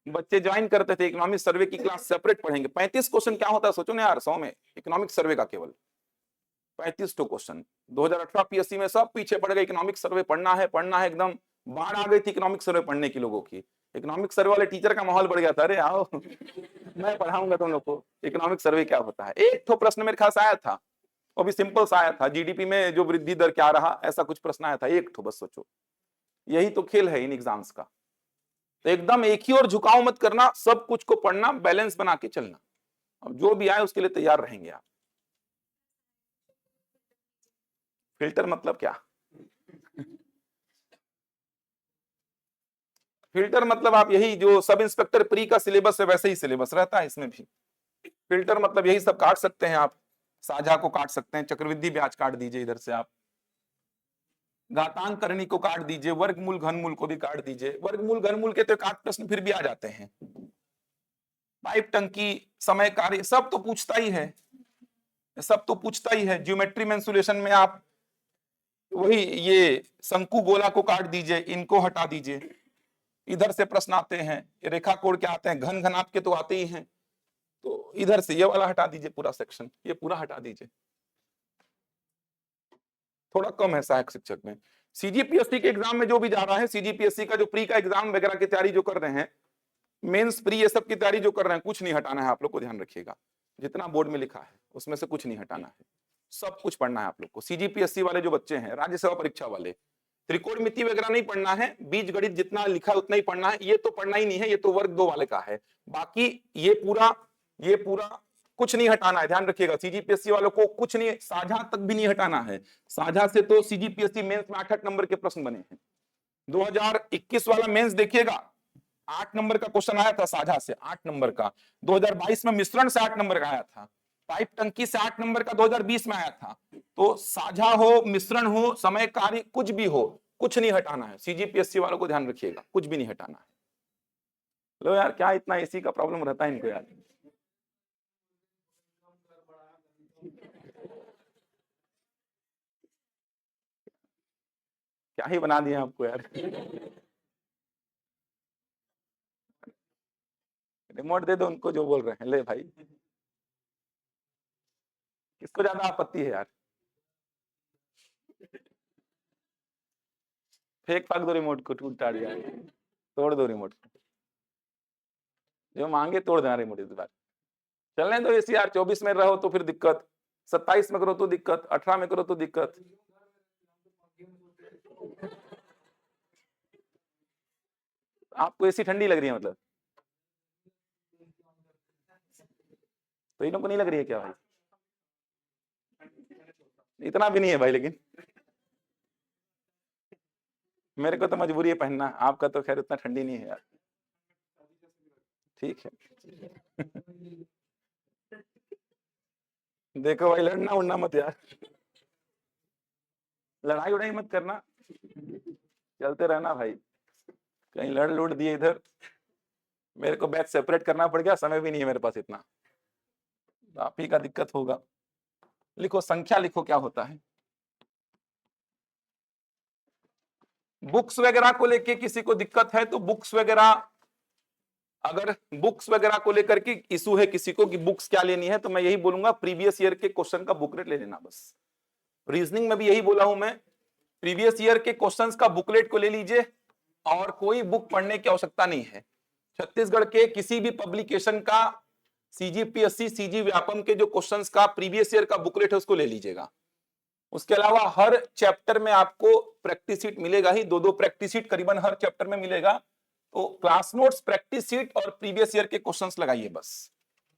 बच्चे ज्वाइन करते थे इकोनॉमिक सर्वे की क्लास, सेपरेट पढ़ेंगे। 35 क्वेश्चन क्या होता है सोचो ना यार, 100 में इकोनॉमिक सर्वे का केवल 35 क्वेश्चन। 2018 पीएससी में सब पीछे पड़ गए, इकोनॉमिक सर्वे पढ़ना है एकदम बाढ़ आ गई थी इकोनॉमिक सर्वे पढ़ने की लोगों की। इकोनॉमिक सर्वे वाले टीचर का माहौल बढ़ गया था, अरे आओ मैं पढ़ाऊंगा तुम लोग को इकोनॉमिक सर्वे क्या होता है। एक तो प्रश्न मेरे खास आया था, वो भी सिंपल सा आया था, जीडीपी में जो वृद्धि दर क्या रहा, ऐसा कुछ प्रश्न आया था, एक तो बस सोचो। यही तो खेल है इन एग्जाम्स का। तो एकदम एक ही ओर झुकाव मत करना, सब कुछ को पढ़ना, बैलेंस बना के चलना। अब जो भी आए उसके लिए तैयार रहेंगे आप। फिल्टर मतलब क्या? फिल्टर मतलब आप यही जो सब इंस्पेक्टर प्री का सिलेबस है वैसे ही सिलेबस रहता है इसमें भी। फिल्टर मतलब यही सब काट सकते हैं आप, साझा को काट सकते हैं, चक्रवृद्धि ब्याज काट दीजिए इधर से आप, घातांक करनी को काट दीजिए, वर्गमूल घनमूल को भी काट दीजिए। वर्गमूल घनमूल के तो काट प्रश्न फिर भी आ जाते हैं। पाइप टंकी, समय कार्य, सब तो पूछता ही है, सब तो पूछता ही है। ज्योमेट्री मेंसुरेशन में आप वही ये शंकु गोला को काट दीजिए, इनको हटा दीजिए। इधर से प्रश्न आते हैं, रेखा कोण के आते हैं, घन घनाभ के तो आते ही हैं, तो इधर से ये वाला हटा दीजिए, पूरा सेक्शन ये पूरा हटा दीजिए। थोड़ा कम है सहायक शिक्षक में। सीजीपीएससी के एग्जाम में जो भी जा रहा है, सीजीपीएससी का जो प्री का एग्जाम वगैरह की तैयारी जो कर रहे हैं, मेंस प्री ये सब की तैयारी जो कर रहे हैं, कुछ नहीं हटाना है आप लोग को, ध्यान रखिएगा। जितना बोर्ड में लिखा है उसमें से कुछ नहीं हटाना है, सब कुछ पढ़ना है आप लोग को। सीजीपीएससी वाले जो बच्चे हैं, राज्य सेवा परीक्षा वाले, त्रिकोणमिति वगैरह नहीं पढ़ना है, बीज गणित जितना लिखा है उतना ही पढ़ना है। ये तो पढ़ना ही नहीं है, ये तो वर्ग 2 वाले का है। बाकी ये पूरा कुछ नहीं हटाना है, ध्यान रखिएगा। सीजीपीएससी वालों को कुछ नहीं, साझा तक भी नहीं हटाना है। साझा से तो सीजीपीएससी मेंस में 8-8 नंबर के प्रश्न बने हैं। 2021 वाला मेंस देखिएगा, 8 नंबर का क्वेश्चन आया था साझा से, 8 नंबर का। 2022 में मिश्रण से 8 नंबर का आया था। पाइप टंकी से 8 नंबर का 2020 में आया था। तो साझा हो, मिश्रण हो, समय कार्य, कुछ भी हो, कुछ नहीं हटाना है। सीजीपीएससी वालों को ध्यान रखिएगा, कुछ भी नहीं हटाना है। लो यार, क्या इतना एसी का प्रॉब्लम रहता है इनको यार। क्या ही बना दिया आपको यार। रिमोट दे दो उनको जो बोल रहे हैं, ले भाई। किसको ज्यादा आपत्ति है यार? फेंक फाक दो रिमोट को, टूट टाट जाए, तोड़ दो रिमोट। जो मांगे तोड़ देना रिमोट इस बार। चलने दो एसी यार, 24 में रहो तो फिर दिक्कत, 27 में करो तो दिक्कत, 18 में करो तो दिक्कत। आपको एसी ठंडी लग रही है मतलब? तो इन लोग को नहीं लग रही है क्या भाई? इतना भी नहीं है भाई, लेकिन मेरे को तो मजबूरी है पहनना, आपका तो खैर उतना ठंडी नहीं है यार। ठीक है। देखो भाई, लड़ना उड़ना मत यार, लड़ाई उड़ाई मत करना, चलते रहना भाई। कहीं लड़ लूट दिए इधर, मेरे को बैच सेपरेट करना पड़ गया, समय भी नहीं है मेरे पास इतना, आप ही का दिक्कत होगा। लिखो संख्या, लिखो क्या होता है। बुक्स वगैरह को लेके किसी को दिक्कत है तो बुक्स वगैरह, अगर बुक्स वगैरह को लेकर के इशू है किसी को कि बुक्स क्या लेनी है, तो मैं यही बोलूंगा प्रीवियस ईयर के क्वेश्चन का बुकलेट ले लेना बस। रीजनिंग में भी यही बोला हूं मैं, प्रीवियस ईयर के क्वेश्चंस का बुकलेट को ले लीजिए और कोई बुक पढ़ने की आवश्यकता नहीं है। छत्तीसगढ़ के किसी भी पब्लिकेशन का सीजीपीएससी सीजी व्यापम के जो क्वेश्चंस का प्रीवियस ईयर का बुकलेट है उसको ले लीजिएगा। उसके अलावा हर चैप्टर में आपको प्रैक्टिस शीट मिलेगा ही, दो प्रैक्टिस शीट करीबन हर चैप्टर में मिलेगा। तो क्लास नोट्स, प्रैक्टिस शीट और प्रीवियस ईयर के क्वेश्चंस लगाइए बस।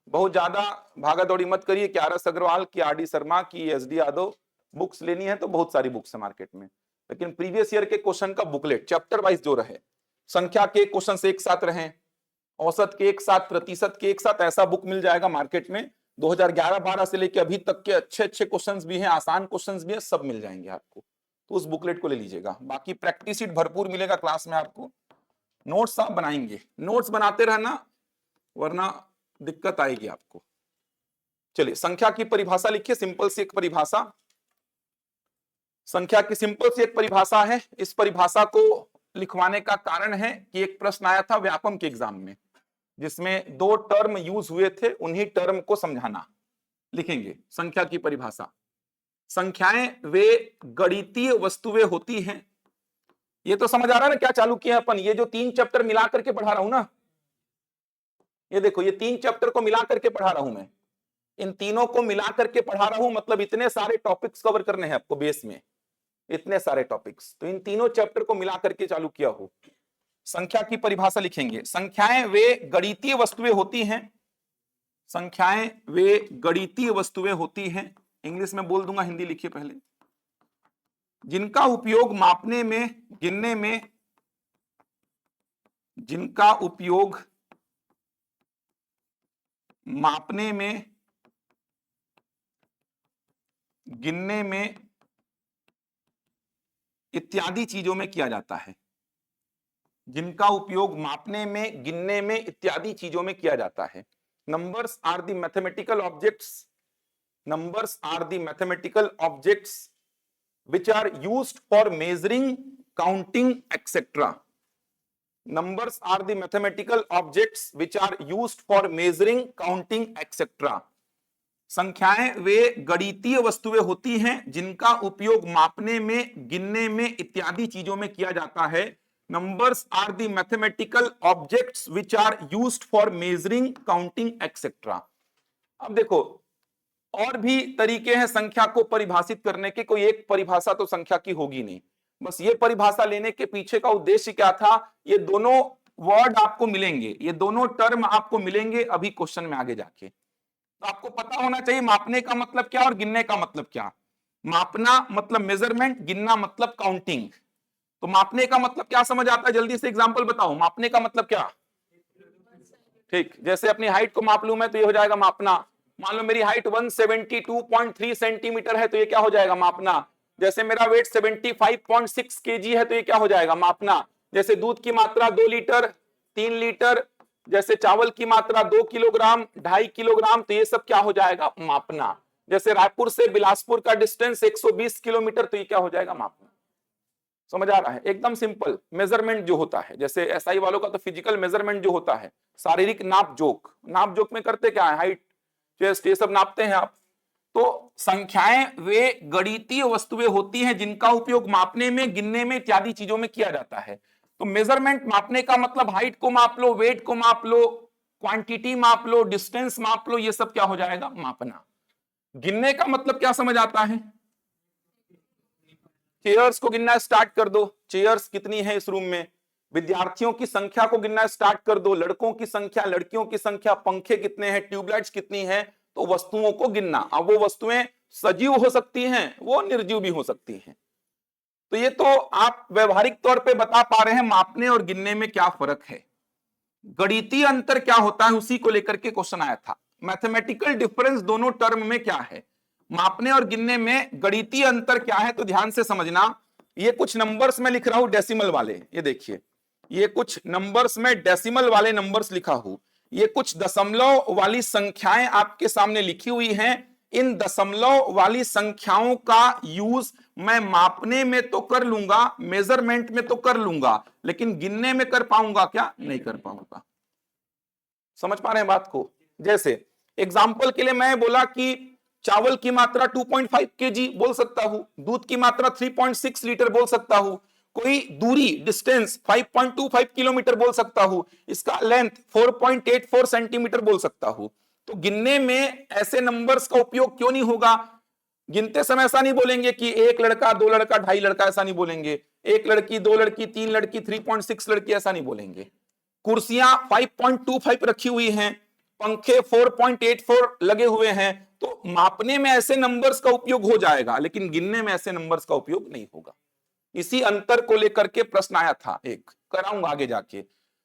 बहुत ज्यादा भागा दौड़ी मत करिए कि आर एस अग्रवाल की, आर डी शर्मा की, एस डी यादव बुक्स लेनी है तो बहुत सारी बुक्स है मार्केट में, लेकिन प्रीवियस ईयर के क्वेश्चन का बुकलेट चैप्टर वाइज जो रहे, संख्या के क्वेश्चन एक साथ रहे, औसत के एक साथ, प्रतिशत के एक साथ, ऐसा बुक मिल जाएगा मार्केट में। 2011-12 से लेके अभी तक के अच्छे अच्छे क्वेश्चंस भी हैं, आसान क्वेश्चंस भी हैं, सब मिल जाएंगे आपको। तो उस बुकलेट को ले लीजिएगा। बाकी प्रैक्टिस शीट भरपूर मिलेगा क्लास में आपको। नोट्स आप बनाएंगे, नोट्स बनाते रहना वरना दिक्कत आएगी आपको। चलिए संख्या की परिभाषा लिखिए, सिंपल सी एक परिभाषा, संख्या की सिंपल सी एक परिभाषा है। इस परिभाषा को लिखवाने का कारण है कि एक प्रश्न आया था व्यापम के एग्जाम में जिसमें दो टर्म यूज हुए थे, उन्हीं टर्म को समझाना। लिखेंगे संख्या की परिभाषा, संख्याएं वे गणितीय वस्तुएं होती हैं। ये तो समझ आ रहा है ना क्या चालू किया अपन, ये जो 3 चैप्टर मिला करके पढ़ा रहा हूं ना, ये देखो ये 3 चैप्टर को मिला करके पढ़ा रहा हूं मैं, इन तीनों को मिला करके पढ़ा रहा हूं, मतलब इतने सारे टॉपिक्स कवर करने हैं आपको बेस में, इतने सारे टॉपिक्स, तो इन तीनों चैप्टर को मिला करके चालू किया हो। संख्या की परिभाषा लिखेंगे, संख्याएं वे गणितीय वस्तुएं होती हैं, संख्याएं वे गणितीय वस्तुएं होती हैं, इंग्लिश में बोल दूंगा, हिंदी लिखिए पहले, जिनका उपयोग मापने में, गिनने में, जिनका उपयोग मापने में, गिनने में इत्यादि चीजों में किया जाता है, जिनका उपयोग मापने में, गिनने में इत्यादि चीजों में किया जाता है। Numbers are the mathematical objects, numbers are the mathematical objects which are used for measuring, counting, etc. numbers are the mathematical objects which are used for measuring, counting, etc. संख्याएं वे गणितीय वस्तुएं होती हैं जिनका उपयोग मापने में, गिनने में इत्यादि चीजों में किया जाता है। Numbers are the mathematical objects which are used for measuring, counting, etc. अब देखो और भी तरीके हैं संख्या को परिभाषित करने के, कोई एक परिभाषा तो संख्या की होगी नहीं। बस ये परिभाषा लेने के पीछे का उद्देश्य क्या था, ये दोनों वर्ड आपको मिलेंगे, ये दोनों टर्म आपको मिलेंगे अभी क्वेश्चन में आगे जाके। तो आपको पता होना चाहिए मापने का मतलब क्या और गिनने का मतलब क्या। मापना मतलब मेजरमेंट, गिनना मतलब काउंटिंग। तो मापने का मतलब क्या समझ आता है, जल्दी से एग्जांपल बताओ। मापने का मतलब क्या, ठीक, जैसे अपनी हाइट को माप लूं मैं तो ये हो जाएगा मापना। मान लो मेरी हाइट 172.3 सेंटीमीटर है तो ये क्या हो जाएगा, मापना। जैसे मेरा वेट 75.6 केजी है तो ये क्या हो जाएगा, मापना। जैसे दूध की मात्रा 2 लीटर, 3 लीटर, जैसे चावल की मात्रा 2 किलोग्राम, 2.5 किलोग्राम, तो ये सब क्या हो जाएगा, मापना। जैसे रायपुर से बिलासपुर का डिस्टेंस 120 किलोमीटर, तो ये क्या हो जाएगा, मापना। समझ आ रहा है, एकदम सिंपल। मेजरमेंट जो होता है, जैसे एसआई वालों का तो फिजिकल मेजरमेंट जो होता है, शारीरिक नाप जोक, नाप जोक में करते क्या है, हाइट, चेस्ट, ये सब नापते हैं आप। तो संख्याएं वे गणितीय वस्तुएं होती हैं जिनका उपयोग मापने में, गिनने में इत्यादि चीजों में किया जाता है। तो मेजरमेंट, मापने का मतलब हाइट को माप लो, वेट को माप लो, क्वांटिटी माप लो, डिस्टेंस माप लो, ये सब क्या हो जाएगा, मापना। गिनने का मतलब क्या समझ आता है, चेयर्स को गिनना स्टार्ट कर दो, चेयर्स कितनी है इस रूम में, विद्यार्थियों की संख्या को गिनना स्टार्ट कर दो, लड़कों की संख्या, लड़कियों की संख्या, पंखे कितने हैं, ट्यूबलाइट्स कितनी हैं, तो वस्तुओं को गिनना। अब वो वस्तुएं सजीव हो सकती हैं, वो निर्जीव भी हो सकती हैं। तो ये तो आप व्यवहारिक तौर पे बता पा रहे हैं मापने और गिनने में क्या फर्क है। गणितीय अंतर क्या होता है उसी को लेकर के क्वेश्चन आया था। मैथमेटिकल डिफरेंस दोनों टर्म में क्या है, मापने और गिनने में गणितीय अंतर क्या है, तो ध्यान से समझना। ये कुछ नंबर्स में लिख रहा हूं डेसिमल वाले, ये देखिए, ये कुछ नंबर्स में डेसिमल वाले नंबर्स लिखा हूं, ये कुछ दशमलव वाली संख्याएं आपके सामने लिखी हुई हैं, इन दशमलव वाली संख्याओं का यूज मैं मापने में तो कर लूंगा, मेजरमेंट में तो कर लूंगा, लेकिन गिनने में कर पाऊंगा क्या? नहीं कर पाऊंगा। समझ पा रहे हैं बात को? जैसे एग्जाम्पल के लिए मैं बोला कि चावल की मात्रा 2.5 केजी बोल सकता हूं, दूध की मात्रा 3.6 लीटर बोल सकता हूं, कोई दूरी डिस्टेंस 5.25 किलोमीटर बोल सकता हूं, इसका लेंथ 4.84 सेंटीमीटर बोल सकता हूं। तो गिनने में ऐसे नंबर्स का उपयोग क्यों नहीं होगा? गिनते समय ऐसा नहीं बोलेंगे कि एक लड़का, दो लड़का, ढाई लड़का, ऐसा नहीं बोलेंगे। एक लड़की, दो लड़की, तीन लड़की, 3.6 लड़की, ऐसा नहीं बोलेंगे। कुर्सियां 5.25 रखी हुई हैं, पंखे 4.84 लगे हुए हैं, तो मापने में ऐसे नंबर्स का उपयोग हो जाएगा, लेकिन गिनने में ऐसे नंबर्स का उपयोग नहीं होगा। इसी अंतर को लेकर के प्रश्न आया था, एक कराऊंगा आगे जाके।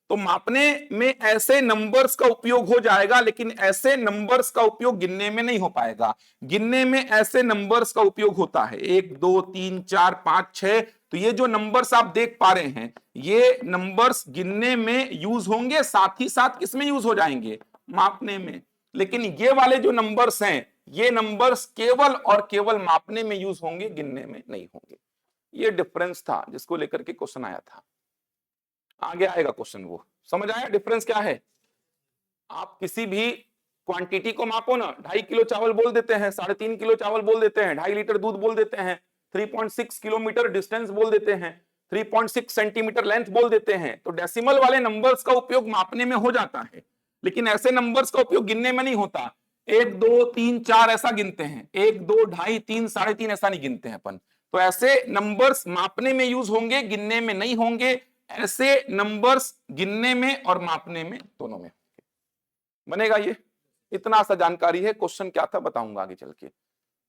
तो मापने में ऐसे नंबर्स का उपयोग हो जाएगा, लेकिन ऐसे नंबर्स का उपयोग गिनने में नहीं हो पाएगा। गिनने में ऐसे नंबर्स का उपयोग होता है 1 2 3 4 5 6। तो ये जो नंबर्स आप देख पा रहे हैं, ये नंबर्स गिनने में यूज होंगे, साथ ही साथ किसमें यूज हो जाएंगे? मापने में। लेकिन ये वाले जो नंबर्स हैं, ये नंबर्स केवल और केवल मापने में यूज होंगे, गिनने में नहीं होंगे। ये डिफरेंस था जिसको लेकर के क्वेश्चन आया था। आगे आएगा क्वेश्चन, वो समझ आया डिफरेंस क्या है? आप किसी भी क्वांटिटी को मापो ना, 2.5 किलो चावल बोल देते हैं, 3.5 किलो चावल बोल देते हैं, 2.5 लीटर दूध बोल देते हैं, 3.6 किलोमीटर डिस्टेंस बोल देते हैं, 3.6 सेंटीमीटर लेंथ बोल देते हैं। तो डेसिमल वाले नंबर्स का उपयोग मापने में हो जाता है, लेकिन ऐसे नंबर्स का उपयोग गिनने में नहीं होता। 1 2 3 4 ऐसा गिनते हैं, 1 2 2.5 3 3.5 ऐसा नहीं गिनते हैं अपन। तो ऐसे नंबर्स मापने में यूज होंगे, गिनने में नहीं होंगे। ऐसे नंबर्स गिनने में और मापने में दोनों में बनेगा। ये इतना सा जानकारी है। क्वेश्चन क्या था बताऊंगा आगे चल के।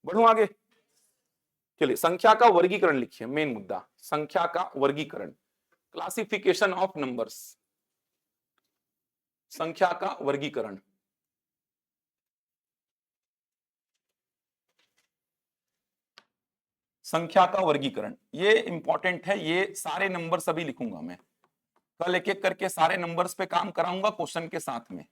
बढ़ूं आगे, चलिए संख्या का वर्गीकरण लिखिए। मेन मुद्दा संख्या का वर्गीकरण, क्लासिफिकेशन ऑफ नंबर्स, संख्या का वर्गीकरण। संख्या का वर्गीकरण ये इंपॉर्टेंट है। ये सारे नंबर्स अभी लिखूंगा मैं, कल एक एक करके सारे नंबर्स पे काम कराऊंगा क्वेश्चन के साथ में।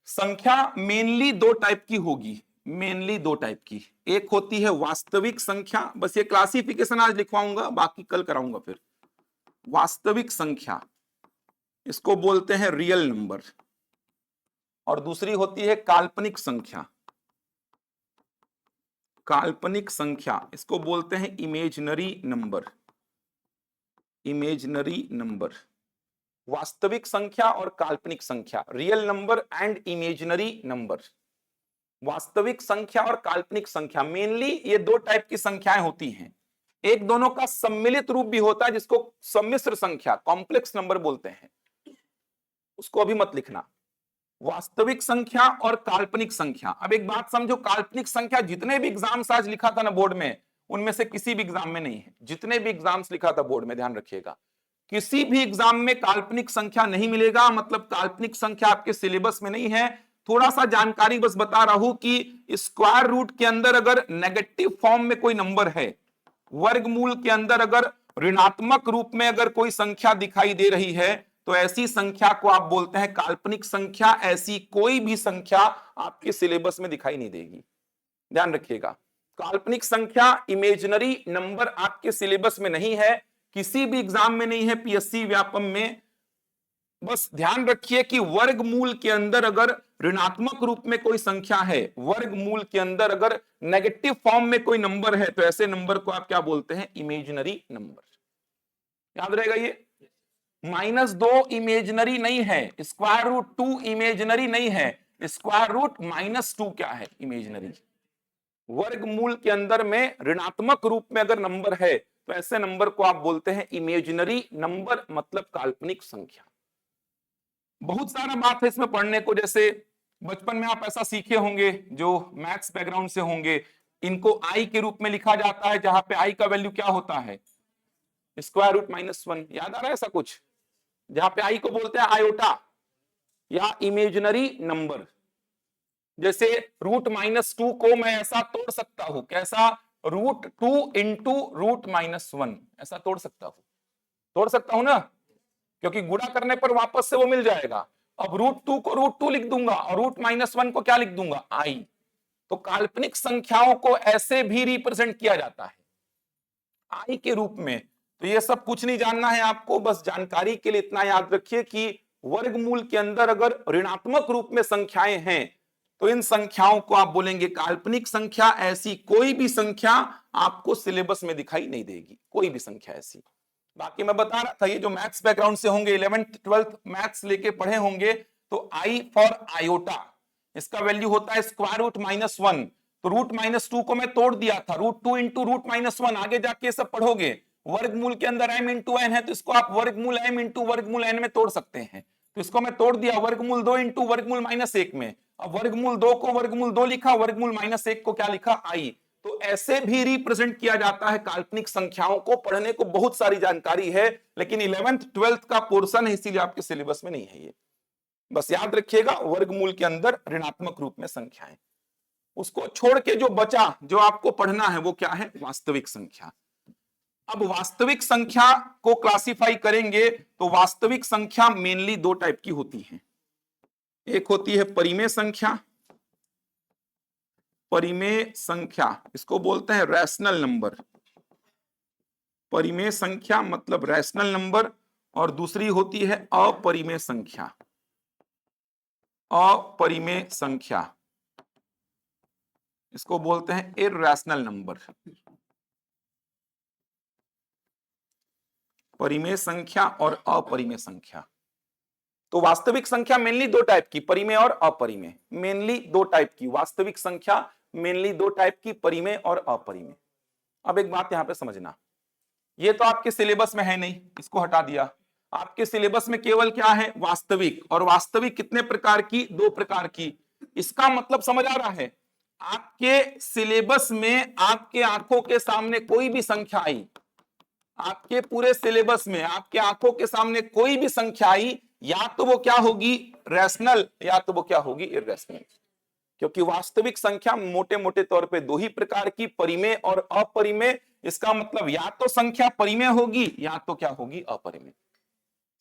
संख्या मेनली दो टाइप की होगी, मेनली दो टाइप की। एक होती है वास्तविक संख्या, बस ये क्लासिफिकेशन आज लिखवाऊंगा, बाकी कल कराऊंगा फिर। वास्तविक संख्या, इसको बोलते हैं रियल नंबर। और दूसरी होती है काल्पनिक संख्या, काल्पनिक संख्या, इसको बोलते हैं इमेजिनरी नंबर, इमेजिनरी नंबर। वास्तविक संख्या और काल्पनिक संख्या, real number and imaginary number. वास्तविक संख्या और काल्पनिक संख्या, मेनली ये दो टाइप की संख्याएं होती हैं। एक दोनों का सम्मिलित रूप भी होता है, जिसको सम्मिश्र संख्या, कॉम्प्लेक्स नंबर बोलते हैं, उसको अभी मत लिखना। वास्तविक संख्या और काल्पनिक संख्या। अब एक बात समझो, काल्पनिक संख्या जितने भी एग्जाम्स आज लिखा था ना बोर्ड में, उनमें से किसी भी एग्जाम में नहीं है। जितने भी एग्जाम्स लिखा था बोर्ड में, ध्यान रखिएगा, किसी भी एग्जाम में काल्पनिक संख्या नहीं मिलेगा। मतलब काल्पनिक संख्या आपके सिलेबस में नहीं है। थोड़ा सा जानकारी बस बता रहा हूं कि स्क्वायर रूट के अंदर अगर नेगेटिव फॉर्म में कोई नंबर है, वर्गमूल के अंदर अगर ऋणात्मक रूप में अगर कोई संख्या दिखाई दे रही है, तो ऐसी संख्या को आप बोलते हैं काल्पनिक संख्या। ऐसी कोई भी संख्या आपके सिलेबस में दिखाई नहीं देगी, ध्यान रखिएगा। काल्पनिक संख्या, इमेजिनरी नंबर आपके सिलेबस में नहीं है, किसी भी एग्जाम में नहीं है, पीएससी व्यापम में। बस ध्यान रखिए कि वर्गमूल के अंदर अगर ऋणात्मक रूप में कोई संख्या है, वर्गमूल के अंदर अगर नेगेटिव फॉर्म में कोई नंबर है, तो ऐसे नंबर को आप क्या बोलते हैं? Imaginary number. याद रहेगा ये। -2 इमेजिनरी नहीं है, स्क्वायर रूट 2 इमेजिनरी नहीं है, स्क्वायर रूट -2 क्या है? इमेजिनरी। वर्गमूल के अंदर में ऋणात्मक रूप में अगर नंबर है, तो ऐसे नंबर को आप बोलते हैं इमेजिनरी नंबर, मतलब काल्पनिक संख्या। बहुत सारा बात है इसमें पढ़ने को। जैसे बचपन में आप ऐसा सीखे होंगे जो मैथ्स बैकग्राउंड से होंगे, इनको आई के रूप में लिखा जाता है, जहां पे आई का वैल्यू क्या होता है? Square root -1। याद आ रहा है ऐसा कुछ? जहां पे आई को बोलते हैं आयोटा या इमेजिनरी नंबर। जैसे √-2 को मैं ऐसा तोड़ सकता हूं, कैसा? √2 इंटू √-1, ऐसा तोड़ सकता हूं ना, क्योंकि गुणा करने पर वापस से वो मिल जाएगा। अब √2 को √2 लिख दूंगा और √-1 को क्या लिख दूंगा, i। तो काल्पनिक संख्याओं को ऐसे भी रिप्रेजेंट किया जाता है i के रूप में। तो ये सब कुछ नहीं जानना है आपको, बस जानकारी के लिए इतना याद रखिए कि वर्गमूल के अंदर अगर ऋणात्मक रूप में संख्याएं हैं तो इन संख्याओं को आप बोलेंगे काल्पनिक संख्या। ऐसी कोई भी संख्या आपको सिलेबस में दिखाई नहीं देगी, कोई भी संख्या ऐसी। बाकी मैं बता रहा था ये जो मैथ्स बैकग्राउंड से होंगे, 11th 12th मैथ्स लेके पढ़े होंगे, तो आई फॉर आयोटा, इसका वैल्यू होता है √-1। तो √-2 को मैं तोड़ दिया था, √2 इंटू √-1, आगे जाके सब पढ़ोगे। वर्गमूल के अंदर m इंटू एन है तो इसको आप वर्गमूल m इंटू वर्गमूल n में तोड़ सकते हैं। तो इसको मैं तोड़ दिया वर्गमूल 2 इंटू वर्गमूल -1 में। अब वर्गमूल 2 को वर्गमूल 2 लिखा, वर्गमूल -1 को क्या लिखा, i। तो ऐसे भी रिप्रेजेंट किया जाता है काल्पनिक संख्याओं को। पढ़ने को बहुत सारी जानकारी है, लेकिन 11th 12th का पोर्शन है, इसीलिए आपके सिलेबस में नहीं है ये। बस याद रखिएगा वर्गमूल के अंदर ऋणात्मक रूप में संख्याएं। उसको छोड़ के जो बचा, जो आपको पढ़ना है, वो क्या है, वास्तविक संख्या। अब वास्तविक संख्या को क्लासिफाई करेंगे तो वास्तविक संख्या मेनली दो टाइप की होती है। एक होती है परिमेय संख्या, परिमेय संख्या इसको बोलते हैं रैशनल नंबर। परिमेय संख्या मतलब रैशनल नंबर। और दूसरी होती है अपरिमेय संख्या। अपरिमेय संख्या इसको बोलते हैं इरैशनल नंबर। परिमेय संख्या और अपरिमेय संख्या। तो वास्तविक संख्या मेनली दो टाइप की, परिमेय और अपरिमेय। मेनली दो टाइप की वास्तविक संख्या, मेनली दो टाइप की, परिमेय और अपरिमेय। अब एक बात यहां पे समझना, ये तो आपके सिलेबस में है नहीं, इसको हटा दिया। आपके सिलेबस में केवल क्या है, वास्तविक। और वास्तविक कितने प्रकार की, दो प्रकार की। इसका मतलब समझ आ रहा है, आपके सिलेबस में आपके आंखों के सामने कोई भी संख्या आई, आपके पूरे सिलेबस में आपके आंखों के सामने कोई भी संख्या आई, या तो वो क्या होगी, रैशनल, या तो वो क्या होगी, इरैशनल। क्योंकि वास्तविक संख्या मोटे मोटे तौर पे दो ही प्रकार की, परिमेय और अपरिमेय। इसका मतलब या तो संख्या परिमेय होगी या तो क्या होगी, अपरिमेय।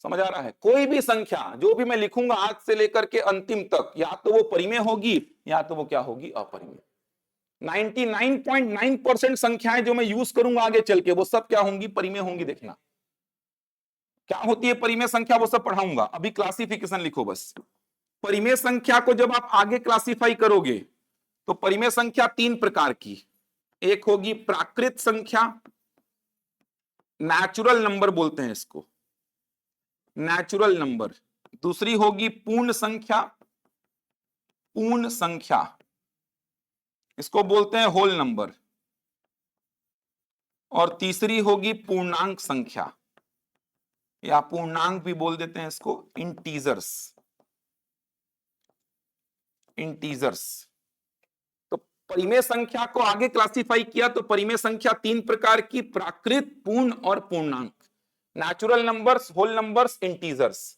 समझ आ रहा है, कोई भी संख्या जो भी मैं लिखूंगा आज से लेकर के अंतिम तक, या तो वो परिमेय होगी या तो वो क्या होगी, अपरिमेय। 99.9% संख्याएं जो मैं यूज करूंगा आगे चल के, वो सब क्या होंगी, परिमेय होंगी। देखना क्या होती है परिमेय संख्या, वो सब पढ़ाऊंगा। अभी क्लासिफिकेशन लिखो बस। परिमेय संख्या को जब आप आगे क्लासिफाई करोगे तो परिमेय संख्या तीन प्रकार की, एक होगी प्राकृत संख्या, नेचुरल नंबर बोलते हैं इसको, नेचुरल नंबर। दूसरी होगी पूर्ण संख्या, पूर्ण संख्या इसको बोलते हैं होल नंबर। और तीसरी होगी पूर्णांक संख्या, या पूर्णांक भी बोल देते हैं इसको, इंटीजर्स, इंटीजर्स। तो परिमेय संख्या को आगे क्लासिफाई किया तो परिमेय संख्या तीन प्रकार की, प्राकृत, पूर्ण और पूर्णांक। Natural numbers, whole numbers, integers.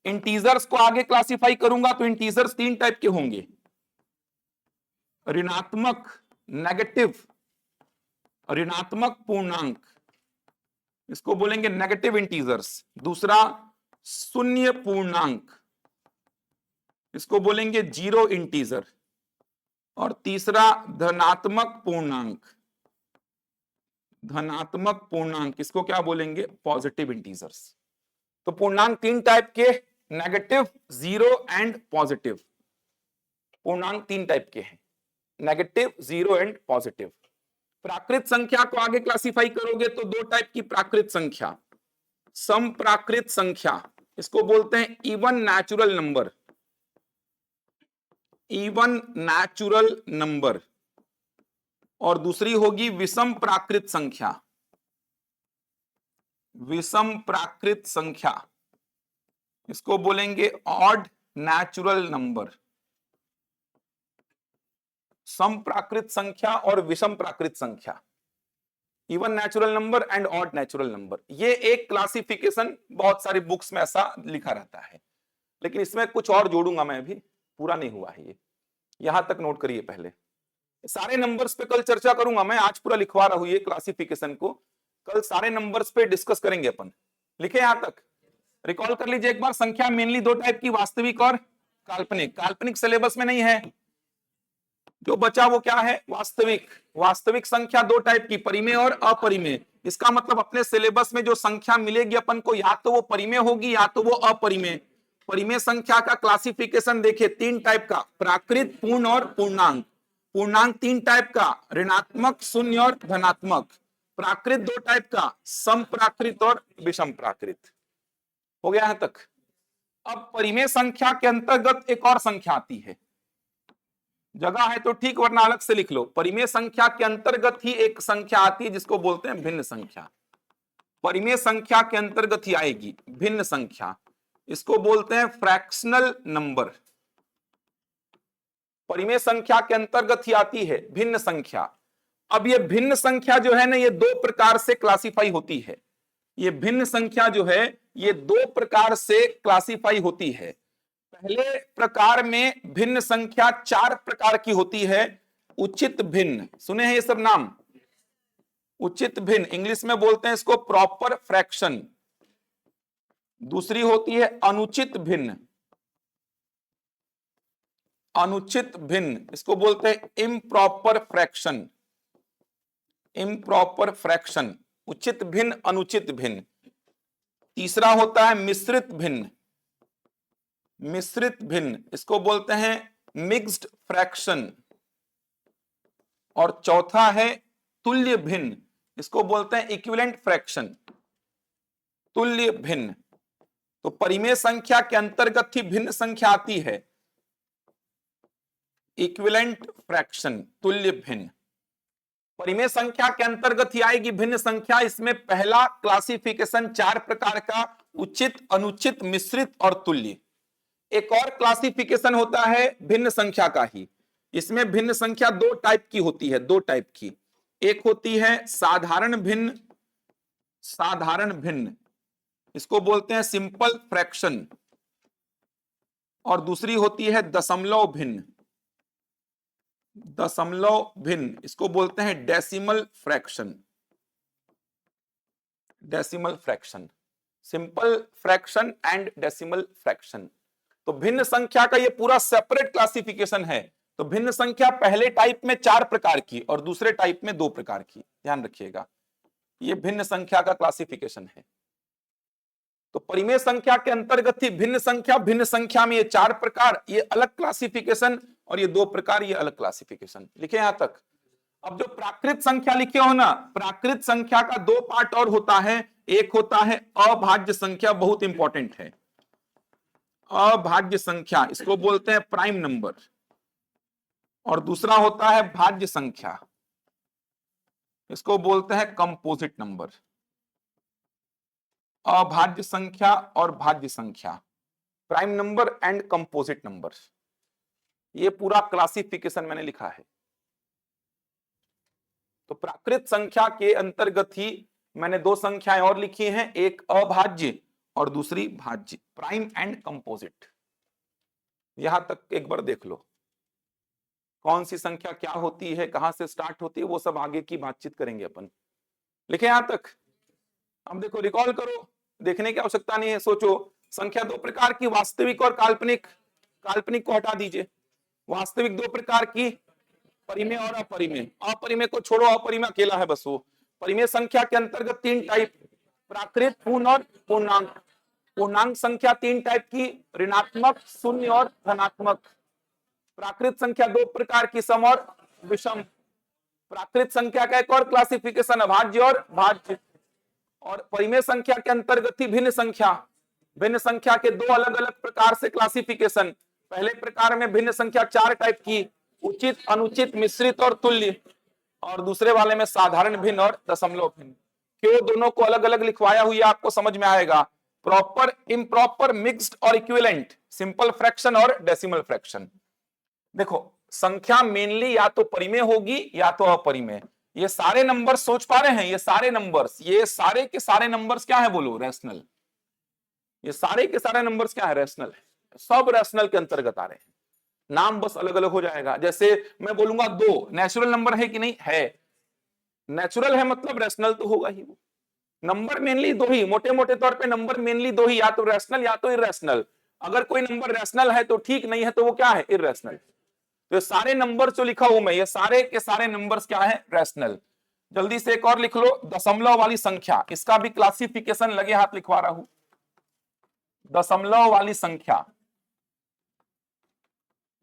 Integers को आगे क्लासिफाई करूंगा तो इंटीजर्स तीन टाइप के होंगे, ऋणात्मक, नेगेटिव, ऋणात्मक पूर्णांक इसको बोलेंगे नेगेटिव इंटीजर्स। दूसरा शून्य पूर्णांक इसको बोलेंगे जीरो इंटीजर। और तीसरा धनात्मक पूर्णांक, धनात्मक पूर्णांक इसको क्या बोलेंगे, पॉजिटिव इंटीजर्स। तो पूर्णांक तीन टाइप के, नेगेटिव, जीरो एंड पॉजिटिव। पूर्णांक तीन टाइप के हैं, नेगेटिव, जीरो एंड पॉजिटिव। प्राकृत संख्या को आगे क्लासिफाई करोगे तो दो टाइप की प्राकृत संख्या, समप्राकृत संख्या इसको बोलते हैं even natural number, even natural number. और दूसरी होगी विषम प्राकृत संख्या, विषम प्राकृत संख्या इसको बोलेंगे ऑड नेचुरल नंबर। सम प्राकृत संख्या और विषम प्राकृत संख्या, even natural number and odd natural number. ये एक क्लासिफिकेशन बहुत सारी बुक्स में ऐसा लिखा रहता है, लेकिन इसमें कुछ और जोड़ूंगा मैं, अभी पूरा नहीं हुआ है ये, यहां तक नोट करिए। पहले सारे नंबर्स पे कल चर्चा करूंगा मैं, आज पूरा लिखवा रहा हूं ये क्लासिफिकेशन को, कल सारे नंबर्स पे डिस्कस करेंगे अपन। लिखे यहां तक, रिकॉल कर लीजिए एक बार, संख्या मेनली दो टाइप की, वास्तविक और काल्पनिक। काल्पनिक सिलेबस में नहीं है, जो बचा वो क्या है, वास्तविक। वास्तविक संख्या दो टाइप की, परिमेय और अपरिमेय। इसका मतलब अपने सिलेबस में जो संख्या मिलेगी अपन को, या तो वो परिमेय होगी या तो वो अपरिमेय। परिमेय संख्या का क्लासिफिकेशन देखिए तीन टाइप का, प्राकृत, पूर्ण और पूर्णांक। पूर्णांक तीन टाइप का, ऋणात्मक, शून्य और धनात्मक। प्राकृत दो टाइप का, सम प्राकृत और विषम प्राकृत। हो गया यहां तक। अब परिमेय संख्या के अंतर्गत एक और संख्या आती है, जगह है तो ठीक वरना अलग से लिख लो। परिमेय संख्या के अंतर्गत ही एक संख्या आती है जिसको बोलते हैं भिन्न संख्या। परिमेय संख्या के अंतर्गत ही आएगी भिन्न संख्या, इसको बोलते हैं फ्रैक्शनल नंबर। परिमेय संख्या के अंतर्गत ही आती है भिन्न संख्या। अब ये भिन्न संख्या जो है ना, ये दो प्रकार से क्लासिफाई होती है। ये भिन्न संख्या जो है ये दो प्रकार से क्लासिफाई होती है। पहले प्रकार में भिन्न संख्या चार प्रकार की होती है। उचित भिन्न, सुने हैं ये सब नाम? उचित भिन्न, इंग्लिश में बोलते हैं इसको प्रॉपर फ्रैक्शन। दूसरी होती है अनुचित भिन्न। अनुचित भिन्न, इसको बोलते हैं इम्प्रॉपर फ्रैक्शन। इम्प्रॉपर फ्रैक्शन, उचित भिन्न, अनुचित भिन्न। तीसरा होता है मिश्रित भिन्न। मिश्रित भिन्न, इसको बोलते हैं मिक्स्ड फ्रैक्शन। और चौथा है तुल्य भिन्न, इसको बोलते हैं इक्विवेलेंट फ्रैक्शन। तुल्य भिन्न। तो परिमेय संख्या के अंतर्गत ही भिन्न संख्या आती है इक्विवेलेंट फ्रैक्शन, तुल्य भिन्न। परिमेय संख्या के अंतर्गत ही आएगी भिन्न संख्या। इसमें पहला क्लासिफिकेशन चार प्रकार का, उचित, अनुचित, मिश्रित और तुल्य। एक और क्लासिफिकेशन होता है भिन्न संख्या का ही। इसमें भिन्न संख्या दो टाइप की होती है, दो टाइप की। एक होती है साधारण भिन्न, साधारण भिन्न, इसको बोलते हैं सिंपल फ्रैक्शन। और दूसरी होती है दशमलव भिन्न। दशमलव भिन्न, इसको बोलते हैं decimal fraction. Decimal fraction, simple fraction and decimal fraction. तो भिन्न संख्या का ये पूरा सेपरेट क्लासिफिकेशन है। तो भिन्न संख्या पहले टाइप में चार प्रकार की और दूसरे टाइप में दो प्रकार की, ध्यान रखिएगा। ये भिन्न संख्या का क्लासिफिकेशन है। तो परिमेय संख्या के अंतर्गत ही भिन्न संख्या, भिन्न संख्या में ये चार प्रकार, ये अलग क्लासिफिकेशन, और ये दो प्रकार, ये अलग क्लासिफिकेशन। लिखे यहां तक। अब जो प्राकृत संख्या लिखे हो ना, प्राकृत संख्या का दो पार्ट और होता है। एक होता है अभाज्य संख्या, बहुत इंपॉर्टेंट है। अभाज्य संख्या, इसको बोलते हैं प्राइम नंबर। और दूसरा होता है भाज्य संख्या, इसको बोलते हैं कंपोजिट नंबर। अभाज्य संख्या और भाज्य संख्या, prime number and composite number, ये पूरा क्लासिफिकेशन मैंने लिखा है। तो प्राकृत संख्या के अंतर्गत ही मैंने दो संख्याएं और लिखी हैं, एक अभाज्य और दूसरी भाज्य, प्राइम एंड कंपोजिट। यहां तक एक बार देख लो, कौन सी संख्या क्या होती है, कहां से स्टार्ट होती है, वो सब आगे की बातचीत करेंगे अपन। लिखे यहां तक। अब देखो, रिकॉल करो, देखने की आवश्यकता नहीं है, सोचो। संख्या दो प्रकार की, वास्तविक और काल्पनिक। काल्पनिक को हटा दीजिए। वास्तविक दो प्रकार की, परिमेय और अपरिमेय। अपरिमेय को छोड़ो, अपरिमेय अकेला है बस वो। परिमेय संख्या के अंतर्गत तीन टाइप, प्राकृत, पूर्ण और पूर्णांक। पूर्णांक संख्या तीन टाइप की, ऋणात्मक, शून्य और धनात्मक। प्राकृत संख्या दो प्रकार की, सम और विषम। प्राकृत संख्या का एक और क्लासिफिकेशन अभाज्य और भाज्य। और परिमेय संख्या के अंतर्गत ही भिन्न संख्या। भिन्न संख्या के दो अलग अलग प्रकार से क्लासिफिकेशन। पहले प्रकार में भिन्न संख्या चार टाइप की, उचित, अनुचित, मिश्रित और तुल्य। और दूसरे वाले में साधारण भिन्न और दशमलव भिन्न। क्यों दोनों को अलग अलग लिखवाया हुआ आपको समझ में आएगा। प्रॉपर, इम्प्रॉपर, मिक्स्ड और इक्विवेलेंट, सिंपल फ्रैक्शन और डेसिमल फ्रैक्शन। देखो, संख्या मेनली या तो परिमेय होगी या तो अपरिमेय। ये सारे नंबर सोच पा रहे हैं, ये सारे नंबर्स, ये सारे के सारे नंबर्स क्या है बोलो, रैशनल। ये सारे के सारे नंबर्स क्या है, रैशनल है। सब रैशनल के अंतर्गत आ रहे हैं, नाम बस अलग अलग हो जाएगा। जैसे मैं बोलूंगा दो, नेचुरल नंबर है कि नहीं है, नेचुरल है मतलब रैशनल तो होगा ही वो। नंबर मेनली दो ही, मोटे मोटे तौर पे नंबर मेनली दो ही, या तो रैशनल या तो इरेशनल। अगर कोई नंबर रैशनल है तो ठीक, नहीं है तो वो क्या है, इरेशनल। तो ये सारे नंबर जो लिखा हूं मैं, ये सारे के सारे नंबर्स क्या है, रैशनल। जल्दी से एक और लिख लो, दशमलव वाली संख्या, इसका भी क्लासिफिकेशन लगे हाथ लिखवा रहा हूं। दशमलव वाली संख्या,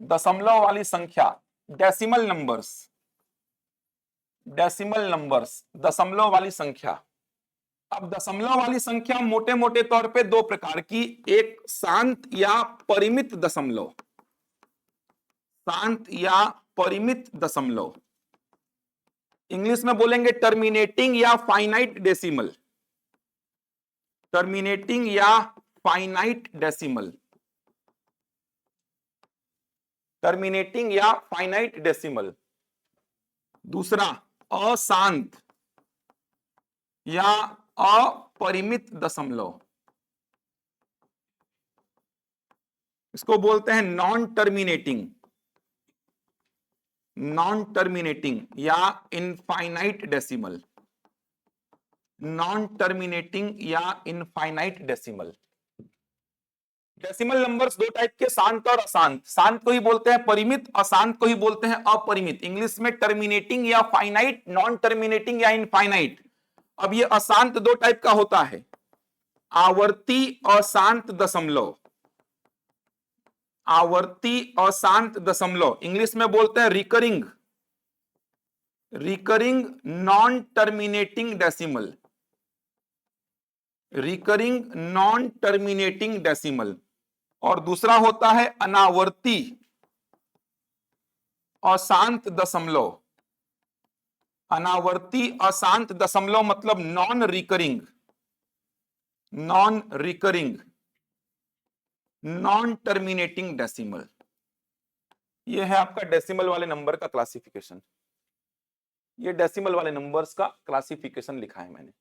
दशमलव वाली संख्या, डेसिमल नंबर्स, डेसिमल नंबर्स, दशमलव वाली संख्या। अब दशमलव वाली संख्या मोटे मोटे तौर पे दो प्रकार की, एक शांत या परिमित दशमलव, शांत या परिमित दशमलव, इंग्लिश में बोलेंगे टर्मिनेटिंग या फाइनाइट डेसिमल, टर्मिनेटिंग या फाइनाइट डेसिमल, टर्मिनेटिंग या फाइनाइट डेसिमल। दूसरा अशांत या अपरिमित दशमलव, इसको बोलते हैं नॉन टर्मिनेटिंग, नॉन टर्मिनेटिंग या इनफाइनाइट डेसिमल, नॉन टर्मिनेटिंग या इनफाइनाइट डेसिमल। डेसिमल नंबर्स दो टाइप के, शांत और अशांत। शांत को ही बोलते हैं परिमित, अशांत को ही बोलते हैं अपरिमित। इंग्लिश में टर्मिनेटिंग या फाइनाइट, नॉन टर्मिनेटिंग या इनफाइनाइट। अब ये अशांत दो टाइप का होता है, आवर्ती अशांत दशमलव, आवर्ती अशांत दशमलव, इंग्लिश में बोलते हैं recurring, recurring non terminating decimal, recurring non terminating decimal. और दूसरा होता है अनावर्ती अशांत दशमलव, अनावर्ती अशांत दशमलव मतलब non recurring, non recurring non terminating decimal. ये है आपका डेसिमल वाले नंबर का क्लासिफिकेशन। ये डेसिमल वाले नंबर्स का क्लासिफिकेशन लिखा है मैंने,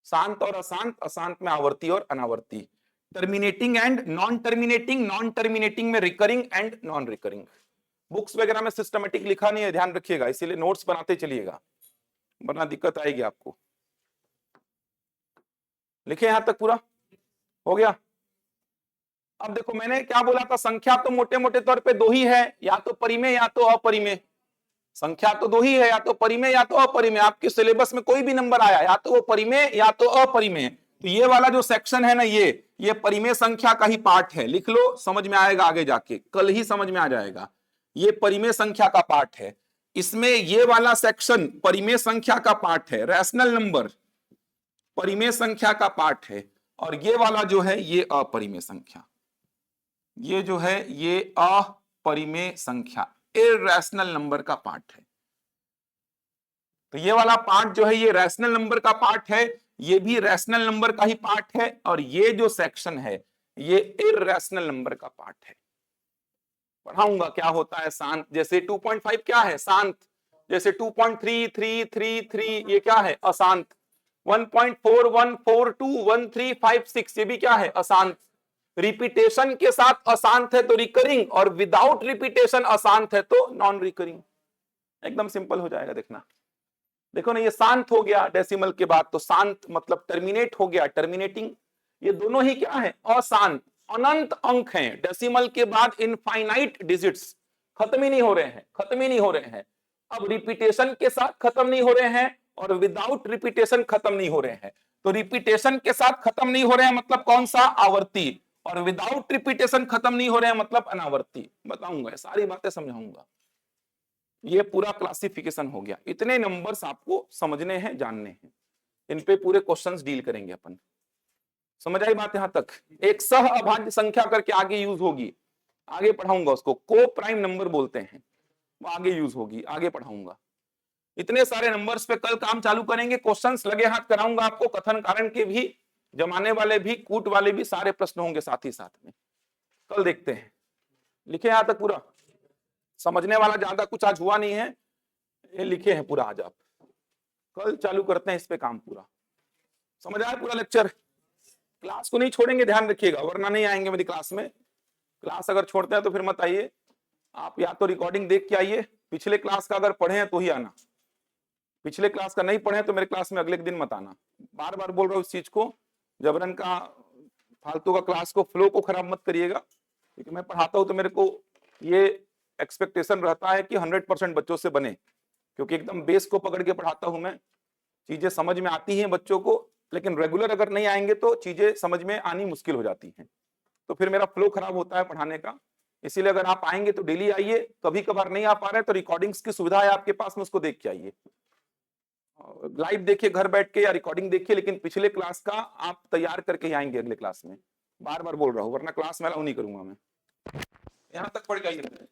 शांत और अशांत, अशांत में आवर्ती और अनावर्ती, terminating and non terminating, non terminating में recurring and non recurring. Books वगैरह में सिस्टमेटिक लिखा नहीं है, ध्यान रखिएगा, इसीलिए नोट्स बनाते चलिएगा वरना दिक्कत आएगी आपको। लिखे यहां तक पूरा हो गया। अब देखो मैंने क्या बोला था, संख्या तो मोटे मोटे तौर पे दो ही है, या तो परिमेय या तो अपरिमेय। संख्या तो दो ही है, या तो परिमेय या तो अपरिमेय। आपके सिलेबस में कोई भी नंबर आया, या तो वो परिमेय या तो अपरिमेय। तो ये वाला जो सेक्शन है ना, ये परिमेय संख्या का ही पार्ट है। लिख लो, समझ में आएगा आगे जाके, कल ही समझ में आ जाएगा। ये परिमेय संख्या का पार्ट है, इसमें ये वाला सेक्शन परिमेय संख्या का पार्ट है, रैशनल नंबर परिमेय संख्या का पार्ट है। और ये वाला जो है ये अपरिमेय संख्या, ये जो है ये अपरिमेय संख्या, इरैशनल नंबर का पार्ट है। तो ये वाला पार्ट जो है ये रैशनल नंबर का पार्ट है, ये भी रैशनल नंबर का ही पार्ट है। और ये जो सेक्शन है ये इरैशनल नंबर का पार्ट है। पढ़ाऊंगा क्या होता है शांत, जैसे 2.5 क्या है, शांत। जैसे 2.33333 ये क्या है, अशांत। 1.41421356 ये भी क्या है, अशांत। रिपीटेशन के साथ अशांत है तो रिकरिंग, और विदाउट रिपीटेशन अशांत है तो नॉन रिकरिंग। एकदम सिंपल हो जाएगा, देखना। देखो ना, ये शांत हो गया डेसिमल के बाद, तो शांत मतलब टर्मिनेट हो गया, टर्मिनेटिंग। ये दोनों ही क्या है, अशांत, अनंत अंक हैं। डेसिमल के बाद इनफाइनाइट डिजिट्स, खत्म ही नहीं हो रहे हैं, खत्म ही नहीं हो रहे हैं। अब रिपीटेशन के साथ खत्म नहीं हो रहे हैं, और विदाउट रिपीटेशन खत्म नहीं हो रहे हैं। तो रिपीटेशन के साथ खत्म नहीं हो रहे हैं मतलब कौन सा, आवर्ती। और विदाउट रिपीटेशन खत्म नहीं हो रहे हैं मतलब अनावर्ती। बताऊंगा, सारी बातें समझाऊंगा। ये पूरा क्लासिफिकेशन हो गया। इतने नंबर्स आपको समझने हैं, जानने हैं, इन पे पूरे क्वेश्चंस डील करेंगे अपन। समझ आई बात यहां तक। एक सह अभाज्य संख्या करके आगे यूज होगी, आगे पढ़ाऊंगा उसको, को प्राइम नंबर बोलते हैं, वो आगे यूज होगी, आगे पढ़ाऊंगा। इतने सारे नंबर्स पे कल काम चालू करेंगे, क्वेश्चंस लगे हाथ कराऊंगा आपको, कथन कारण के भी, जमाने वाले भी, कूट वाले भी, सारे प्रश्न होंगे साथ ही साथ में। कल देखते हैं, लिखे यहां तक पूरा। समझने वाला ज्यादा कुछ आज हुआ नहीं है, ये लिखे हैं पूरा आज आप। कल चालू करते हैं इस पे काम पूरा। समझ आया पूरा लेक्चर। क्लास को नहीं छोड़ेंगे, ध्यान रखिएगा, वरना नहीं आएंगे मेरी क्लास में। क्लास अगर छोड़ते हैं तो फिर मत आइए। आप या तो रिकॉर्डिंग देख के आइए, पिछले क्लास का अगर पढ़े हैं तो ही आना। पिछले क्लास का नहीं पढ़े तो मेरे क्लास में अगले दिन मत आना। बार बार बोल रहा हूँ इस चीज को, जबरन का फालतू का क्लास को फ्लो को खराब मत करिएगा, क्योंकि मैं पढ़ाता हूँ तो मेरे को ये एक्सपेक्टेशन रहता है कि 100% बच्चों से बने, क्योंकि एकदम बेस को पकड़ के पढ़ाता हूं मैं। चीजें समझ में आती हैं बच्चों को, लेकिन रेगुलर अगर नहीं आएंगे तो चीजें समझ में आनी मुश्किल हो जाती हैं, तो फिर मेरा फ्लो खराब होता है पढ़ाने का। इसीलिए अगर आप आएंगे तो डेली आइए, कभी कभार नहीं आ पा रहे तो रिकॉर्डिंग्स की सुविधा है आपके पास में, उसको देख के आइए। लाइव देखिए घर बैठ के या रिकॉर्डिंग देखिए, लेकिन पिछले क्लास का आप तैयार करके ही आएंगे अगले क्लास में। बार बार बोल रहा हूँ, वरना क्लास में अलाउ नहीं करूंगा मैं। यहां तक पढ़ के आइए।